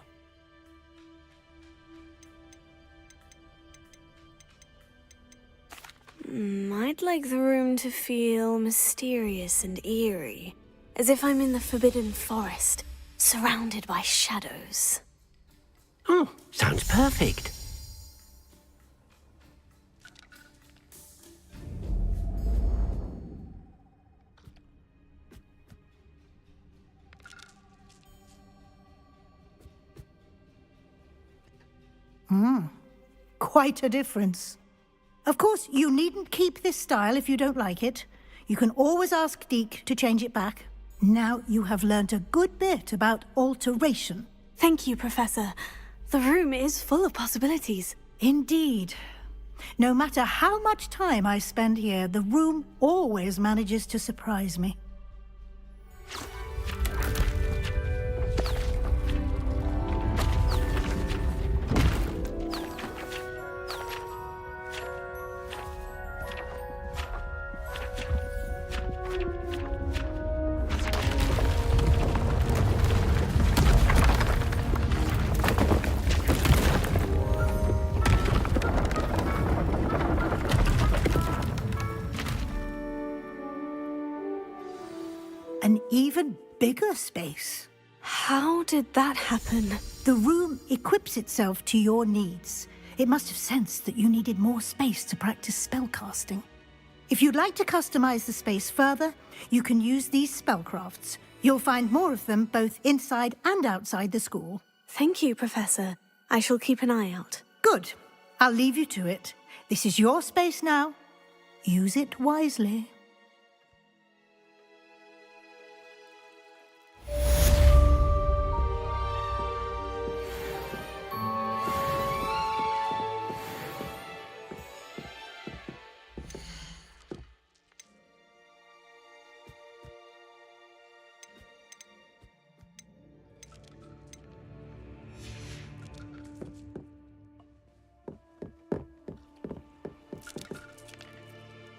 I'd like the room to feel mysterious and eerie, as if I'm in the Forbidden Forest, surrounded by shadows. Oh, sounds perfect. Quite a difference. Of course, you needn't keep this style if you don't like it. You can always ask Deke to change it back. Now you have learnt a good bit about alteration. Thank you, Professor. The room is full of possibilities. Indeed. No matter how much time I spend here, the room always manages to surprise me. An even bigger space. How did that happen? The room equips itself to your needs. It must have sensed that you needed more space to practice spellcasting. If you'd like to customize the space further, you can use these spellcrafts. You'll find more of them both inside and outside the school. Thank you, Professor. I shall keep an eye out. Good. I'll leave you to it. This is your space now. Use it wisely.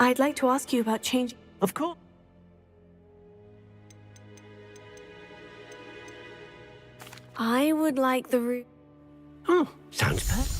I'd like to ask you about change. Of course. I would like the room. Oh, sounds perfect.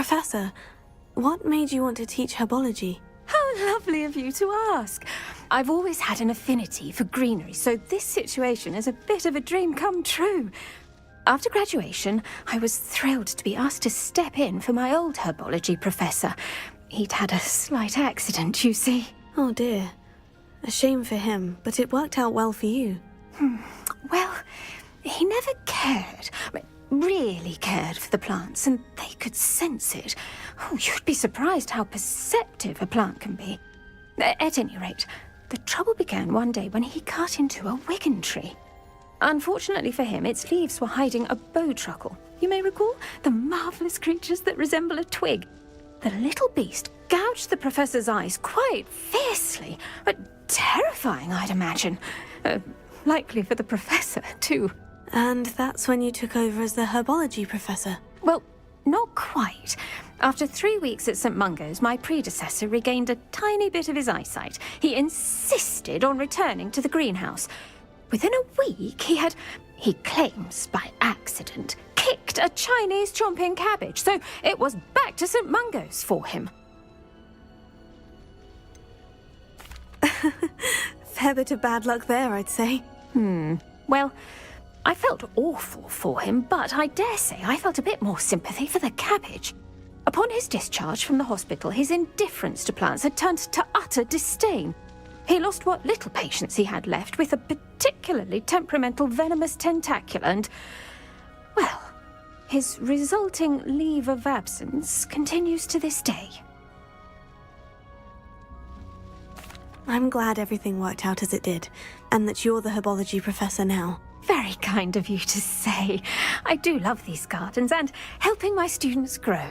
Professor, what made you want to teach herbology? How lovely of you to ask. I've always had an affinity for greenery, so this situation is a bit of a dream come true. After graduation, I was thrilled to be asked to step in for my old herbology professor. He'd had a slight accident, you see. Oh dear. A shame for him, but it worked out well for you. Well, he never cared, really cared for the plants, and they could sense it. Oh, you'd be surprised how perceptive a plant can be. At any rate, the trouble began one day when he cut into a wigan tree. Unfortunately for him, its leaves were hiding a bowtruckle. You may recall the marvellous creatures that resemble a twig. The little beast gouged the professor's eyes quite fiercely, but terrifying, I'd imagine. Likely for the professor, too. And that's when you took over as the herbology professor? Well, not quite. After 3 weeks at St. Mungo's, my predecessor regained a tiny bit of his eyesight. He insisted on returning to the greenhouse. Within a week, he claims by accident, kicked a Chinese chomping cabbage, so it was back to St. Mungo's for him. Fair bit of bad luck there, I'd say. Well, I felt awful for him, but I dare say I felt a bit more sympathy for the cabbage. Upon his discharge from the hospital, his indifference to plants had turned to utter disdain. He lost what little patience he had left with a particularly temperamental venomous tentacula and, well, his resulting leave of absence continues to this day. I'm glad everything worked out as it did, and that you're the herbology professor now. Very kind of you to say. I do love these gardens and helping my students grow.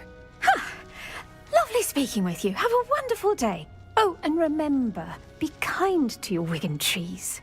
Lovely speaking with you. Have a wonderful day. Oh, and remember, be kind to your wigan trees.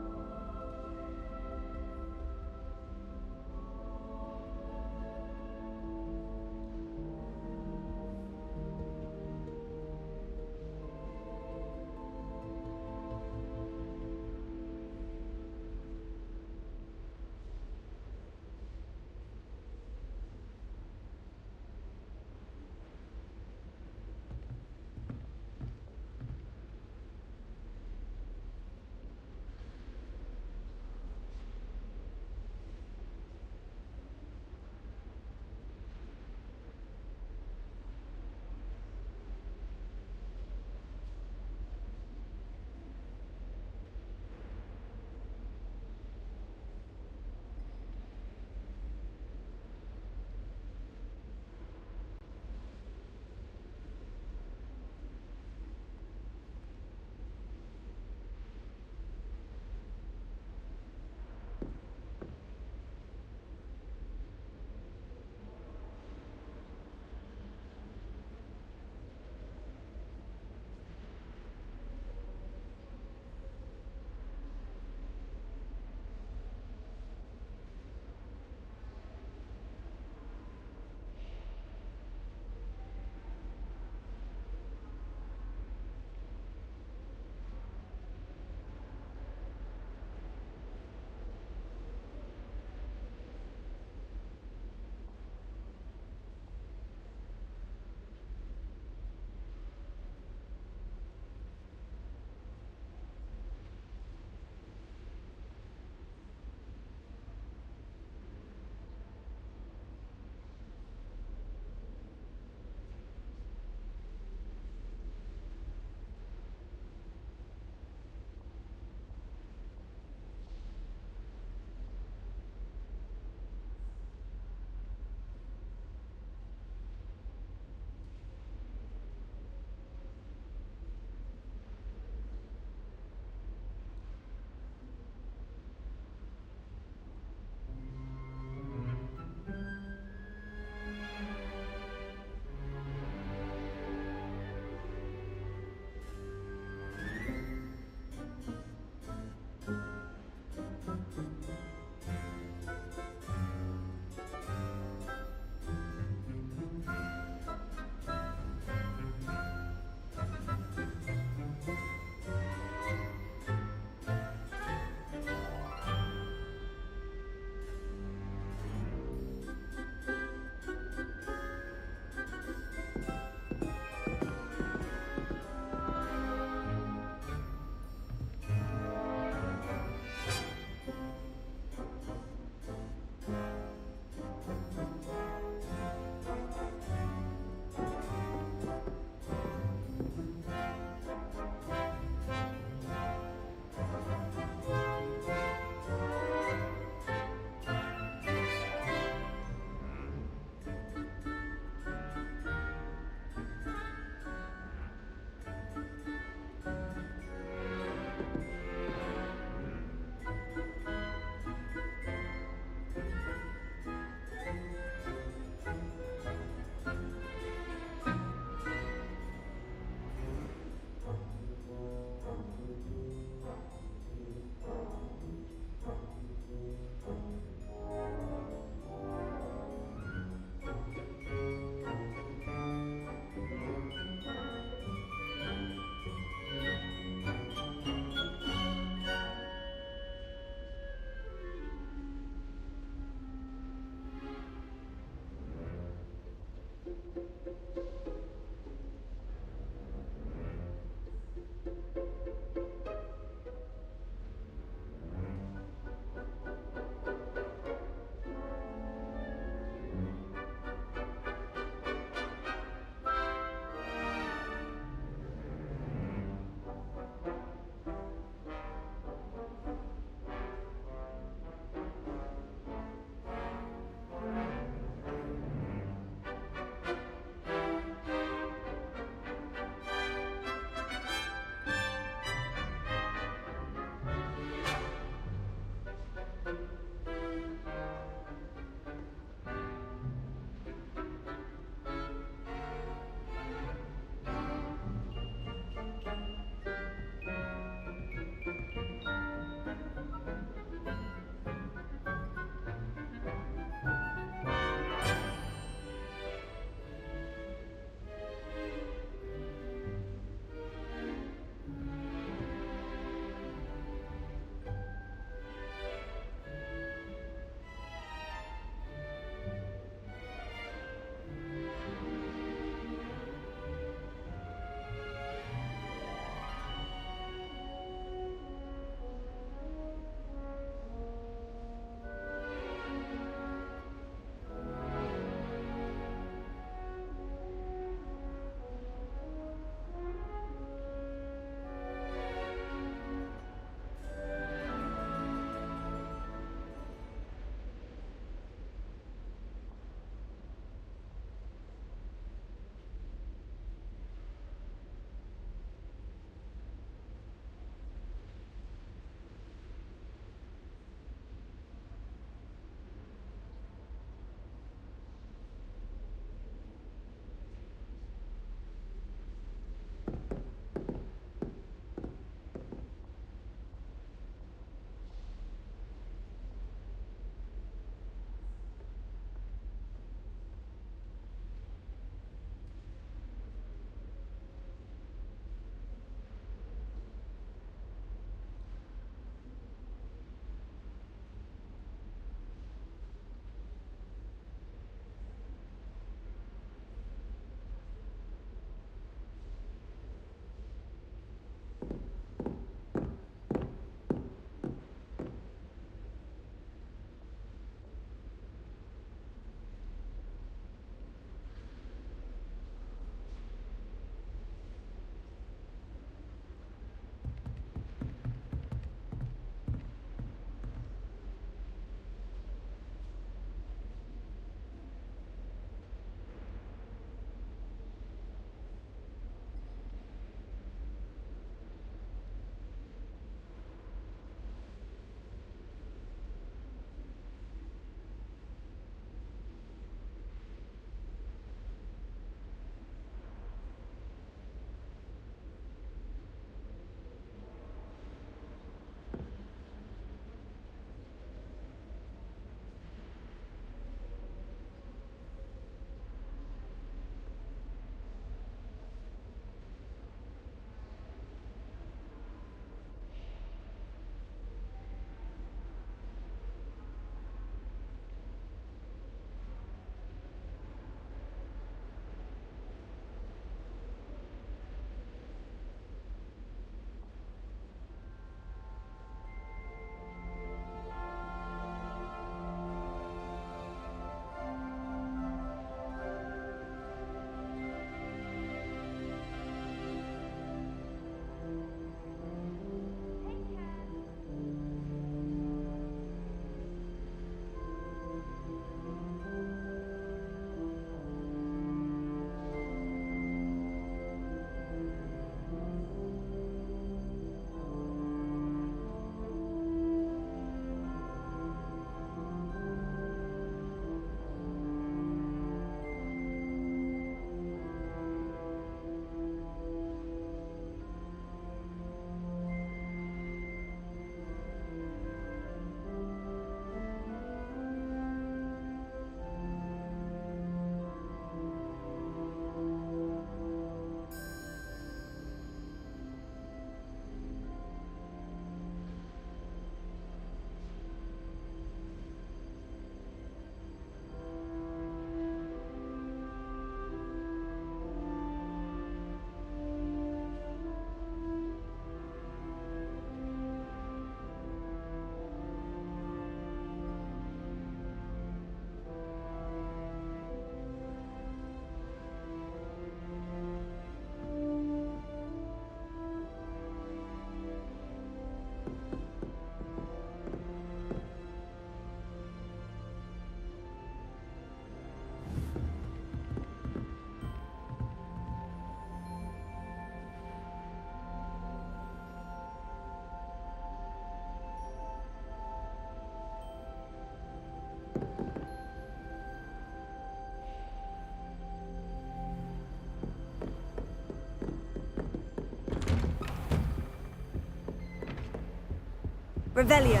Revelio.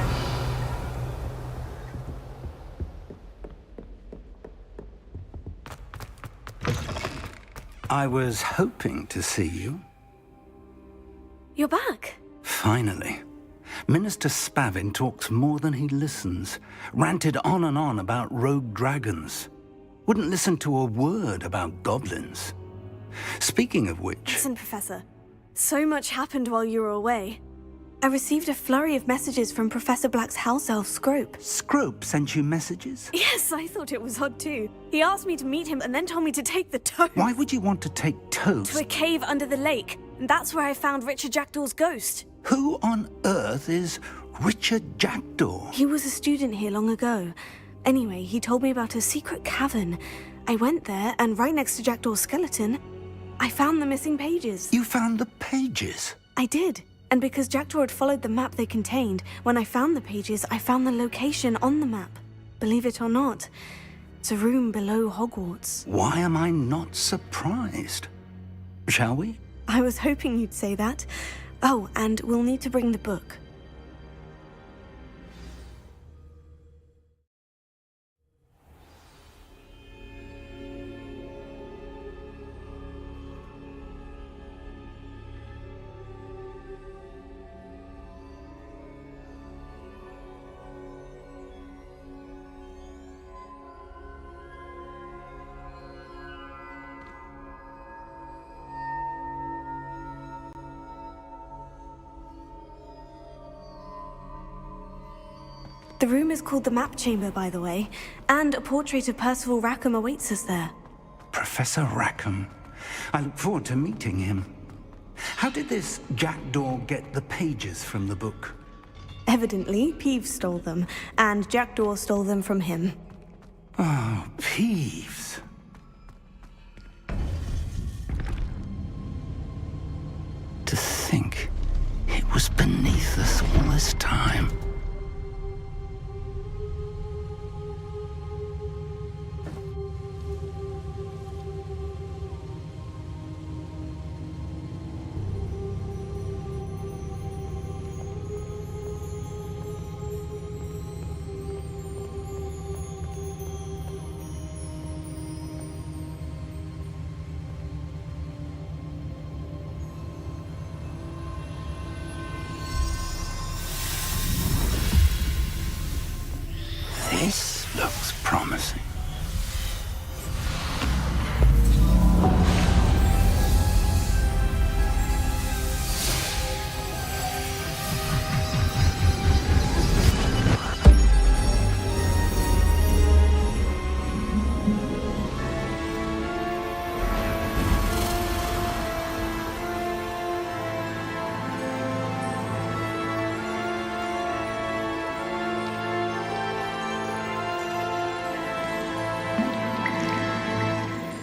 I was hoping to see you. You're back. Finally. Minister Spavin talks more than he listens. Ranted on and on about rogue dragons. Wouldn't listen to a word about goblins. Speaking of which... Listen, Professor. So much happened while you were away. I received a flurry of messages from Professor Black's house elf, Scrope. Scrope sent you messages? Yes, I thought it was odd too. He asked me to meet him and then told me to take the toast. Why would you want to take toast? To a cave under the lake. And that's where I found Richard Jackdaw's ghost. Who on earth is Richard Jackdaw? He was a student here long ago. Anyway, he told me about a secret cavern. I went there, and right next to Jackdaw's skeleton, I found the missing pages. You found the pages? I did. And because Jackdaw had followed the map they contained, when I found the pages, I found the location on the map. Believe it or not, it's a room below Hogwarts. Why am I not surprised? Shall we? I was hoping you'd say that. Oh, and we'll need to bring the book. The room is called the Map Chamber, by the way, and a portrait of Percival Rackham awaits us there. Professor Rackham. I look forward to meeting him. How did this Jackdaw get the pages from the book? Evidently, Peeves stole them, and Jackdaw stole them from him. Oh, Peeves. To think it was beneath us all this time. This looks promising.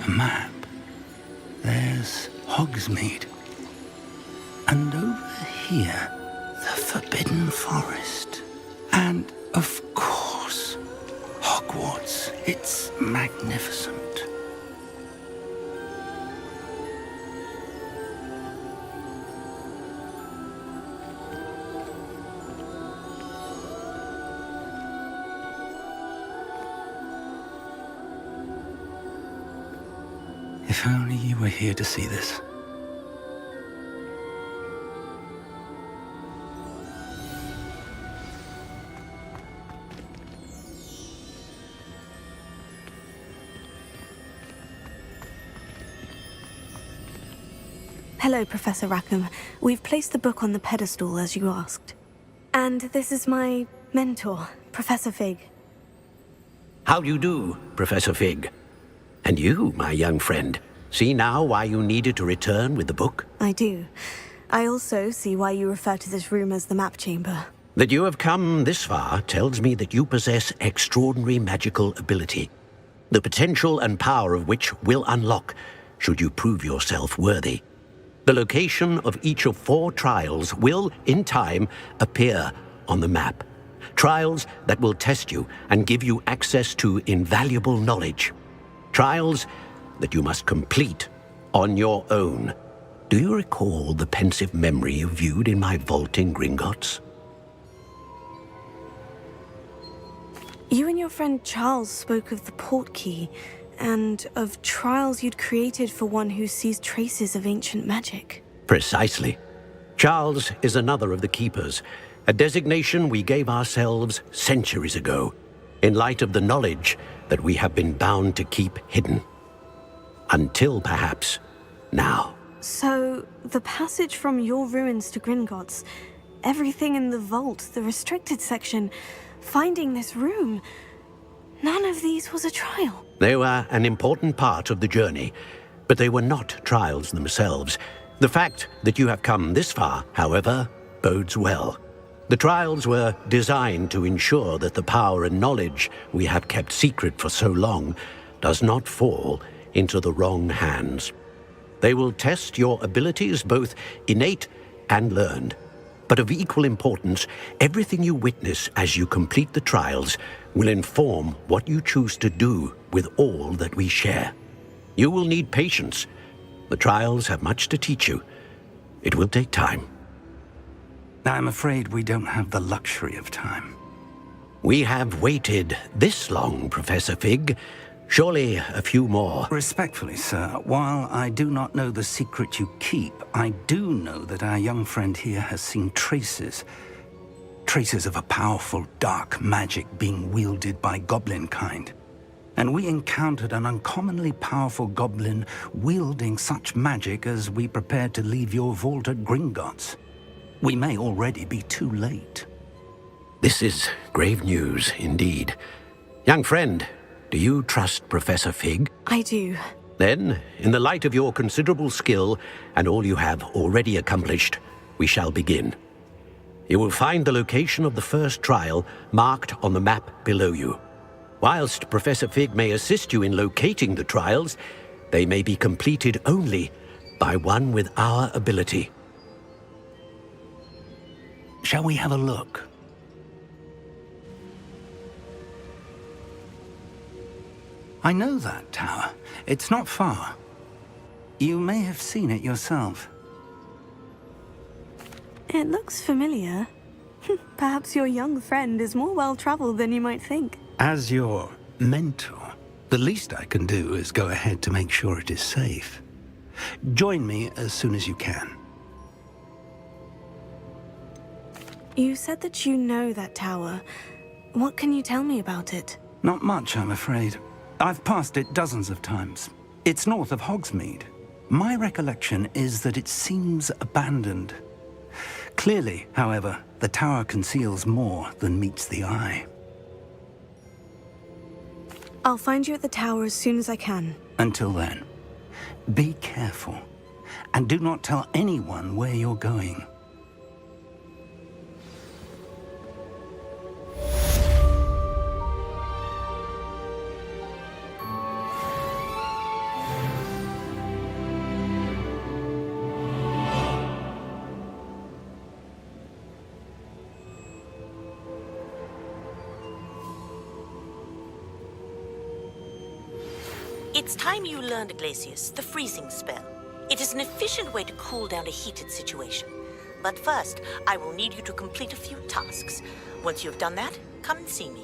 Map. There's Hogsmeade. And over here, the Forbidden Forest. And, of course, Hogwarts. It's magnificent. If only you were here to see this. Hello, Professor Rackham. We've placed the book on the pedestal, as you asked. And this is my mentor, Professor Fig. How do you do, Professor Fig? And you, my young friend, see now why you needed to return with the book? I do. I also see why you refer to this room as the Map Chamber. That you have come this far tells me that you possess extraordinary magical ability, the potential and power of which will unlock should you prove yourself worthy. The location of each of 4 trials will, in time, appear on the map. Trials that will test you and give you access to invaluable knowledge. Trials that you must complete on your own. Do you recall the pensive memory you viewed in my vault in Gringotts? You and your friend Charles spoke of the portkey, and of trials you'd created for one who sees traces of ancient magic. Precisely. Charles is another of the Keepers, a designation we gave ourselves centuries ago, in light of the knowledge that we have been bound to keep hidden. Until, perhaps, now. So, the passage from your ruins to Gringotts, everything in the vault, the restricted section, finding this room, none of these was a trial. They were an important part of the journey, but they were not trials themselves. The fact that you have come this far, however, bodes well. The trials were designed to ensure that the power and knowledge we have kept secret for so long does not fall into the wrong hands. They will test your abilities, both innate and learned. But of equal importance, everything you witness as you complete the trials will inform what you choose to do with all that we share. You will need patience. The trials have much to teach you. It will take time. I'm afraid we don't have the luxury of time. We have waited this long, Professor Fig. Surely a few more. Respectfully, sir, while I do not know the secret you keep, I do know that our young friend here has seen traces of a powerful dark magic being wielded by goblin kind. And we encountered an uncommonly powerful goblin wielding such magic as we prepared to leave your vault at Gringotts. We may already be too late. This is grave news indeed. Young friend, do you trust Professor Fig? I do. Then, in the light of your considerable skill and all you have already accomplished, we shall begin. You will find the location of the first trial marked on the map below you. Whilst Professor Fig may assist you in locating the trials, they may be completed only by one with our ability. Shall we have a look? I know that tower. It's not far. You may have seen it yourself. It looks familiar. Perhaps your young friend is more well-traveled than you might think. As your mentor, the least I can do is go ahead to make sure it is safe. Join me as soon as you can. You said that you know that tower. What can you tell me about it? Not much, I'm afraid. I've passed it dozens of times. It's north of Hogsmeade. My recollection is that it seems abandoned. Clearly, however, the tower conceals more than meets the eye. I'll find you at the tower as soon as I can. Until then, be careful, and do not tell anyone where you're going. It's time you learned, Glacius, the freezing spell. It is an efficient way to cool down a heated situation. But first, I will need you to complete a few tasks. Once you've done that, come and see me.